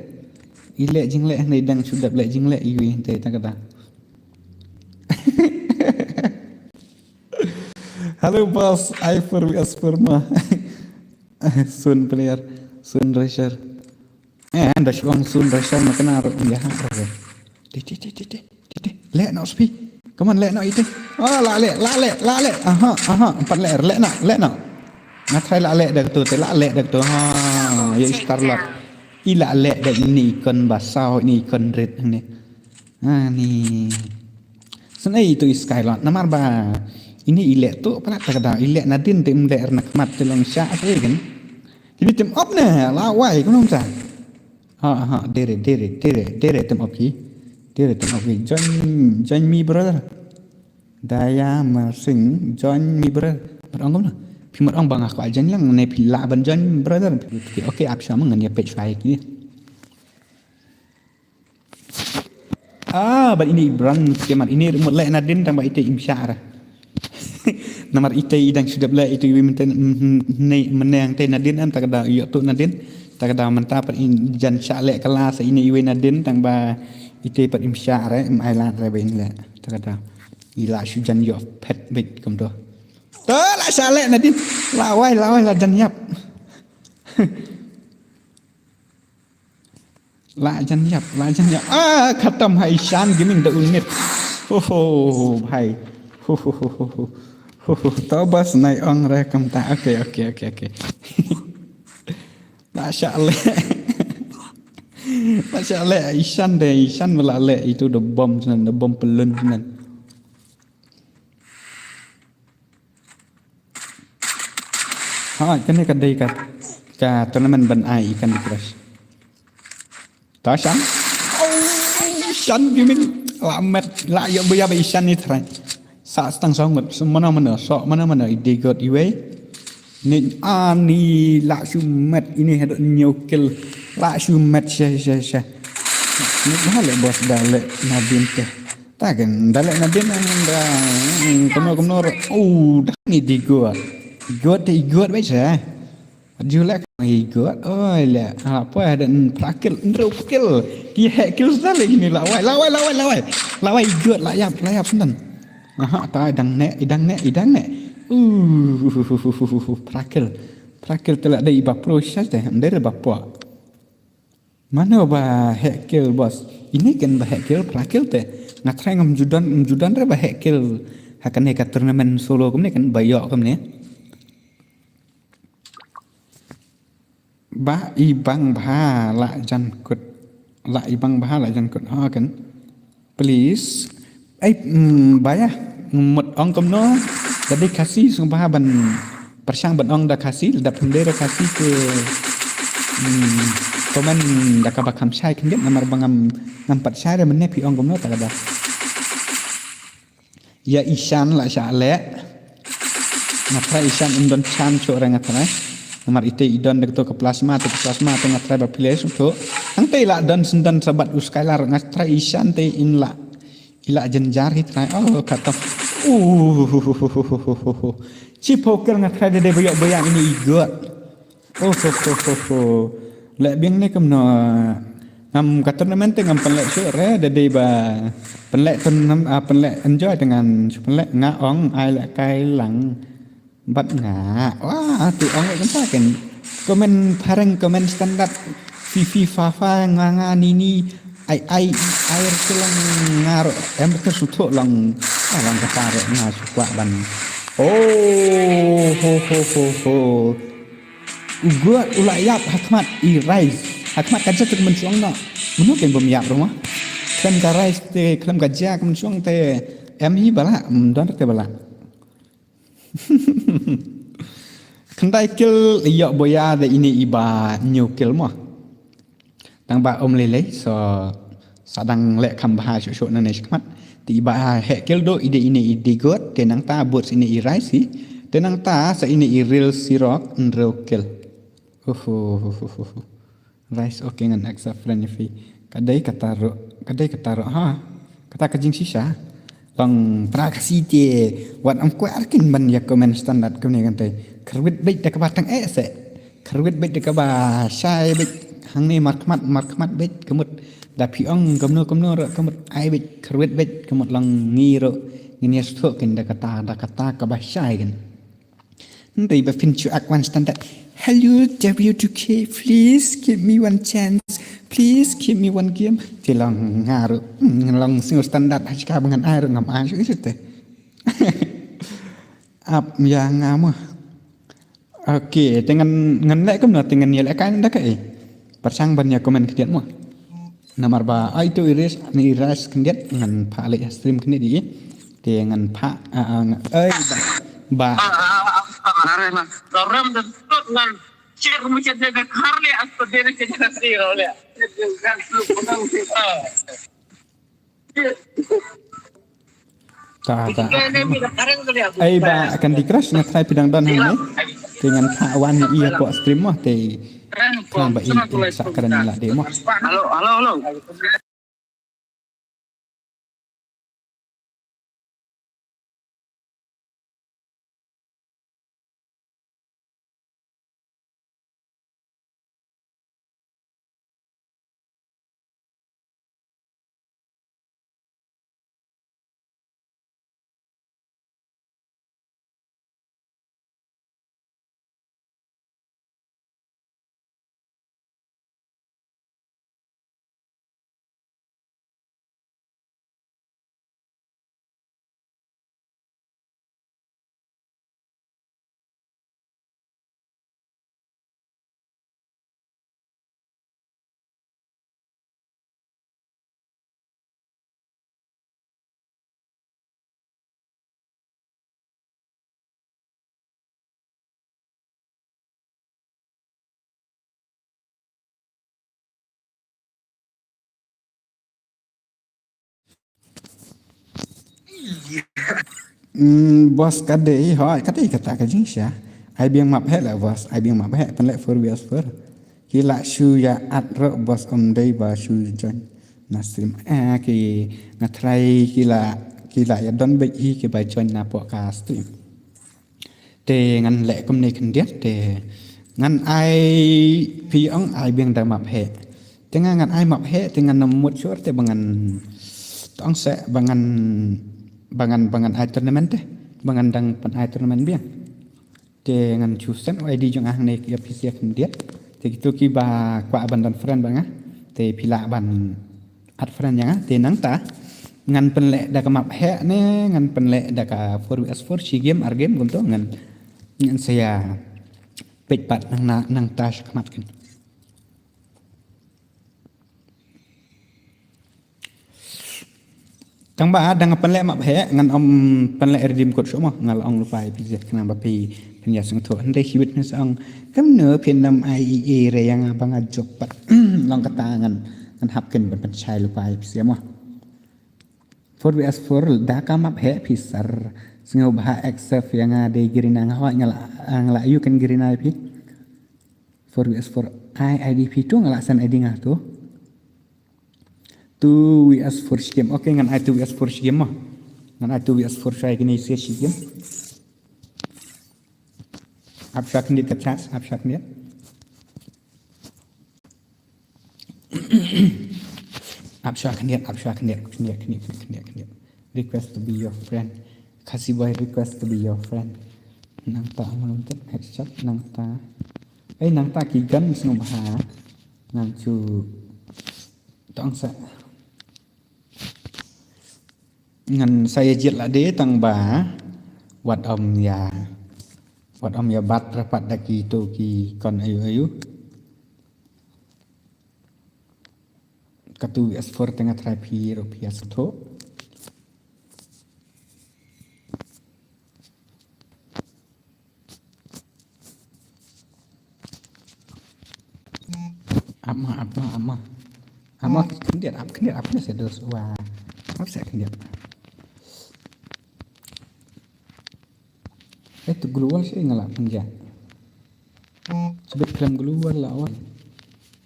ile jing le ne dang sudap le jing le iwe te ta kata halo bos I for vs Perma sun player sun rusher anda syong sun rusher makna ro ya ha lẹ nó spi come on lẹ nó itu la lẹ aha empat lẹ nó ngắt thay la lẹ được tu la lẹ được tu ha ya starlot ila lẹ được ni con bà sao ni con red ni ni senai itu skylot namar ba ini ile tu pala tak ile nadin tim lẹ nakmat telong sya apa kan jadi tim op ne lawai kan không sao ha dere tim op ki dia datang okay join me brother daya masing join me brother orang kamu pimat orang bang aku aja yang ne pila ban join brother okay ap sama ngan ya page file ni ban ini brand kemat ini remote lain nadin tambah itu imsyara nomor itu idang sudah bela itu minta menang teh nadin am tak ada yo tu nadin tak ada mentah per jan syalek kelas ini iwe nadin tambah ite pat imsyara em ailan reben le takada ila sujan yo pet bit kom do la sale nadin lawai la jan yap la jan yap khatam hai shan gaming da unit bhai to bas nai ong re kam ta okay la sale Masya Allah, Isan melalek itu the bom pelun senan. Kan ni kadai kat tournament ban ai ikan di crash. Ta Isan? Isan gaming lamet la yo beya Isan ni trai. Sa stang songot mana ide god iwe. Ni ani la sumet ini ada nyokil la sumet sya ni hale bos dalek nadin teh taken dalek nadin anda kono ni di god baik saya julek god le apa ada prakil ndrukil ki hekil dalek ini lawai god layap senen ta idang ne prakil telak dari bapro saja dari bapa mana bah hekil bos ini kan bah hekil prakil teh ngatrai ngam judan re bah hekil hakan hekat turnamen solo kemne kan bayok kemne ba ibang bah la jankut ha kan please bayah mut ong kemno jadi kasih sumpah ban persang ban ong dah kasih dah pendera kasih ke komen dah kabakam syai kan dia namar bangam nampat syai dah menep ong kemno tak ada ya Isan la syale ngatra Isan undon chan cho orang ngatra namar ite idon dak to ke plasma to ngatra ba piles to ang te la don sendan sabat uskailar ngatra Isan te in la ila jenjar hitra kata cipokel ngatra de bayang ini igot lek biang ni kemno ngam kata namente ngam penlek sore de ba penlek penlek enjoy dengan penlek ngaong ai lek kai lang bat wah tu ong kan saken komen pareng komen standar fifi fafa nganga nini ai air tulang ngaro em betul sutuk lang kata nga suka ban ho ugot ulayap hakmat I rise hakmat kaja tu mencuang nak menu ken bemiap rumah klaim ka rise te klaim ka jak mencuang te hi bala don te bala kendai kil yok boya de ini iba new kil mo tang ba lele so sadang lek kam bahasa syok nane hakmat ti iba he kil do ide ini ide got te nang ta bot ini I rise si te nang ta sa ini I real sirok real kil rice okay ngan accept friend fi kadai kataro ha kata kajing sisa bang praksi te wat am ko arkin ban ya komen standard ko ne kan te kerwit bait de ka batang se kerwit bait de ka ba sai bait hang ni markmat bait kemut da pi ong komno ro kemut ai bait kerwit bait kemut lang ngi ro ngini sto ken da kata ka ba sai kan ndai ba fin chu ak one standard. Hello W2K, please give me one chance. Please give me one game. Thì lòng ngaru, lòng single standard HK dengan air ngam air itu teh. Ap yang ngam. Oke, dengan lek kem dengan nilai kan dah kai. Persang banyak komen kediat mu. Nomor ba itu iris ni iras kediat dengan pak lek stream kediat di. Dengan pak ba Are na ram dan ngan cek macam jaga karle atau dene ke jaga sih oleh kan lu penang sih ai ba akan di crash na try pidang dan hang dengan kawan ia ko stream mah te kan ba ini sakaran la demo halo bos kadai kata kajing sia ai biang map he la bos ai biang map he pen lek for bias for kila shu ya at ro bos dei ba shu join na stream ki na try kila ya don be hi ki ba join na po ka stream te ngan lek kom ne kan diet te ngan ai pi ong ai biang da map he te ngan ai map he te ngan namut short te bangan tong se bangan ai tournament teh bangan dang pan ai tournament biang te ngan chusen ID jong ang ne ya PC kan dia te gitu ki ba kwa ban dan friend banga te pila ban at friend yang te nang ta ngan pen le da ka map he ne ngan pen le da ka 4vs4 si game ar game gunto ngan saya pet pat nang ta shakmat kan Tang ba dang penlek map he ngan om penlek redeem code semua ngal ong lupa PZ kena bapi penya sung tho ndai hiwit nes ong kam ne pin nam IEA re yang abang ajok pat long katangan ngan hapken ban chai lupa PZ mo 4vs4 da ka map he pisar singau bah accept yang ada girina ngawa ngala yu kan girina pi 4vs4 IDP tu ngala san ID ngah tu 2vs4 game. Okay, ngan I 2vs4 game mah. Ngan I 2vs4 saya gini sih game. Abstrak ni kecas, abstrak ni. Abstrak ni. Request to be your friend. Kasih boy request to be your friend. Nang ta malam tu headshot nang ta. Nang ta kigan sinu baha. Nang cu tong sa ngan saya jet lah de tang ba wat om ya Buat om ya bat rapat daki itu ki kon ayu katu S4 tengah try pi rupiah seto ama kendiat apa saya dos wah apa saya kendiat itu keluar sih ngelak penjat sebab film keluar lah awal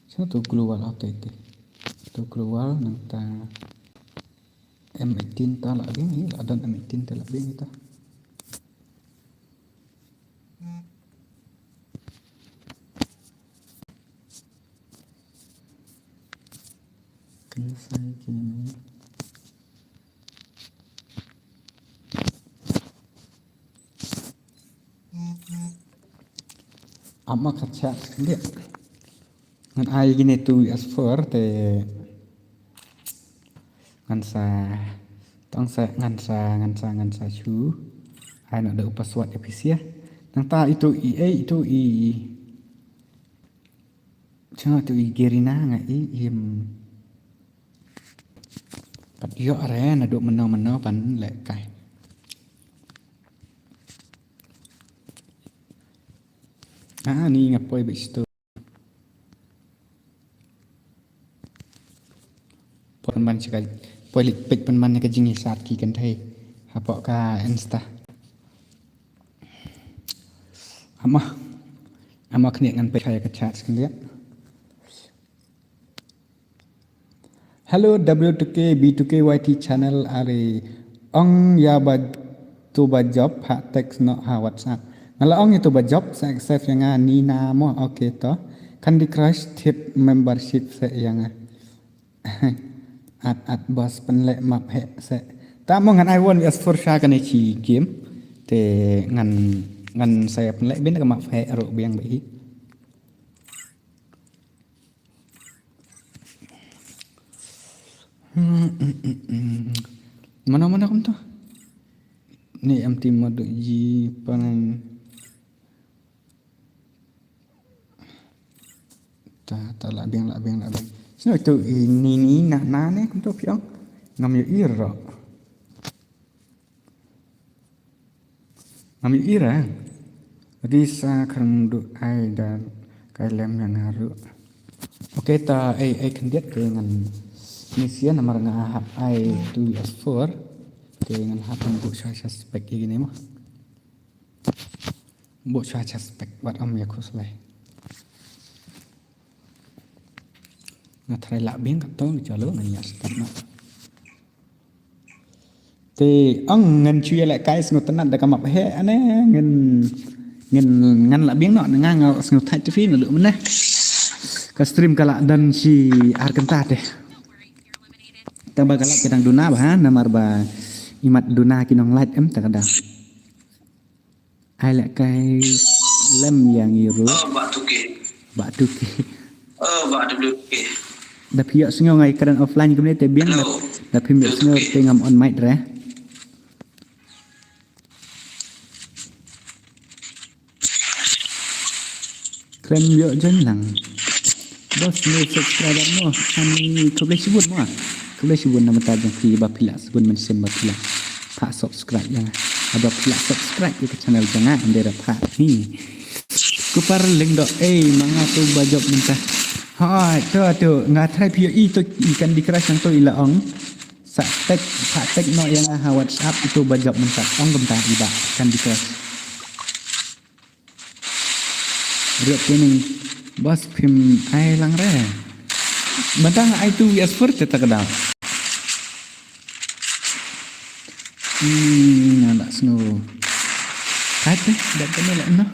saya tu keluar atau itu tu keluar nang M18 tak lah ini ada M18 tak lah ini tak kena saya kini ama kaca dia ngan ai gini tu as4 te ngan sa chu ai nak ada password efisia nang ta itu itu cuma tu gerina ngai im pat yo are na duk menau pan lek kai ni ngapoi begitu penman sekali polik pek penman ke jingi saat ki kan thai hapok ka insta ama kene ngan pe saya ke chat sekalian hello W2K B2K YT channel are ong ya ba tu ba job ha text no ha WhatsApp ngala ong itu ba job sa accept yang ni na mo okay to Candy Crush tip membership se yang at bos penlek map he se ta mo ngan I won as for sha kan chi game te ngan saya penlek bin ka map he ro biang bi mana kamu tuh ni MT mode ji panen ta la biang sino itu ini na ne kamu tuh piang ngam yo ira Risa kerenduk ai dan kailem yang haru oke ta ai kendiat dengan misian nomor ngahap ai 2S4 dengan hapan bu saya spek gini mah bu saya spek buat om ya kuslai ngatrai lak bing katong jalo nganya start na te ang ngan cuy lại cái snut tenan da kamap he ane ngan lak bing no ngang snut thai tu fi no lu meneh ka stream kala dan si arkentat deh tambah galak kedang duna bah namar ba imat duna kinong light em tak ada ai lại cái lem yang iru batu ke da pia singo ngai kadang offline kemudian te biang da pia singo te ngam on mic re krem yo jen lang bos ni subscriber mo ani ko boleh sebut mo boleh sebut nama tajam ki bapila sebut mention bapila pak subscribe yang ada pila subscribe ke channel jangan anda pak ni kupar link dok manga tu bajob minta hai tu ngat try pio itu ikan dikerasan tu ila ong sa tek pak tek no yang ha WhatsApp itu bajob minta ong gemta iba kan dikeras riak ini bos pim ai lang re bantang ai tu S4 tak kedal ada snow kate dak kena lek no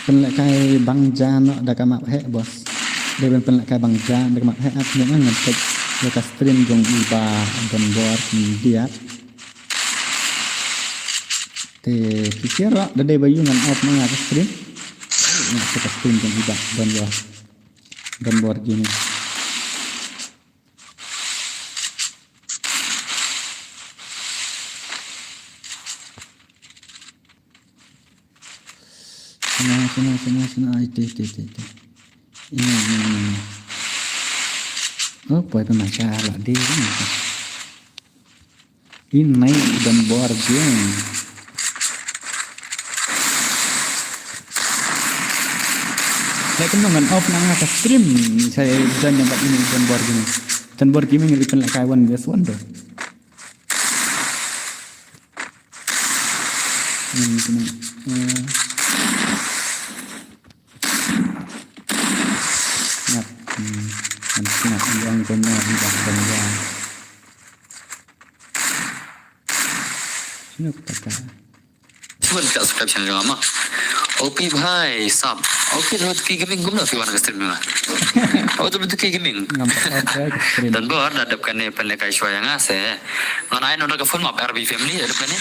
penlek kai bangja no dak map he bos dia penlek kai bangja dak map he at ngan ngetek dekat stream jong iba dan board dia te pikir dak dai bayu ngan off ngan stream nak dekat stream jong iba dan board gini sana itu ini oh boy pemasalah dia ini dan bor dia saya kena off nang atas stream saya dan yang ini dan bor gini ngelipan lah kawan biasa wonder Nak yang benar tidak benar. Sino kata? Cuba dekat subscribe channel Mama. Oke bhai, sub. Oke, terus ki gaming gumna fi wana stream ni. Oh, terus ki gaming. Nampak stream. Dan bor dadapkan ni penlekai shwaya ngase. Nganain udah ke full map RB family dadapkan ni.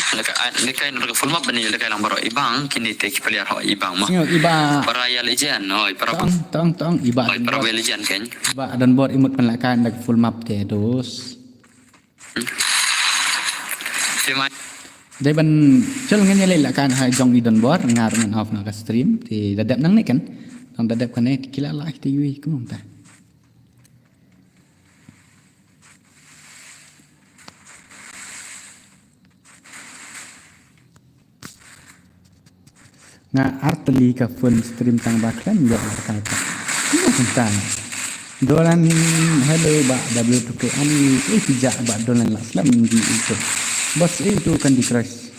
Lekai udah ke full map ni lekai lang baro ibang kini take player ho ibang mah. Sino iba. Para ya legend, oh, para Tong iba. para legend kan. Iba dan bor imut penlekan dak full map te dos. Cuma Dai ban chal ngan yale la kan hai jong idon bor ngar ngan off na ka stream ti dadap nang ni kan. Tong dadap kan ni kila lah ti yui kumong ta. Nga artli ka full stream tang baklan ya kata. Kumong tentang dolan hello ba W2K ani tijak ba dolan la slam di itu. Bos itu kan di crash.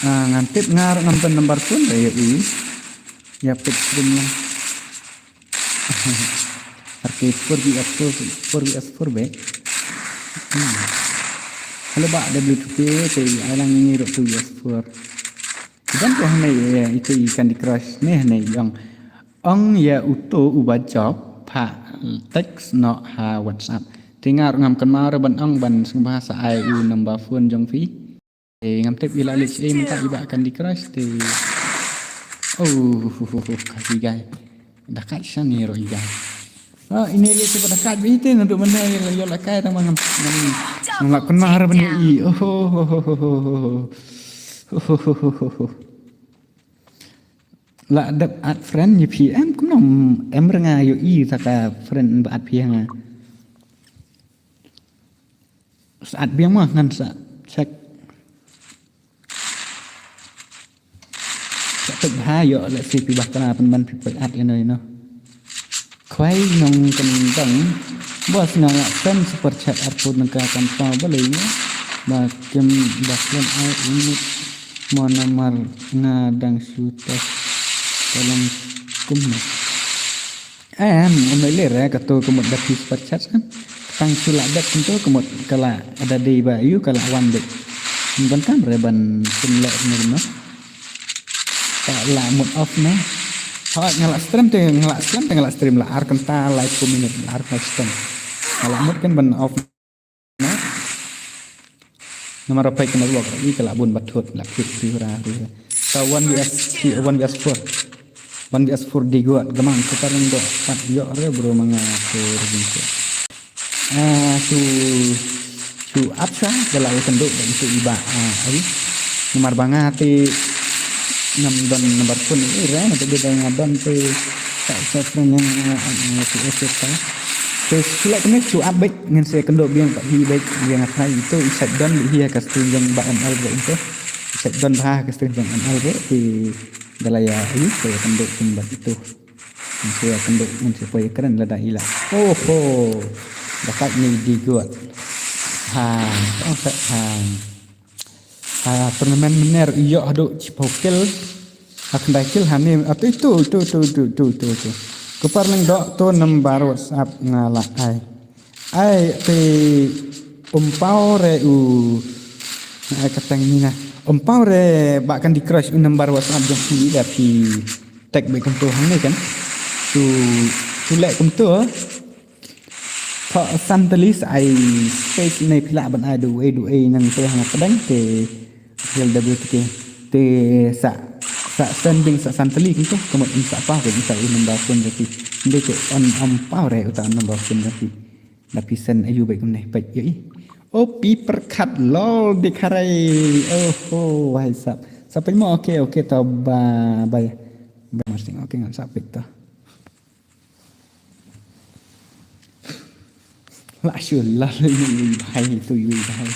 Ngantip ngar ngampen nomor pun ya ini. Ya pit stream lang. Arcade 4vs4 be. Halo ba W2K te alang ngiro 2vs4. Dan ko hanay itu ikan di crash nih yang ong ya uto ubah job pa teks no ha WhatsApp. Tingar ngam kan mara ban ang ban sing bahasa IU nambah phone jong fi ngam tip ila lich minta iba akan di crash te kasi guys dah kat sani ro iga ini lich pada kat bite untuk mana yo la kai tang ngam ngam kan mara ban i la dap at friend ni PM cũng em renga yo i saka friend at piang saat biang mah ngan sa cek cek ha yo le si pi bakana pen ban pi at le noi no khwai nong kan tang bos nang kan super chat upload nang ka kan pa ba le ni ba kem baklan ai ini monamar ngadang sutas dalam kumna le re ka to kumut da pi super chat kan tang sulak dak tentu kemut kala ada di bayu kala wan dek ban kan reban semlek ni no tak la mut off na ha ngala stream la ar kenta like minute la ar stream kala mut kan ban off na nomor apa kan blog ni kala bun bathut la kit pira ta 1vs4 1vs4 di gua gamang sekarang do pat yo re bro mengatur gitu su apsa dalam kenduk dan su iba ai nomor bangati nam don nomor pun ira nanti dia ngadon te tak friend yang su eseta terus sulak kene su abek ngan se kenduk biang tak hi baik yang atai itu iset don li hi ka stream yang ba ML go itu iset don ba ka stream yang ML go di dalaya ai se kenduk kumbat itu se kenduk ngan se poy keren lada ila dapat ni di gua turnamen mener iyo adu cipokil akan dakil hani atau itu kepar nang dok to nambar WhatsApp ngala ai pe umpau re katang ni na umpau re bahkan di crash nambar WhatsApp jong pi dapi tag baik untuk hang ni kan tu lek untuk Thọ santalis ai space này pila ban ai du nang te hang padang te LWTK te sa sending sa santali kinto komot sa pa ko sa number phone dati hindi ko on pa re uta number phone dati sen ayu baik kun baik yoi pi perkat lol di karai wahai sap sampai mo okay ta ba gambar sing oke ngan sapik ta la syul la yui bai tu yui bai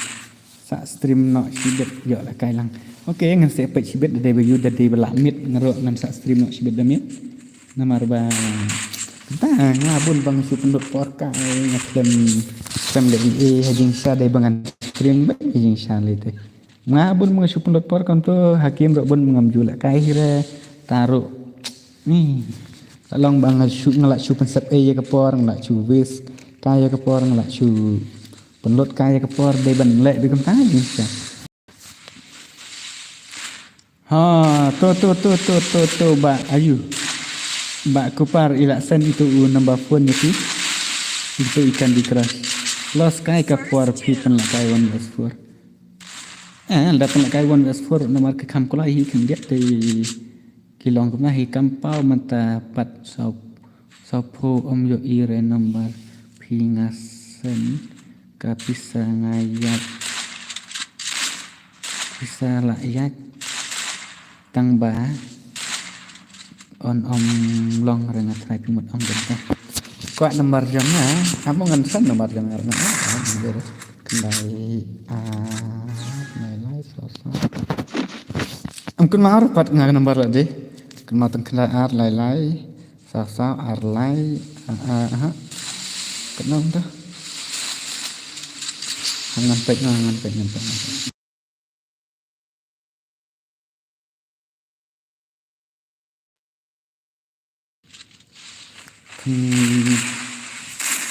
sa stream no sibet yo la kai lang oke ngan sepek sibet de bayu de belamit ngero ngan sa stream no sibet damit namar ba ta ngabun bang su pendut porka ngaklem klem le hajing sa de bangan stream ba hajing sa le te ngabun mga su pendut porka tu hakim ro bun mengamju la kai hira taruh ni talong bang su ngalak su pensep ya kapor ngalak su wis kaya kapor ngalak su penlut kaya kapor de ban lek de kam ni sa ha to ba ayu ba kupar ilak sen itu nambah phone ni itu ikan di keras los kaya kapor pi pen la kai 1/4 datang la kai 1/4 nomor ke kam kula hi kan dia te kilong kumna hi kampau manta pat sau po yo ire nomor pingasen kapisa ngayat bisa layak tang ba on long rengat trai pimut bentah kuat nomor jamnya kamu ngansan nomor jamnya kendai nilai selesai mungkin marah pat nggak nomor lagi kematan kendai lai sasa arlai kenapa dah ngan pek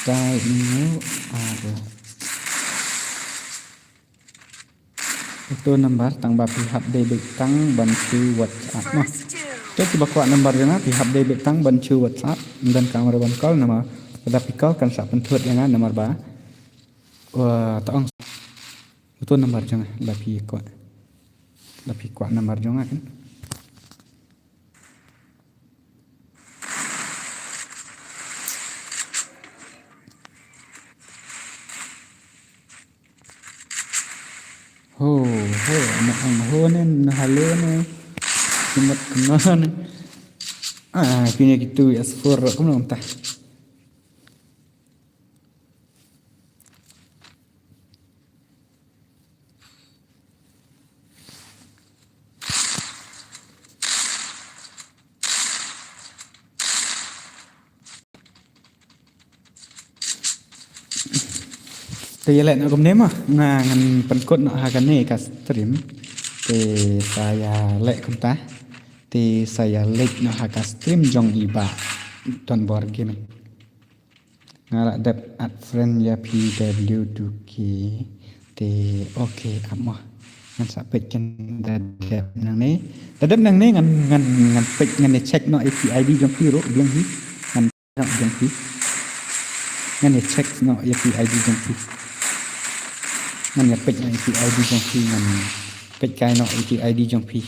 tai ini ada itu nomor tang ba pihak debit tang bantu WhatsApp nah itu bakwa nomor jana pihak debit tang bantu WhatsApp dan kamera ban call nama pada pikal kan sa pentut yang nomor ba taong itu nomor jana lapi kwa nomor jana kan anak ho nen halo ne kimat kenan kini gitu ya spor kamu entah Thì lại nó cũng nếm à ngàn phần cốt nó hagan này cả stream thì saya lek kunta thì saya lek nó haga stream jong iba ton board game ngara dep at friend ya pw duki thì ok amma ngan sa pek ken dep nang ne dep nang ne ngan pek ngan check no API di jong piro bilang hi ngan jong pi ngan check no API di jong pi ngan ya pek API di jong pi ngan pek kai no API di jong pi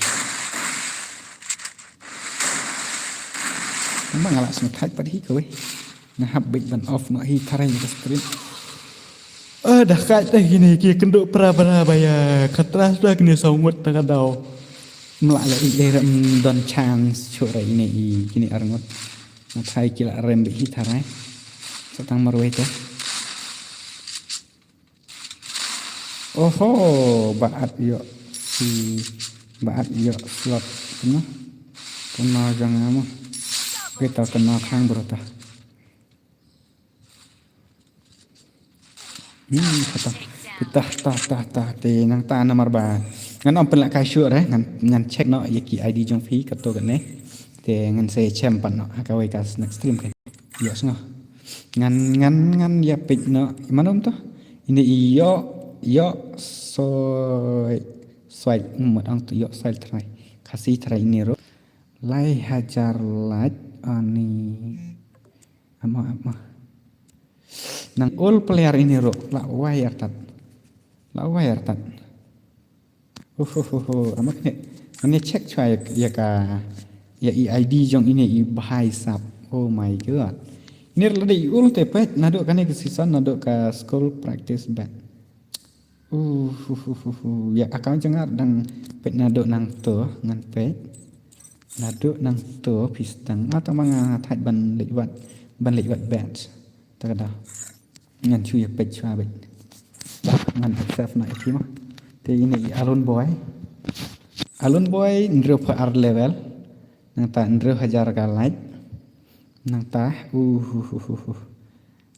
memang ngalak sempat pada hi kowe ngahap big ban off no hi tarai ke stream dah kat dah gini ki kenduk pra-baya katras dah kini saungut ta kadau melak le rem don chance chora ini kini arngot na thai kila rem hi tarai satang marwe to oho baat yo si baat yo slot kena jangan mah kita kena khang berata kata kita te nang ta nomor ba ngan om pelak kai sure ngan check no yaki ID jong phi kato gane te ngan se chem pan no ka we kas next stream kan yes no ngan ya pik no manom to ini yo soy mot ang to yo soy try kasih try ini ro lai hajar lat ani ama nang all player ini ro la wire tat amak ne check chai ya ka ya ID jong ini i bahai sap oh my god nir la dei ul te pet nado kane ke season nado ka school practice back ya akang cengar dan pet nado nang to ngan pet Nado nang to pistang atau mga thai ban lek wat batch takada ngan chu ya pech chwa bet ngan accept na ikima te ini alun boy ndro pa ar level nang ta ndro hajar ka like nang ta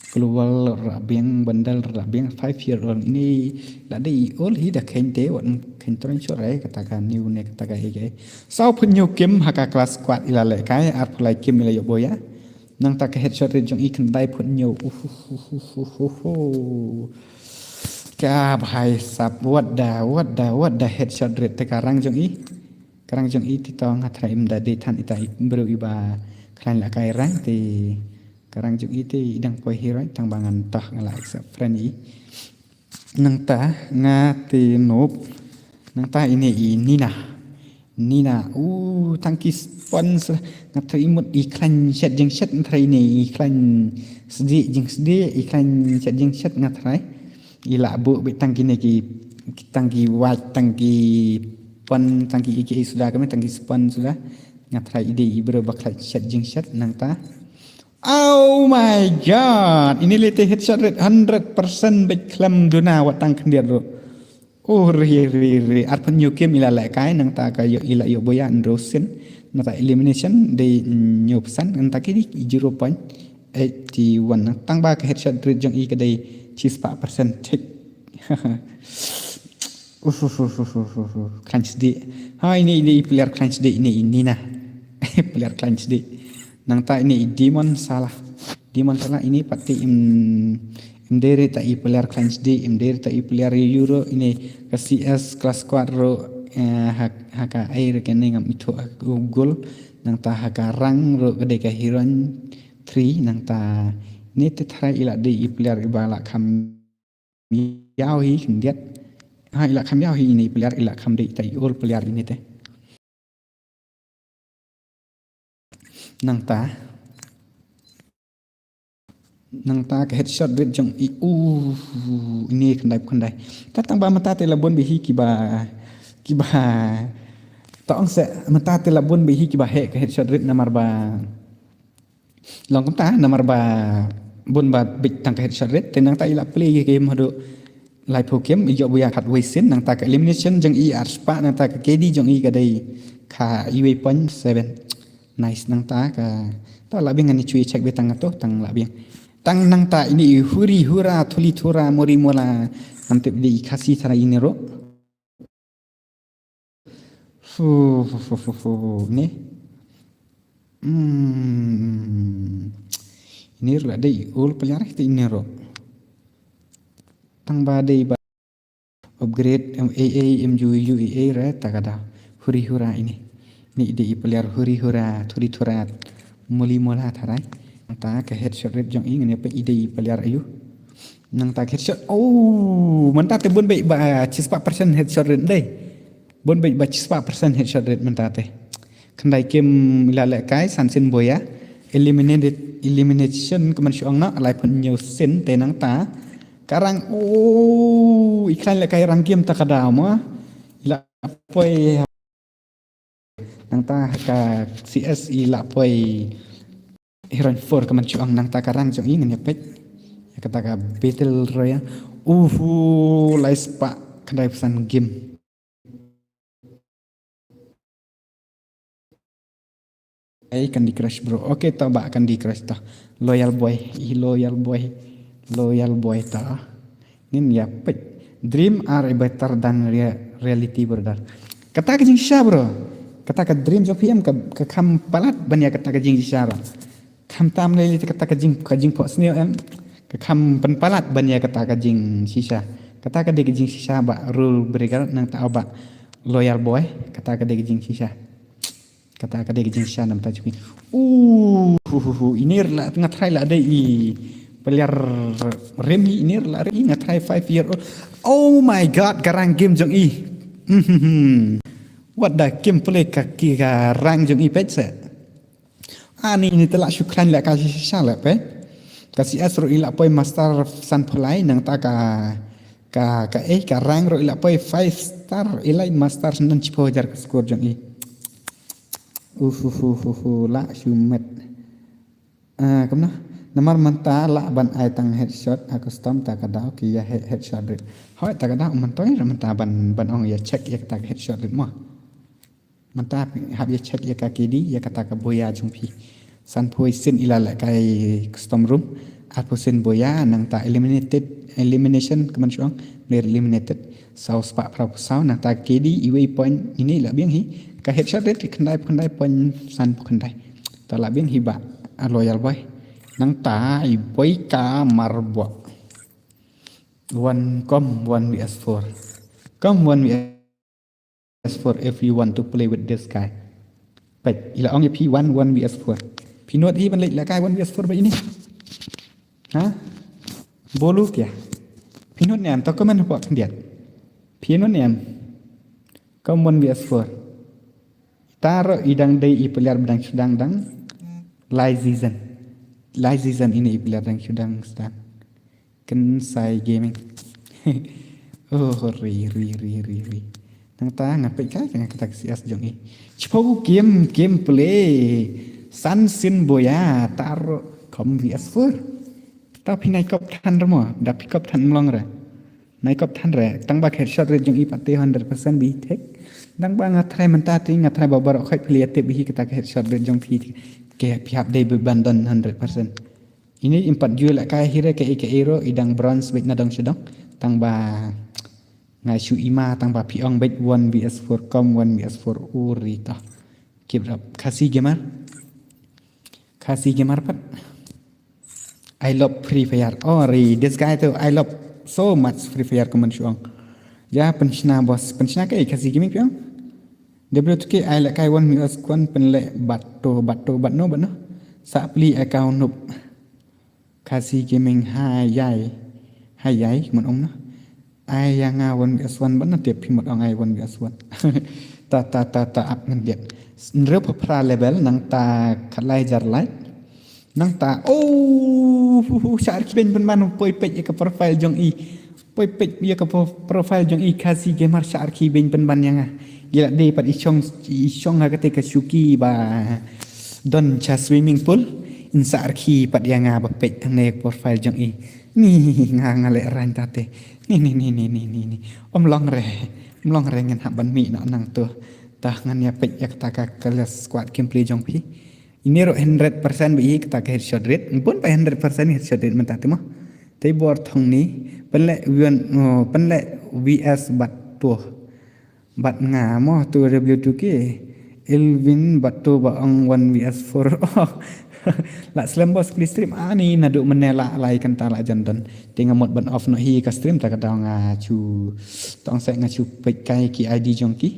keluar rabiang bandal rabiang 5 year old ini ladi all hi da kente wan kentron sore katakan new ne katakan ege sau punyo kim haka kelas squad ilale kai ar play kim ila yo boya nang ta ka headshot rin jong ikan dai punyo ka bhai sap what da headshot rin te karang jong i ti tong hatra im da de than itai bro iba klan la kai rang ti karang jung ite idang poi hirai tang bangan tah ngala accept friend i nang ta nga ti nop nang ta ini i nina tangki sponsor nga ta imut iklan chat jeng chat thai ni iklan sedi jeng sedi iklan chat jeng chat nga thai ila bu be tangki ne ki tangki wat tangki pon tangki iki sudah kami tangki spon sudah nga thai ide ibro bakla chat jeng chat nang ta. Oh my god, ini lete headshot rate 100% beklam duna watang kendir ro. Oh ri arpan yo game ila la kai nang ta ka yo ila yo boya androsin nata elimination de nyopsan nang ta kini 0.81 tang ba ka headshot rate jong i ka dei 4% check. Crunch di. Ha ini player crunch di ini nah. Player crunch di. Nang ta ini demon salah ini pati im dere ta i player clans di im dere ta i player euro ini ke CS kelas squad ro haka air kene ngam itu gol nang ta haka rang ro gede ka heroin 3 nang ta ni te thara ila di i player ibala kham yao hi kendiat ila kham yao hi ini player ila kham di ta i all player ini te nang ta ke headshot rate jong i ini kendai tatang ba mata te labon bihi kiba taong se mata te labon bihi kiba he ke headshot rate namar ba long kom ta namar ba bon ba big tang ke headshot rate te nang ta ila play game hado live game ijo buya khat waisin nang ta ke elimination jong i ar spa nang ta ke kd jong i ka dai ka iwe point 7 nice nang ta ka ta labing ani chui check betang to tang labing tang nang ta ini huri hura thuli thura mori mola ante di khasi thara ini ro ne ini ro dei ul player ini ro tang ba dei ba upgrade AA MU UAA ra takada huri hura ini ni di player huri hura thuri thurat muli mola tharai ta ke headshot rate jong ing ne pe ide player ayu nang ta headshot manta te bon be ba 4% headshot rate dei bon be ba 4% headshot rate manta te khandai game ila le kai sansin boya elimination keman syong na alai pun nyu sin te nang ta karang iklan le kai rang game ta kada ma ila poi nang ta ka CS ila poi Heroin 4 kaman chuang nang ta karang jong ingin ya pet ya kata ka battle royale lais pa kadai pesan game kan di crash bro oke ta ba kan di crash ta loyal boy ta ngin ya pet dream are better than reality brother kata ka jing sha bro kata ka dream jo pm ka kam palat ban ya kata ka jing sha kam tam le kata ka jing po sneo em ka kam pen palat ban ya kata ka jing sisa kata ka de jing sisa ba rule breaker nang ta ba loyal boy kata ka de jing sisa kata ka de jing sisa nam ta jumi ini la tengah try la de i player remi ini la ri ngat try 5 year old oh my god garang game jong i what the game play ka ki garang jong i pet se ini telah syukran la kasih salah pe kasih asro ila poi master san pulai nang ta ka rang ro ila poi 5 star ila master nan chipo jar skor jong i la shumet cầm nó namar manta la ban ai tang headshot custom ta kada ki ya headshot rit hoi ta kada man toy manta ban ong ya check ya ta headshot rit mo manta hab ya check ya ka kidi ya kata ka boya jungpi san phoi sin ila la kai custom room at sin boya nang ta elimination kaman chuang ler eliminated sau spa pra sau nang ta kidi iwe point ini la biang hi ka headshot rit khandai point san khandai ta la biang hi ba loyal boy nang ta i boy ka marbo 1 vs4 1 vs4 if you want to play with this guy but ila ong pi 1 vs4 pi not hi ban lek la kai 1 vs4 ba ini ha bolu kya pi not nem to comment po ndiat pi not nem kom 1 vs4 taro idang dei i pelar bedang sedang dang live season ini ipilar dang sedang sedang ken sai gaming oh ri nang ta ngapai kai kan kata CS jong i chpo game play san sin boya taro kom vs4 ta pinai kop than rmo da pick up than mlong ra nai kop than ra tang ba headshot re jong i pate 100% bi tek dang ba ngathrai manta ti ngathrai ba bar khoi play te bi kata headshot re jong pi ke pihak day bebandan 100%. Ini impat jual kai hire ke ero idang bronze bet nadang sedang tang ba ngai shu ima tang ba piong bet 1 vs4 kom 1 vs4 urita. Keep up kasih gamer pat. I love Free Fire. Oh this guy too I love so much Free Fire kaman shuang. Ya penshna bos penshna ke kasih gaming piong. WTK ai lại kai one minus quan pen lệ bat no sa pli account nup kasi gaming hai yai một ông nó ai yang one minus one bắt nó tiệp phi một ông ai one minus one ta up ngân điện rớp pra level nang ta khát lai jar lai nang ta sa bên bên man poi pej ke profile jong i poi pej dia ke profile jong i kasi gamer sa bên bên ban yang gila deh pat ichong ha ketika syuki ba don cha swimming pool insa arki pat yang ba pek ne profile jong i ni ngale ran tate ni om long re ngan ha ban mi no nang tu tah ngan ya pek yak ta ka kelas squad gameplay jong pi ini ro 100% bi ta ka headshot rate pun pa 100% headshot rate menta timo tai bor thong ni penle vs bat tu bat nga mo tu W2K Elvin batu ba ang 1 vs4 la slam bos kli stream ani naduk menela lai kan ta la jandan tinga mod ban off no hi ka stream ta ka dang chu tong sai nga chu pek kai ki ID jongki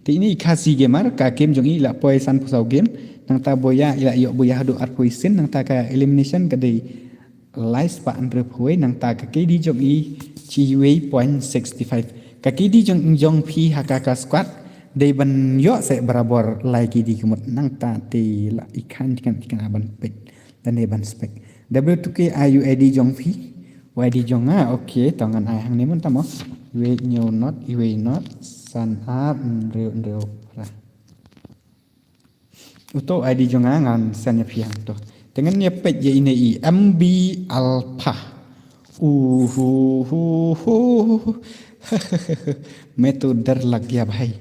ti ini kasi gamer ka game jongi la poi san pusau game nang ta boya ila yo boya hadu ar poison nang ta ka elimination ka dei live pa andre phoi nang ta ka KD jongi chi way 0.65 kaki di jong pi hakaka squad day ban yo se berabor lagi di kemut nang ta ti la ikan aban pek dan day ban spek W2K IUID jong pi YD jong okay tangan ai hang ni mun tamo we new not iwe not san up reo ra uto ID jong ngan san ya pi hang to dengan ya pek ye ini i MB alpha metode darlak ya bhai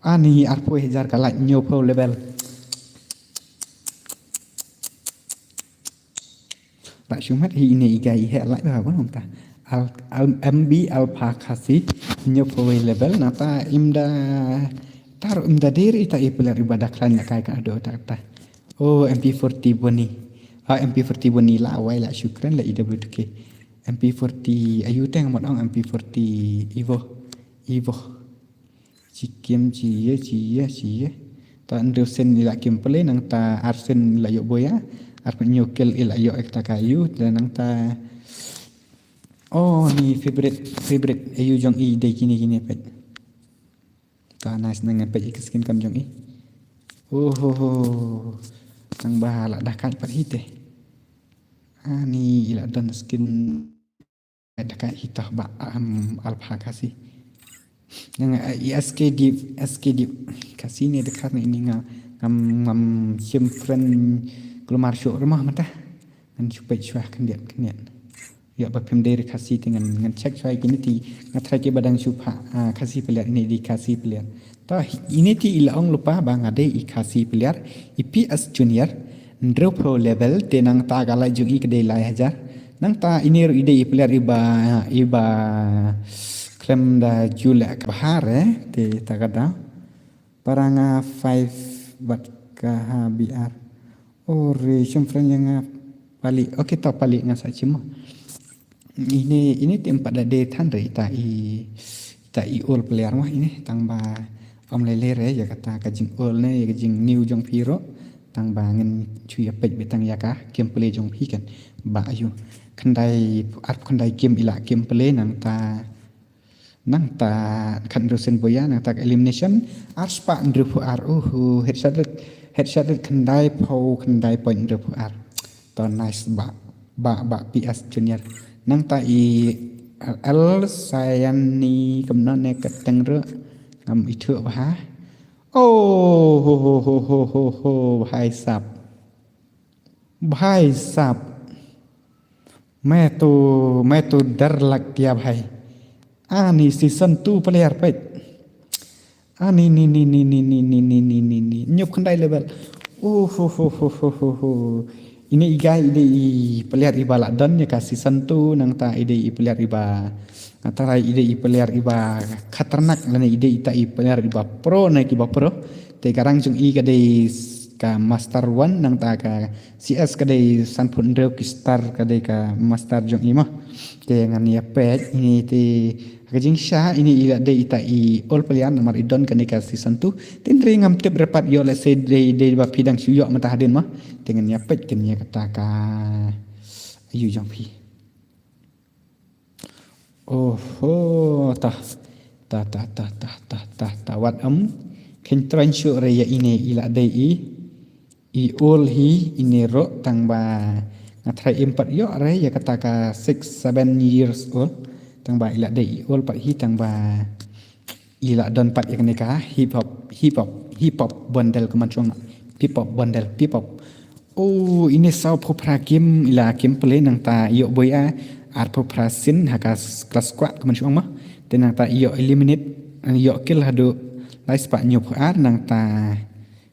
ani arpo hejar kala nyopo level tak shumat hi ini igai he lại ba bon ta MB alpha khasi nyopo level nata imda taruh imda diri ta ipelar ibadah klan kai ka do ta MP40 boni MP40 boni la awai la syukran la IW2K MP40 ayu teng một ông MP40 Evo chikim chia ta andeu sen ila kim play nang ta arsen la yo boya arpa nyokel ila yo ekta kayu dan nang ta ni favorite ayu jong i de kini pet ta nice nang pet skin kam jong i nang bahala dah kan pat hite ni ila dan skin dekat hitah ba alpha kasih yang SK deep kasih ni dekat ni nga ngam sim friend kelumar syuk rumah mata ngan cupai cuah kendian ya bapim dari kasih dengan cek cuai kini ti ngatrai ke badang supa kasih peliar ini di kasih peliar ta ini ti ilaong lupa bang ade i kasih peliar IPS junior ndro pro level tenang ta gala jungi kedai lai hajar nang ta ini ide i peliar iba krem da julek bahar te ta kada paranga 5 bat ka biar ore syumfran yang pali okey ta pali ngan sa cima ini tempat dah day tandai ta i ol peliar mah ini tang ba om lele ya kata kajing ol ne kajing new jong piro tang ba ngin cuya pej betang ya ka game play jong pi kan ba ayu kandai game ila game play nang ta kan dosen boya nang ta elimination arspa ndru ar headshot kandai pau kandai point ndru ar to nice ba PS junior nang ta i al sayani kamna ne kateng re ngam itu bah oh hai sap मैं तो डर लग गया भाई ani season 2 player pet ani ni nyop kandai level ini ide player iba la don ya ka season 2 nang ta ide player iba antara ide player iba khatarnak lane ide ita player iba pro naik iba pro te karang jung ka de ka master 1 nang ta ka CS ka de sanpun reu ki star ka de ka master jung ima te ngan ya pet ini te kajing sha ini ila de ita all player nomor idon ka ka season 2 tin ring ngam tip repat yo le se de ba pidang syuyok mata hadin mah dengan ya pet ken ya kata ka ayu jong pi ta wat ken tran syu re ya ini ila de i all hi ini ro tang ba ngatrai 4 yo re ya kata ka 6-7 years old tang ba ila de all pat hi tang ba ila don pat ya ka hip hop bundle ke macam hip hop bundle hip hop oh ini sau popra game ila game play nang ta yo boya ar popra sin hakas kelas squad ke macam mah tenang ta yo eliminate yo kill hado lais pa nyop ar nang ta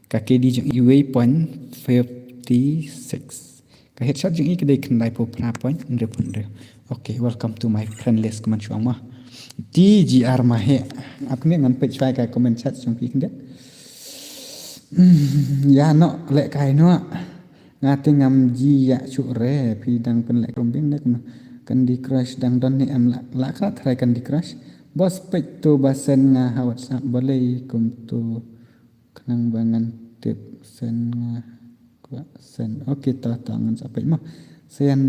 ka KD jeng UA point 56 ka headshot jeng ik dei kendai popra point ndre okay welcome to my friend list ke macam mah TGR mahe apne ngan page file ka comment chat jong pi kende ya no lek kai no ngati ngam ji ya chu re pi dang pen lek rombing nek Candy Crush dang don ni am la kra try Candy Crush bos pek tu basen nga WhatsApp boleh kum tu kenang bangan tip sen nga kwa sen okey ta tangan sampai mah sen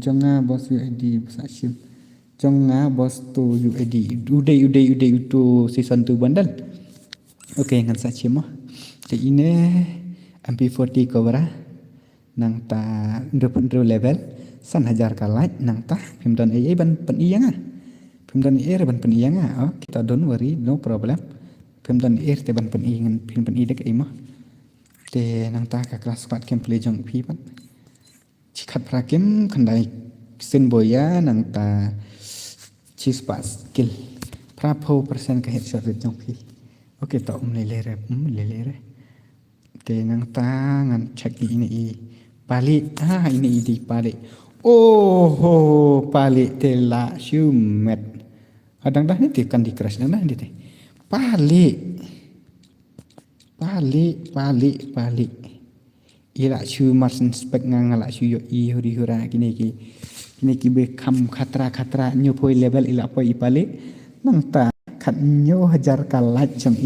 jonga bos UID sa sim jonga bos tu UID uday tu season 2 bandal okey ngan sa sim mah te ini MP40 kobra nang ta ndro level san hajar kalaj nang ta pimdan AI ban pen iyanga pimdan AI ban pen iyanga kita don't worry no problem pimdan AI te ban pen iyan pimdan ide ka ima te nang ta ka kelas squad game play jong pi pan chikat prakim khandai sen boya nang ta chispas skill prapo persen ka headshot jong pi okey ta lele re te nang ta ngan check ini pali ini di pali pali tela shumet adang dah ni ti kan di crash dah ni ti pali ila shu marsen spek ngala shu yo i huri hura kini ki be kham khatra nyu poi level ila poi pali nang ta khat nyu hajar kalat jong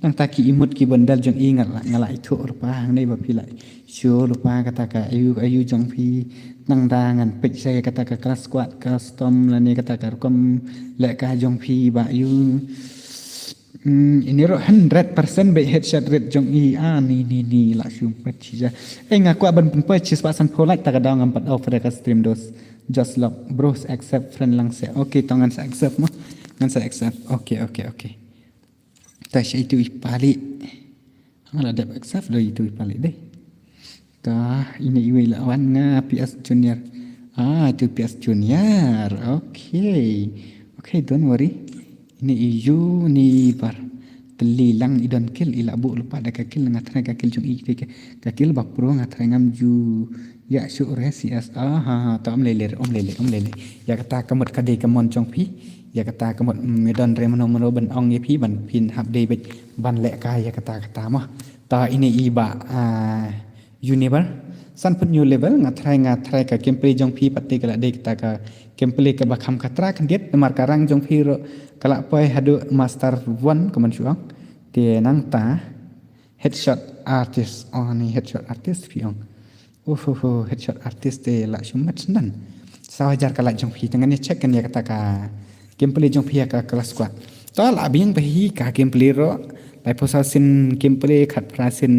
nang ta ki imut ki bandal jong ngala itu rupa nei ba pilai shu rupa kata ka ayu jong pi nang dangan pek saya kata ka kelas squad custom la ni kata ka kom le ka jong pi ba ayu ini ro 100% be headshot rate jong ni la shu pet chija ngaku aban pempe chis pasan polite ta ka daw ngam pat offer ka stream dos just love bros accept friend lang se okay tongan sa accept mo ngan sa accept okay ta itu ipali Ala dep accept do itu balik deh. Kah ini iwe lawan nga PS Junior. Itu PS Junior. Okay, don't worry. Ini iyu ni bar. Telilang idon kill ila bu lupa ada kakil ngatrai kakil jung i kakil bapro ngatrai ngam ju ya syure CS ta om lele ya kata kamot kade kamon jong pi ya kata kamot medon remono mono ban ong ye pi ban pin hab de ban le ka ya kata mah ta ini iba univer san pun new level ngatrai ka gameplay jong pi pati kala de kita ka gameplay ka bakham katra kan diet mar karang jong pi ro kala poi hadu master 1 kaman suang te nang ta headshot artist ni headshot artist pi ong headshot artist te la shumat nan sawajar kala jong pi tangan ni check kan ya kata ka gameplay jong pi ka kelas squad to la biang bahi ka gameplay ro lai posasin gameplay khat prasin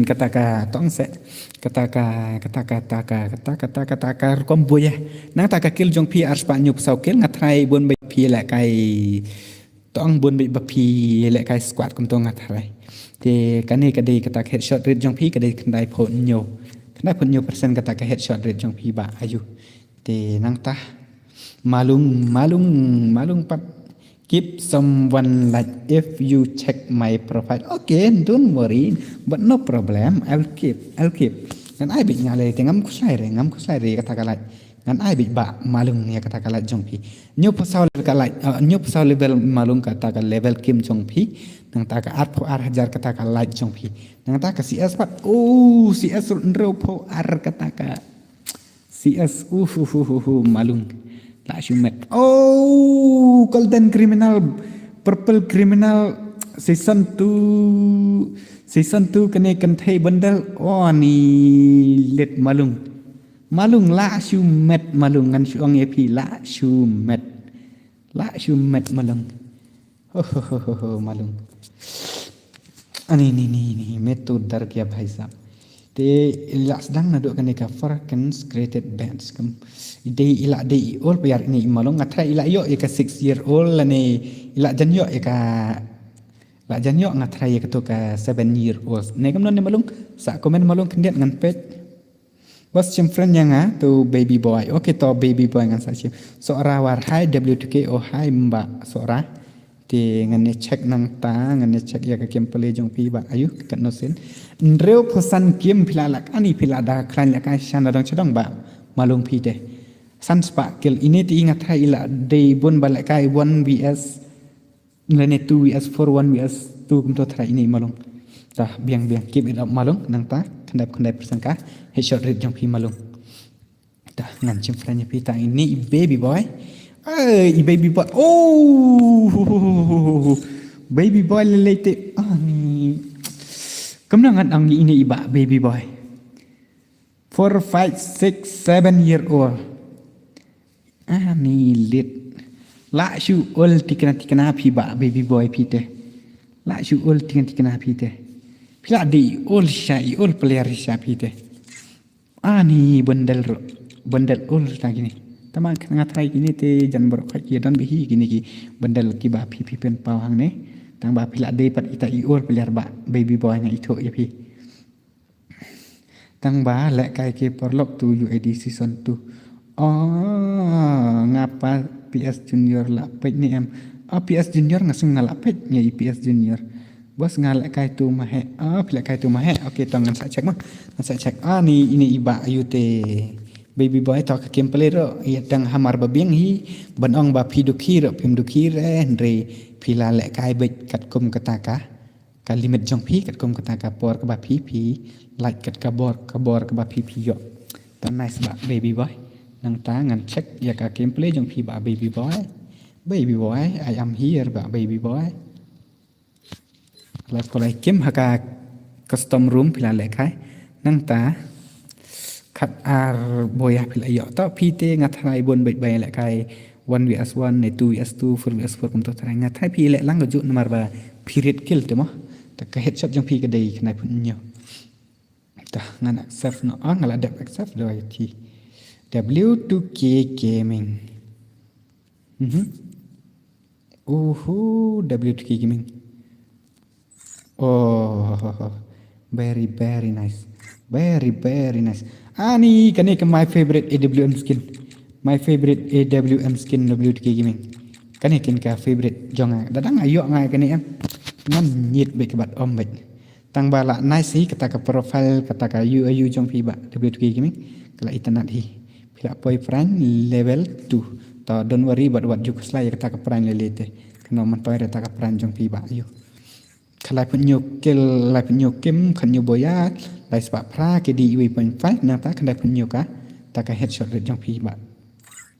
kata ka tong se kata ka kombo ya nang ta ka kill jong pi ars pa nyup sau kill ngatrai bon be pi la kai tong bon be pi la kai squad kum tong ngatrai te kani ka de kata headshot rate jong pi ka de kandai phon nyo persen kata ka headshot rate jong pi ba ayu te nang ta malung pat keep someone like if you check my profile. Okay, don't worry, but no problem. I'll keep. Ngan ai bị ngale te ngam kusai re kata kalai. Ngan ai bị ba malung ya kata kalai jong pi. Nyo pasal level malung kata ka level kim jong pi. Nang ta ka art po ar hajar kata ka like jong pi. Nang ta ka CS pat. CS ro po ar kata ka CS malung. La shumet. Golden Criminal, Purple Criminal season 2 kene kentei bundle ni let malung la shumet malung ngan syuang EP la shumet malung malung ani metode dar kya bhai sahab te ila sedang naduk kene ka Farkens created bands kam ide ila de all payar ini malong ngatra ila yo ka 6 year old lane ila jan yo ngatra ya to ka 7 year old ne kam non malong sa komen malong kendiat ngan pet was chim friend yang to baby boy okay to baby boy ngan sa chim so rawar hai W2K hai mba so ra te ngan ne check nang ta ngan ne check ya ka gameplay jong pi ba ayu kat no sen reu phosan game pilalak ani pilada klan la ka shan dong chadong ba malung pi te san spa kill ini ti ingat hai ila de bon balak kai 1 vs lane 2 vs 4 1 vs 2 kum to thrai ini malung ta biang keep it up malung nang ta khandap persangka headshot rate jong pi malung ta ngan chim friend pi ta ini baby boy baby boy baby boy lelete ni kemnangan ang ini iba baby boy 4 5 6 7 year old ni lit la shu ul tikana pi ba baby boy pi te la shu ul tikana pi te pila di ul player sha pi te ni bundle ul ta gini taman ngatrai gini te jan borok ki dan bihi gini ki bundle ki ba pi pen pawang ne tang ba pila de pat ita ul player ba baby boy nga itu ya pi tang ba lek kai ke porlok tu UAD season 2 ngapa PS Junior lapet ni em PS Junior ngasung ngalapet nya PS Junior bos ngalak kai tu mahe pila kai tu mahe okey tangan sa check ni ini iba ayu te baby boy to ka gameplay ro ya dang hamar babiang hi banong ba pidukir pimdukir re pila lek kai bet kat kum kataka ka limit jong pi kat kum kataka por ka ba pi like kat ka bor ka ba pi yo tan nice ba baby boy nang tangan check ya ka gameplay jong pi ba baby boy I am here ba baby boy la polai kim haka custom room pila lekai nang ta khat ar boya pila yo to pi te ngathai bon bai lekai 1 vs 1 ne 2 vs 2 4 vs 4 kum to trai ngathai pi le lang ju namar ba period kill te mo ta ka headshot jong pi ka dei khnai phun nyo ta ngana accept no ngala dep accept do ti W2K Gaming. W2K Gaming. Oh, very very nice, very nice. Ni kan ni ke my favorite AWM skin, my favorite AWM skin WTK gaming. Kan ni kan ka favorite jong dadang ayo ngai kan ni em ngan nyit baik bat om baik. Tang bala nice hi kata ka profile kata ka UIU jong pi ba WTK gaming kala internet hi. Pila poi pran level 2. Ta don't worry about what you slide kata ka pran lelete. Kena man poi kata ka pran jong pi ba you. Kalai penyokil, lai penyokim, kanyo boyat, lai sebab pra ke di UI.5, nata kalai penyoka, tak headshot red jong pi ba.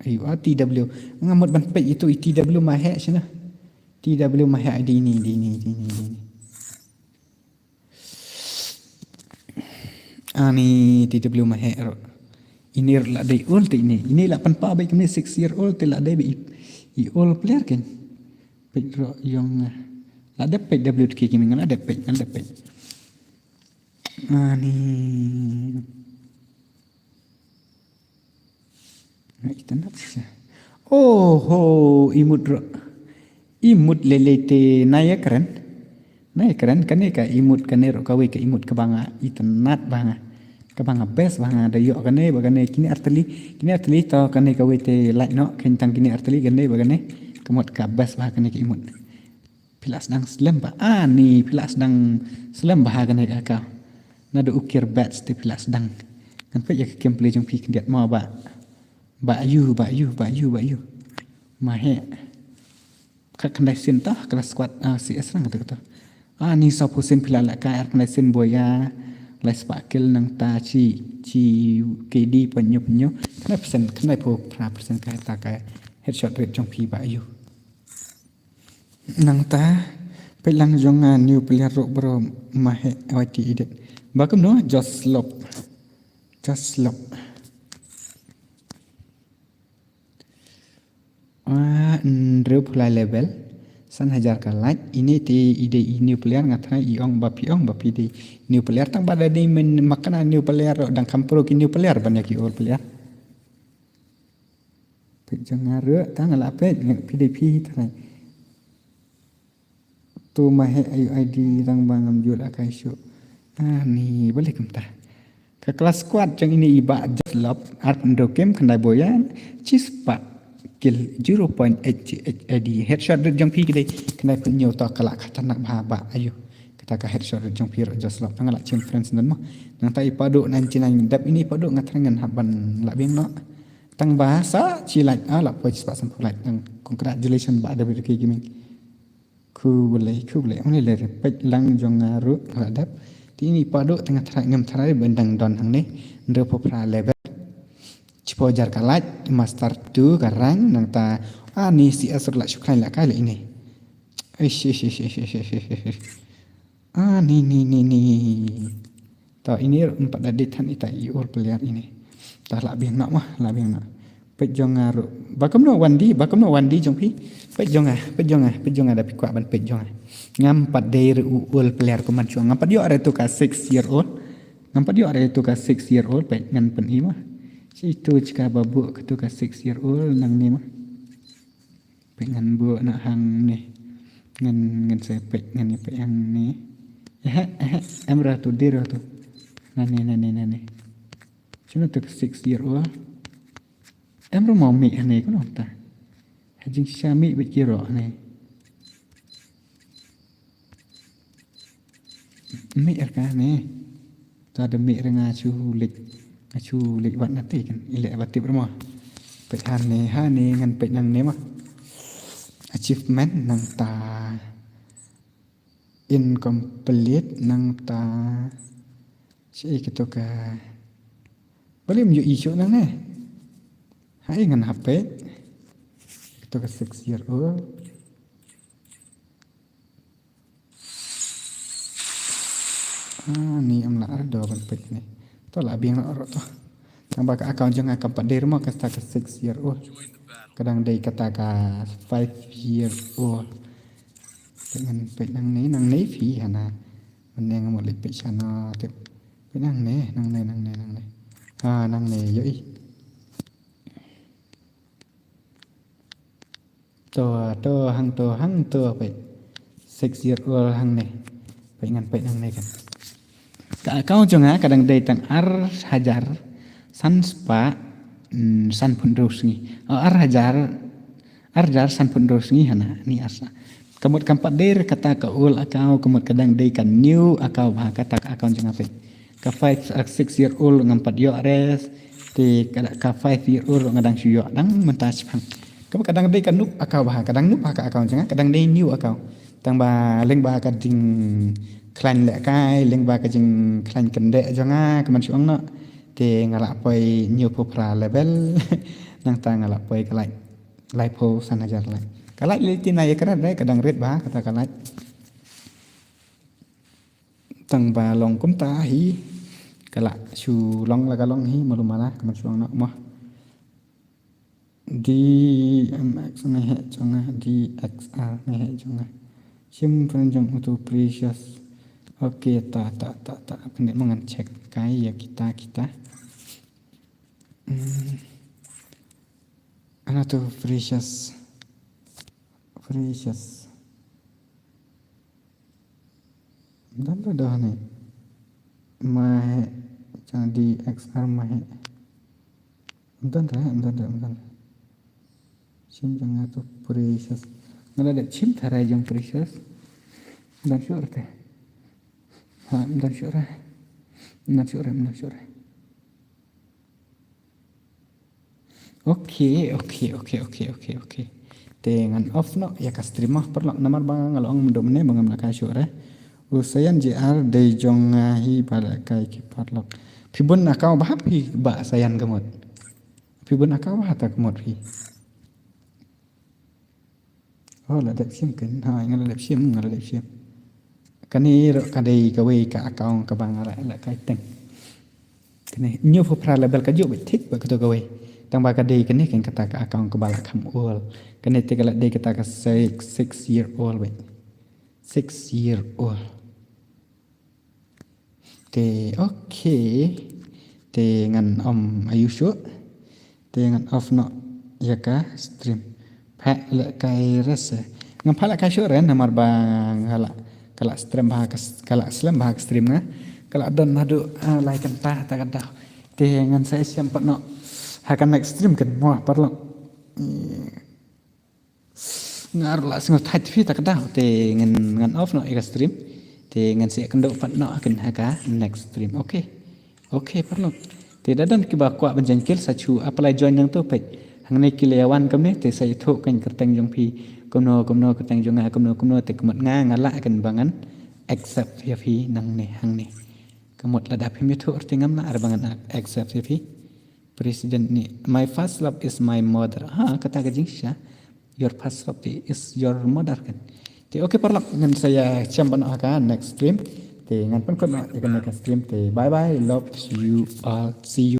Ayo TW, ngamut ban pek itu TW mahek sini. TW mahek di ni. Ni TW mahek ro. Ini lah dari old ini. Ini lah pan pa baik ni 6 year old telah dari old player kan. Pek ro yang ada pek WTK gaming ada pek. Ni. Itu nak sih. Oh, imut lelete naya keren kan ni ka imut kan ni kawe ka imut ke banga itu nat banga ke banga best banga ada yo kan ni bagane kini arteli to kan ni kawe te like no kentang kini arteli kan ni bagane kemot ka best bah kan ni imut pilas dang slam ba ni pilas dang slam bah kan ni ka nada ukir bats te pilas dang kan pe ya gameplay jong pi kendiat mau ba you mahe ka kandai sin tah kelas squad CS rang kata ni sopusin pila la ka kandai sin boya lai sparkle nang ta chi KD penyo kena persen kena po pra persen ka ta ka headshot rate jong pi ba you nang ta pe lang jong new player ro bro mahe YT edit bakum no just slop Ndre pulai level san hajar ka like ini ti ide new player ngatna iong bapi di new player tang pada di men makana new player dang kampro ki new player banyak ki old player pe jangare tang la pe PDP tanai tu mahe ayu ID tang bangam jul akai syo ni boleh kemta ke kelas squad jang ini iba develop art ndo game kendai boyan cispa kill 0.8 AD headshot jong pi kede kena penyo to kala kata nak ba ayo kita ka headshot jong pi ro just lop tangala chin friends nan mo nang tai padu 99 dap ini padu ngatrangan haban la bing no tang bahasa cilat la po cepat sampulai tang congratulations ba WTK gaming ku boleh only le pek lang jong ngaru hadap ti ini padu tengah ngam tharai bendang don hang ni ndo popra level Cipojar kalat master tu karang nang ta ni si asur la syukran la kali ini. Ni. Ta ini empat editan ita iur player ini. Ta la biang nak mah la biang nak. Pek jong ngaru. Bakom no wandi jong pi. Pek jong ada pi kwa ban pek jong. Ngam pat day ul player ko man chuang. Ngam pat yo are tu ka 6 year old. Pek ngan pen i mah. Itu jika babu ketu ka 6 year old nang ni mah pengen bu nak hang ni ngan sepek ngan ni pek yang ni emra tu dir tu nani cuma tu 6 year old emra mau mi ni ko ta hajing syami bit kiro ni mi erka ni ta de mi renga chu lik wat nanti kan ilek batip rumah pek hane ngan pek nang ne mah achievement nang ta incomplete nang ta si kita ka boleh menju isu nang ne hai ngan HP kita ka 6 year old ni am la ada ban pek ni to la biang ro to kang ba ka account jang akan pada rumah kata ka 6 year old kadang dai kata ka 5 year old dengan pe nang nei fi hana men mo le pe chana te pe nang ne nang ne yo i to hang to pe 6 year old hang ne ngan pe nang nei kan ka kau jonga kadang dei tang ar hajar san spa san pundos ngi ar jar san pundos ngi hana ni asa kamut kampat der kata ka ul akau kamut kadang dei kan new akau ba kata akau jonga pe ka 5 6 year old ngampat yo res ti ka 5 year old ngadang syu dang mentas phang kamut kadang dei kan nup akau ba kadang nup ka akau jonga kadang dei new akau tang ba leng ba ka ding klan lek kai leng ba ka jing klan kende jonga kaman syong no te ngalak poi new popra level nang ta ngalak poi kalai po sanajar lai kalai le tina ya kara dai kadang red ba kata kalai tang ba long kum ta hi kala su long la kalong hi malu mala kaman syong no mo di mx ne he jonga di xr ne he jonga sim jong auto precious. Oke, pendek mangan cek kai ya kita. Ana tuh precious. Dan dah nih. Mahe jangan di XR mahe. Dan. Sim jangan tuh precious. Nggak ada sim tarai jang precious. Dan sure teh. Not sure. Okay. Dengan off no ya ka stream mah perlu namar bang ngalong mendom ne bangam la ka sure. Usayan JR de jonga hi bala kai ki parlok. Pibun akau bah pi ba sayan gamot. Pibun akau bah ta gamot pi. Oh la dep sim kan ha ngala dep sim. Kani kadai kawe ka akau ka bang ala kai teng kani new popra level ka jo betik ba kato kawe tang ba kadai kani kan kata ka akau ka bala kam ul kani te kala dei kata ka 6 year old wait 6 year old te okay te ngan are you sure te ngan off no ya ka stream pa la kai rasa ngam phala ka sure namar bang hala kala stream bahag stream nga kala don madu lai kan ta kada te ngan saya siam patno hakan next stream kan mo parlo ngar la singo tight fi ta kada te ngan off no ika stream te ngan saya kendo patno kan haka next stream okay parlo te dadan ki ba kwa banjangkil sachu apply join nang to pe hangne kilewan kamne te sai tho kan kerteng jong pi kumno keteng jonga kumno te kemot ngala kan bangan accept ya fi nang ne hang ne kemot lada pi mitu artingam na arbangan accept ya fi president ni my first love is my mother kata gajing sya your first love is your mother kan te okay parlak ngan saya chamban akan next stream te ngan pun kon akan next stream te bye love you all see you